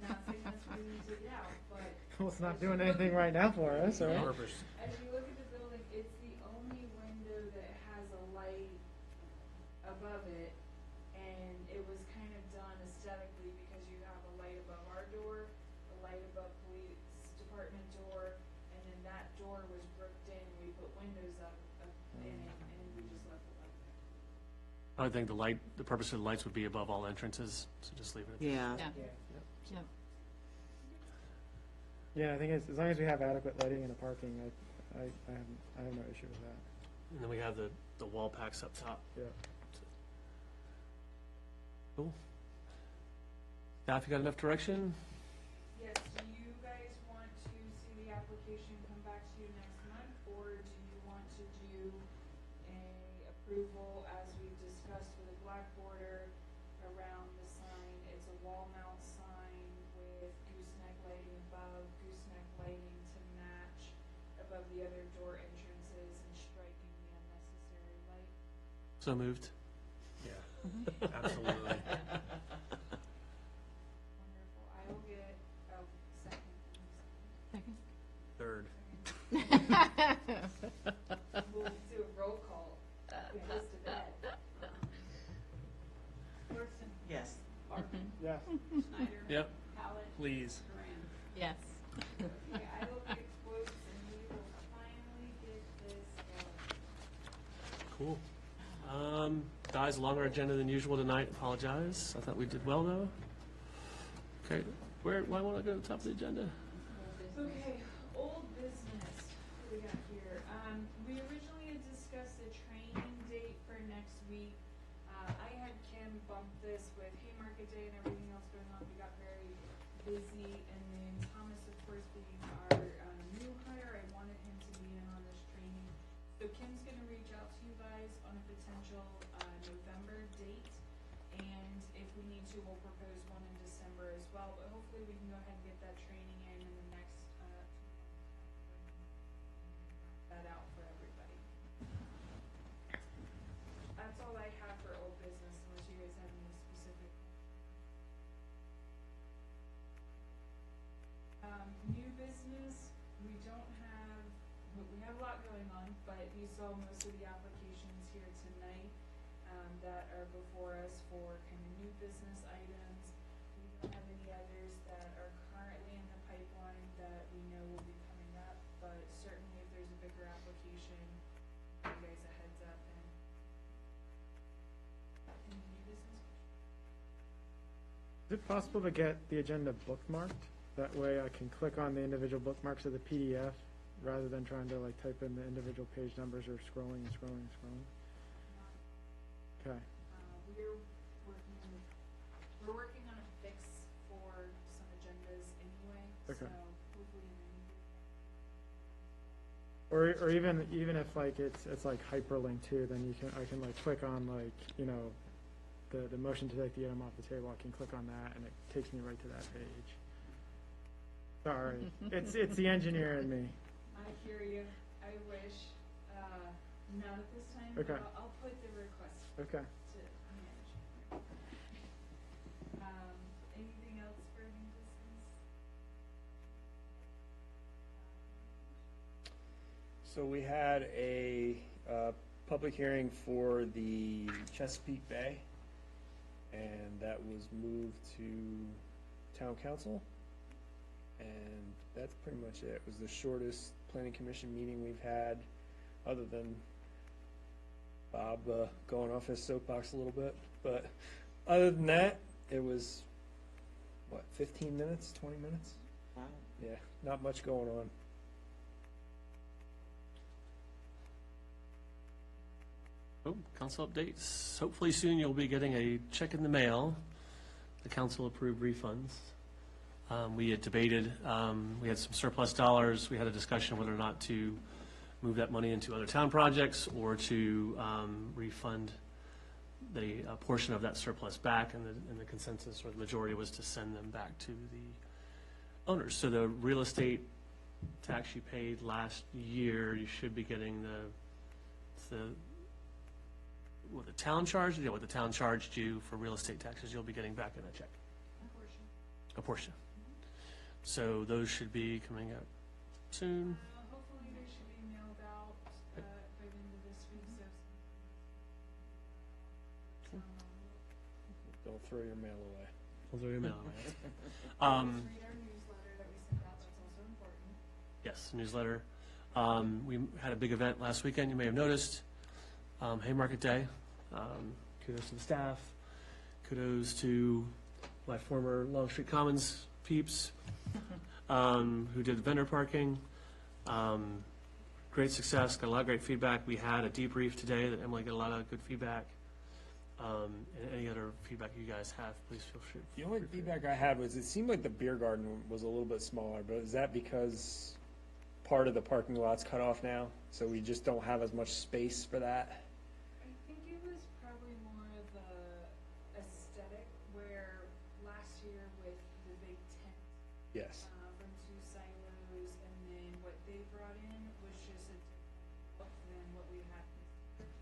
Not saying that's why we take it out, but Well, it's not doing anything right now for us, all right? as you look at the building, it's the only window that has a light above it, and it was kind of done aesthetically because you have a light above our door, a light above police department door, and then that door was bricked in, we put windows up in it, and we just left the light there. I would think the purpose of the lights would be above all entrances, so just leave it at that. Yeah. Yeah, yeah. Yeah, I think as long as we have adequate lighting in the parking, I have no issue with that. And then we have the wall packs up top. Yeah. Cool. Staff, you got enough direction? Yes, do you guys want to see the application come back to you next month, or do you want to do a approval as we've discussed with a black border around the sign? It's a wall mount sign with gooseneck lighting above, gooseneck lighting to match above the other door entrances and striking the unnecessary light. So moved. Yeah, absolutely. Wonderful, I will get, second. Second. Third. We'll do a roll call. We goes to bed. Thorson, Yes. Barton, Yes. Schneider. Yep. Howard. Please. Duran. Yes. Okay, I will get quotes and we will finally get this going. Cool. Guys, longer agenda than usual tonight. Apologize. I thought we did well, though. Okay, why won't I go to the top of the agenda? Okay, old business, what do we got here? We originally had discussed a training date for next week. I had Kim bump this with Haymarket Day and everything else going on. We got very busy, and then Thomas, of course, being our new hire, I wanted him to be in on this training. So Kim's gonna reach out to you guys on a potential November date, and if we need to, we'll propose one in December as well, but hopefully we can go ahead and get that training in the next, that out for everybody. That's all I have for old business, unless you guys have any specific. New business, we don't have, we have a lot going on, but you saw most of the applications here tonight, that are before us for kind of new business items. We don't have any others that are currently in the pipeline that we know will be coming up, but certainly if there's a bigger application, give you guys a heads up and. Any new business? Is it possible to get the agenda bookmarked? That way I can click on the individual bookmarks of the PDF rather than trying to like type in the individual page numbers or scrolling and scrolling and scrolling. Okay. We're working on a fix for Okay. So hopefully in Or even if like it's like hyperlinked too, then I can like click on like, you know, the motion to take the item off the table, I can click on that and it takes me right to that page. Sorry, it's the engineer in me. I hear you. I wish, not at this time. Okay. I'll put the request Okay. to manage. Anything else for new business? So we had a public hearing for the Chesapeake Bay, and that was moved to town council. And that's pretty much it. It was the shortest planning commission meeting we've had, other than Bob going off his soapbox a little bit. But other than that, it was, what, 15 minutes, 20 minutes? Wow. Yeah, not much going on. Oh, council updates. Hopefully soon you'll be getting a check in the mail, the council approved refunds. We had debated, we had some surplus dollars. We had a discussion whether or not to move that money into other town projects or to refund the portion of that surplus back, and the consensus or the majority was to send them back to the owners. So the real estate tax you paid last year, you should be getting what the town charged, what the town charged you for real estate taxes, you'll be getting back in a check. A portion. So those should be coming out soon. Hopefully they should be mailed out, by the end of this week, so. Don't throw your mail away. We'll throw your mail away. Read our newsletter that we sent out, that's also important. Yes, newsletter. We had a big event last weekend, you may have noticed, Haymarket Day. Kudos to the staff, kudos to my former Long Street Commons peeps, who did vendor parking. Great success, got a lot of great feedback. We had a debrief today that Emily got a lot of good feedback. And any other feedback you guys have, please feel free. The only feedback I had was it seemed like the beer garden was a little bit smaller, but is that because part of the parking lot's cut off now? So we just don't have as much space for that? I think it was probably more of the aesthetic, where last year with the big tent Yes. from Two Silos, and then what they brought in was just a different look than what we had.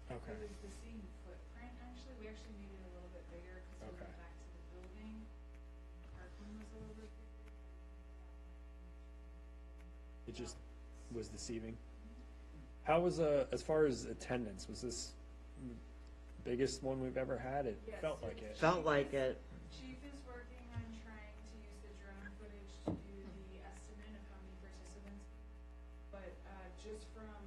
Okay. It was the same footprint, actually. We actually made it a little bit bigger because we Okay. went back to the building. Parking was a little bit bigger. It just was deceiving. How was, as far as attendance, was this biggest one we've ever had? It Yes, felt like it. Felt like it. Chief is working on trying to use the drone footage to do the estimate of how many participants. But just from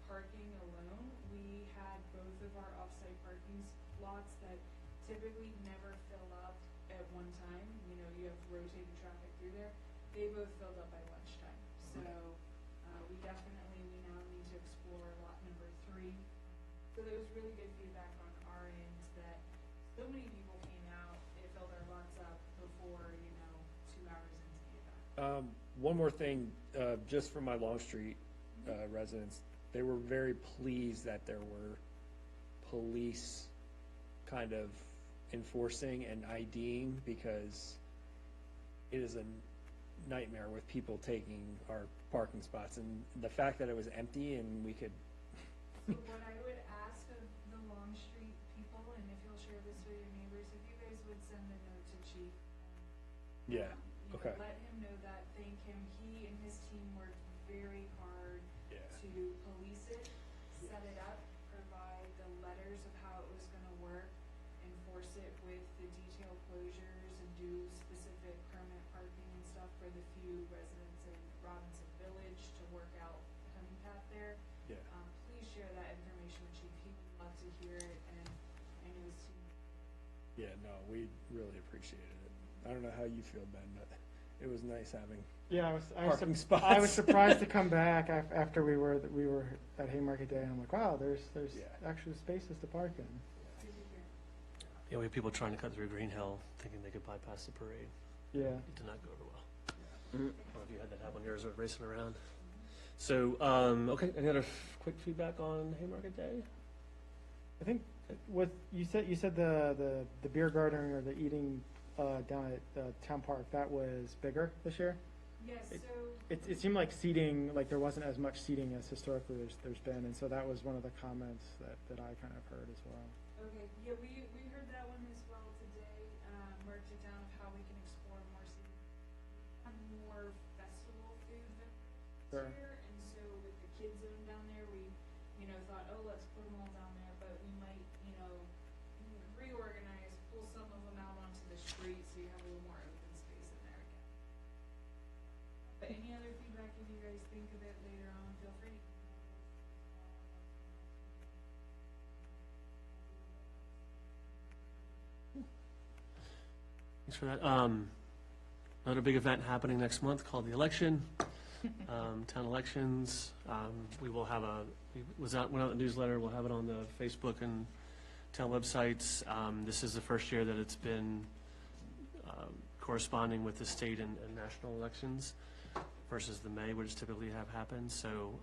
parking alone, we had both of our off-site parking lots that typically never fill up at one time. You know, you have rotating traffic through there. They both filled up by lunchtime. So we now need to explore lot number 3. So there was really good feedback on our end that so many people came out, it filled our lots up before, 2 hours into the event. One more thing, just from my Long Street residents, they were very pleased that there were police kind of enforcing and IDing, because it is a nightmare with people taking our parking spots, and the fact that it was empty and we could, So what I would ask of the Long Street people, and if you'll share this with your neighbors, if you guys would send a note to Chief. yeah, okay. Let him know that, thank him. He and his team worked very hard Yeah. to police it, set it up, provide the letters of how it was gonna work, enforce it with the detailed closures, and do specific permit parking and stuff for the few residents in Robinson Village to work out the coming path there. Yeah. Please share that information with Chief. He would love to hear it, and I know his team. Yeah, no, we really appreciated it. I don't know how you feel, Ben, but it was nice having Yeah, parking I spots. was surprised to come back after we were at Haymarket Day, and I'm like, wow, there's Yeah. actual spaces to park in. Good to hear. Yeah, we had people trying to cut through Green Hill, thinking they could bypass the parade. Yeah. It did not go over well. I don't know if you had that happen on yours or racing around. So, okay, any other quick feedback on Haymarket Day? I think what you said the beer garden or the eating down at Town Park, that was bigger this year. Yes, so. It seemed like seating, like there wasn't as much seating as historically there's been, and so that was one of the comments that I kind of heard as well. Okay, yeah, we heard that one as well today, marked it down of how we can explore more seating. More festival food Sure. here, and so with the kids zone down there, we, thought, oh, let's put them all down there, but we might, reorganize, pull some of them out onto the street, so you have a little more open space in there again. But any other feedback, if you guys think of it later on, feel free. Thanks for that. Another big event happening next month called the election, town elections. We will have went out in the newsletter, we'll have it on the Facebook and town websites. This is the first year that it's been corresponding with the state and national elections versus the May, which typically have happened. So,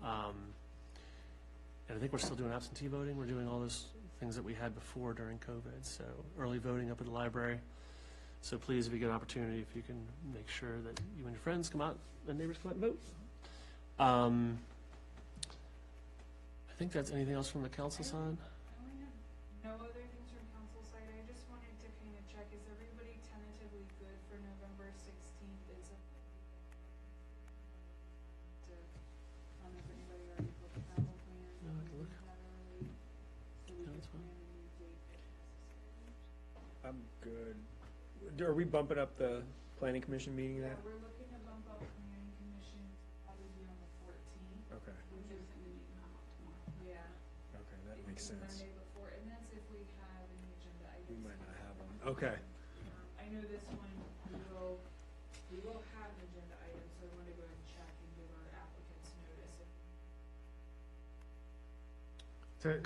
and I think we're still doing absentee voting. We're doing all those things that we had before during COVID. So early voting up at the library. So please, if you get an opportunity, if you can make sure that you and your friends come out, and neighbors come out and vote. I think that's anything else from the council side? I only have no other things from council side. I just wanted to kind of check, is everybody tentatively good for November 16th? It's a. I don't know if anybody already booked travel plans. No, I can look. That early, so we No, can that's fine. plan a new date if necessary. I'm good. Are we bumping up the planning commission meeting Yeah, that? we're looking to bump up planning commission to probably be on the 14th. Okay, Which is yeah. okay, that It's makes the sense. Monday before, and that's if we have any agenda items. We might not have them. Okay. I know this one, we will have an agenda item, so I want to go ahead and check and give our applicants notice.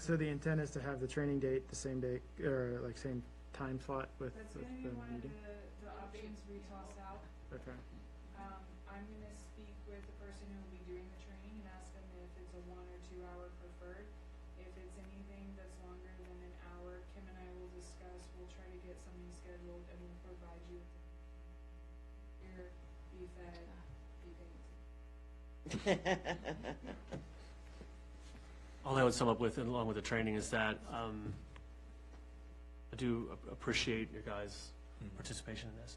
So the intent is to have the training date the same date, or like same time slot with That's the gonna be one of meeting? the options we toss out. Okay. I'm gonna speak with the person who will be doing the training and ask them if it's a 1 or 2 hour preferred. If it's anything that's longer than an hour, Kim and I will discuss, we'll try to get something scheduled and we'll provide you with your be fed, be paid. All I would sum up with, along with the training, is that I do appreciate your guys' participation in this.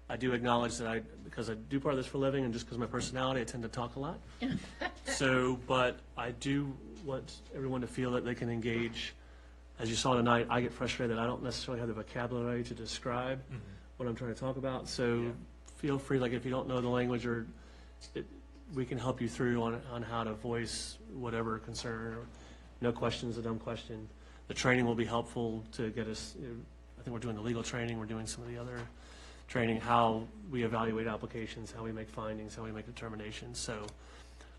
I do acknowledge that because I do part of this for a living, and just because of my personality, I tend to talk a lot. So, but I do want everyone to feel that they can engage. As you saw tonight, I get frustrated. I don't necessarily have the vocabulary to describe what I'm trying to talk about. So feel free, like if you don't know the language, or we can help you through on how to voice whatever concern. Or no question's a dumb question. The training will be helpful to get us, I think we're doing the legal training, we're doing some of the other training, how we evaluate applications, how we make findings, how we make determinations. So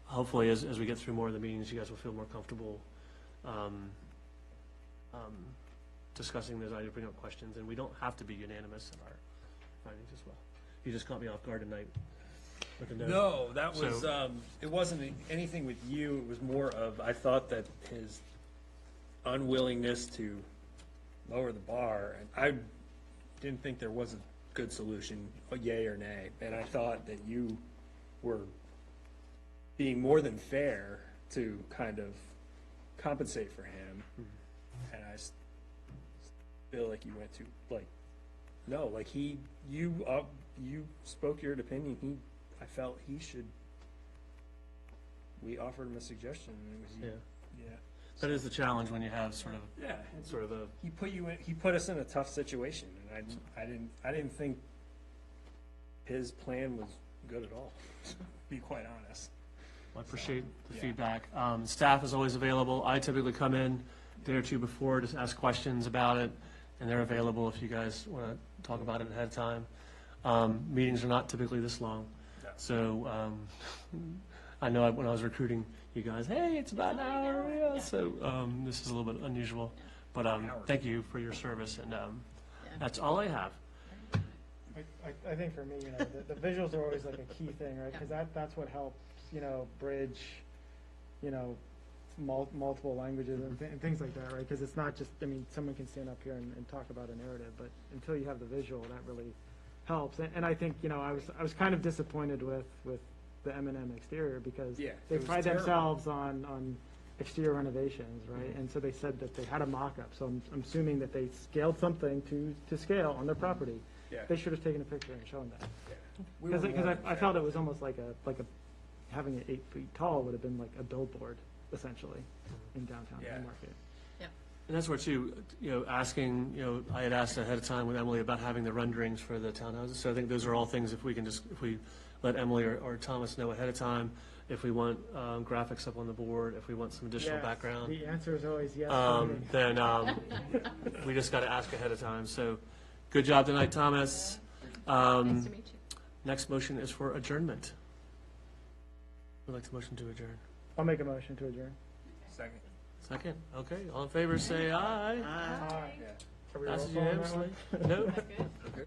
hopefully as we get through more of the meetings, you guys will feel more comfortable discussing those items, bring up questions, and we don't have to be unanimous in our findings as well. You just caught me off guard tonight with the note. No, that was, So- it wasn't anything with you, it was more of, I thought that his unwillingness to lower the bar, and I didn't think there was a good solution, a yay or nay, and I thought that you were being more than fair to kind of compensate for him, and I feel like you went to, like, no, like you spoke your opinion, I felt he should, we offered him a suggestion, and it was you. Yeah. That is the challenge when you have sort of a, He put us in a tough situation, and I didn't think his plan was good at all, to be quite honest. I appreciate the Yeah. feedback. Staff is always available. I typically come in a day or two before, just ask questions about it, and they're available if you guys want to talk about it ahead of time. Meetings are not typically this long. No. So I know when I was recruiting you guys, hey, it's about an hour. Yeah. So this is a little bit unusual. But thank you for your service, and that's all I have. I think for me, you know, the visuals are always like a key thing, right? Because that's what helps, you know, bridge, you know, multiple languages and things like that, right? Because it's not just, I mean, someone can stand up here and talk about a narrative, but until you have the visual, that really helps. And I think, you know, I was kind of disappointed with the M&M exterior because Yeah, they it was pride terrible. themselves on exterior renovations, right? And so they said that they had a mock-up, so I'm assuming that they scaled something to scale on their property. Yeah. They should have taken a picture and shown that. We were Because more I felt it was almost like a having it 8 feet tall would have been like a billboard, essentially, in downtown Yeah. Haymarket. And that's where too, you know, asking, you know, I had asked ahead of time with Emily about having the renderings for the townhouses. So I think those are all things if we let Emily or Thomas know ahead of time, if we want graphics up on the board, if we want some additional Yes, background. The answer is always yes. for me. Then we just got to ask ahead of time. So good job tonight, Thomas. Nice to meet you. Next motion is for adjournment. Would like to motion to adjourn. I'll make a motion to adjourn. Second. Second? Okay, all in favor, say aye. Are we Passes roll calling that one? unanimously. No? Good?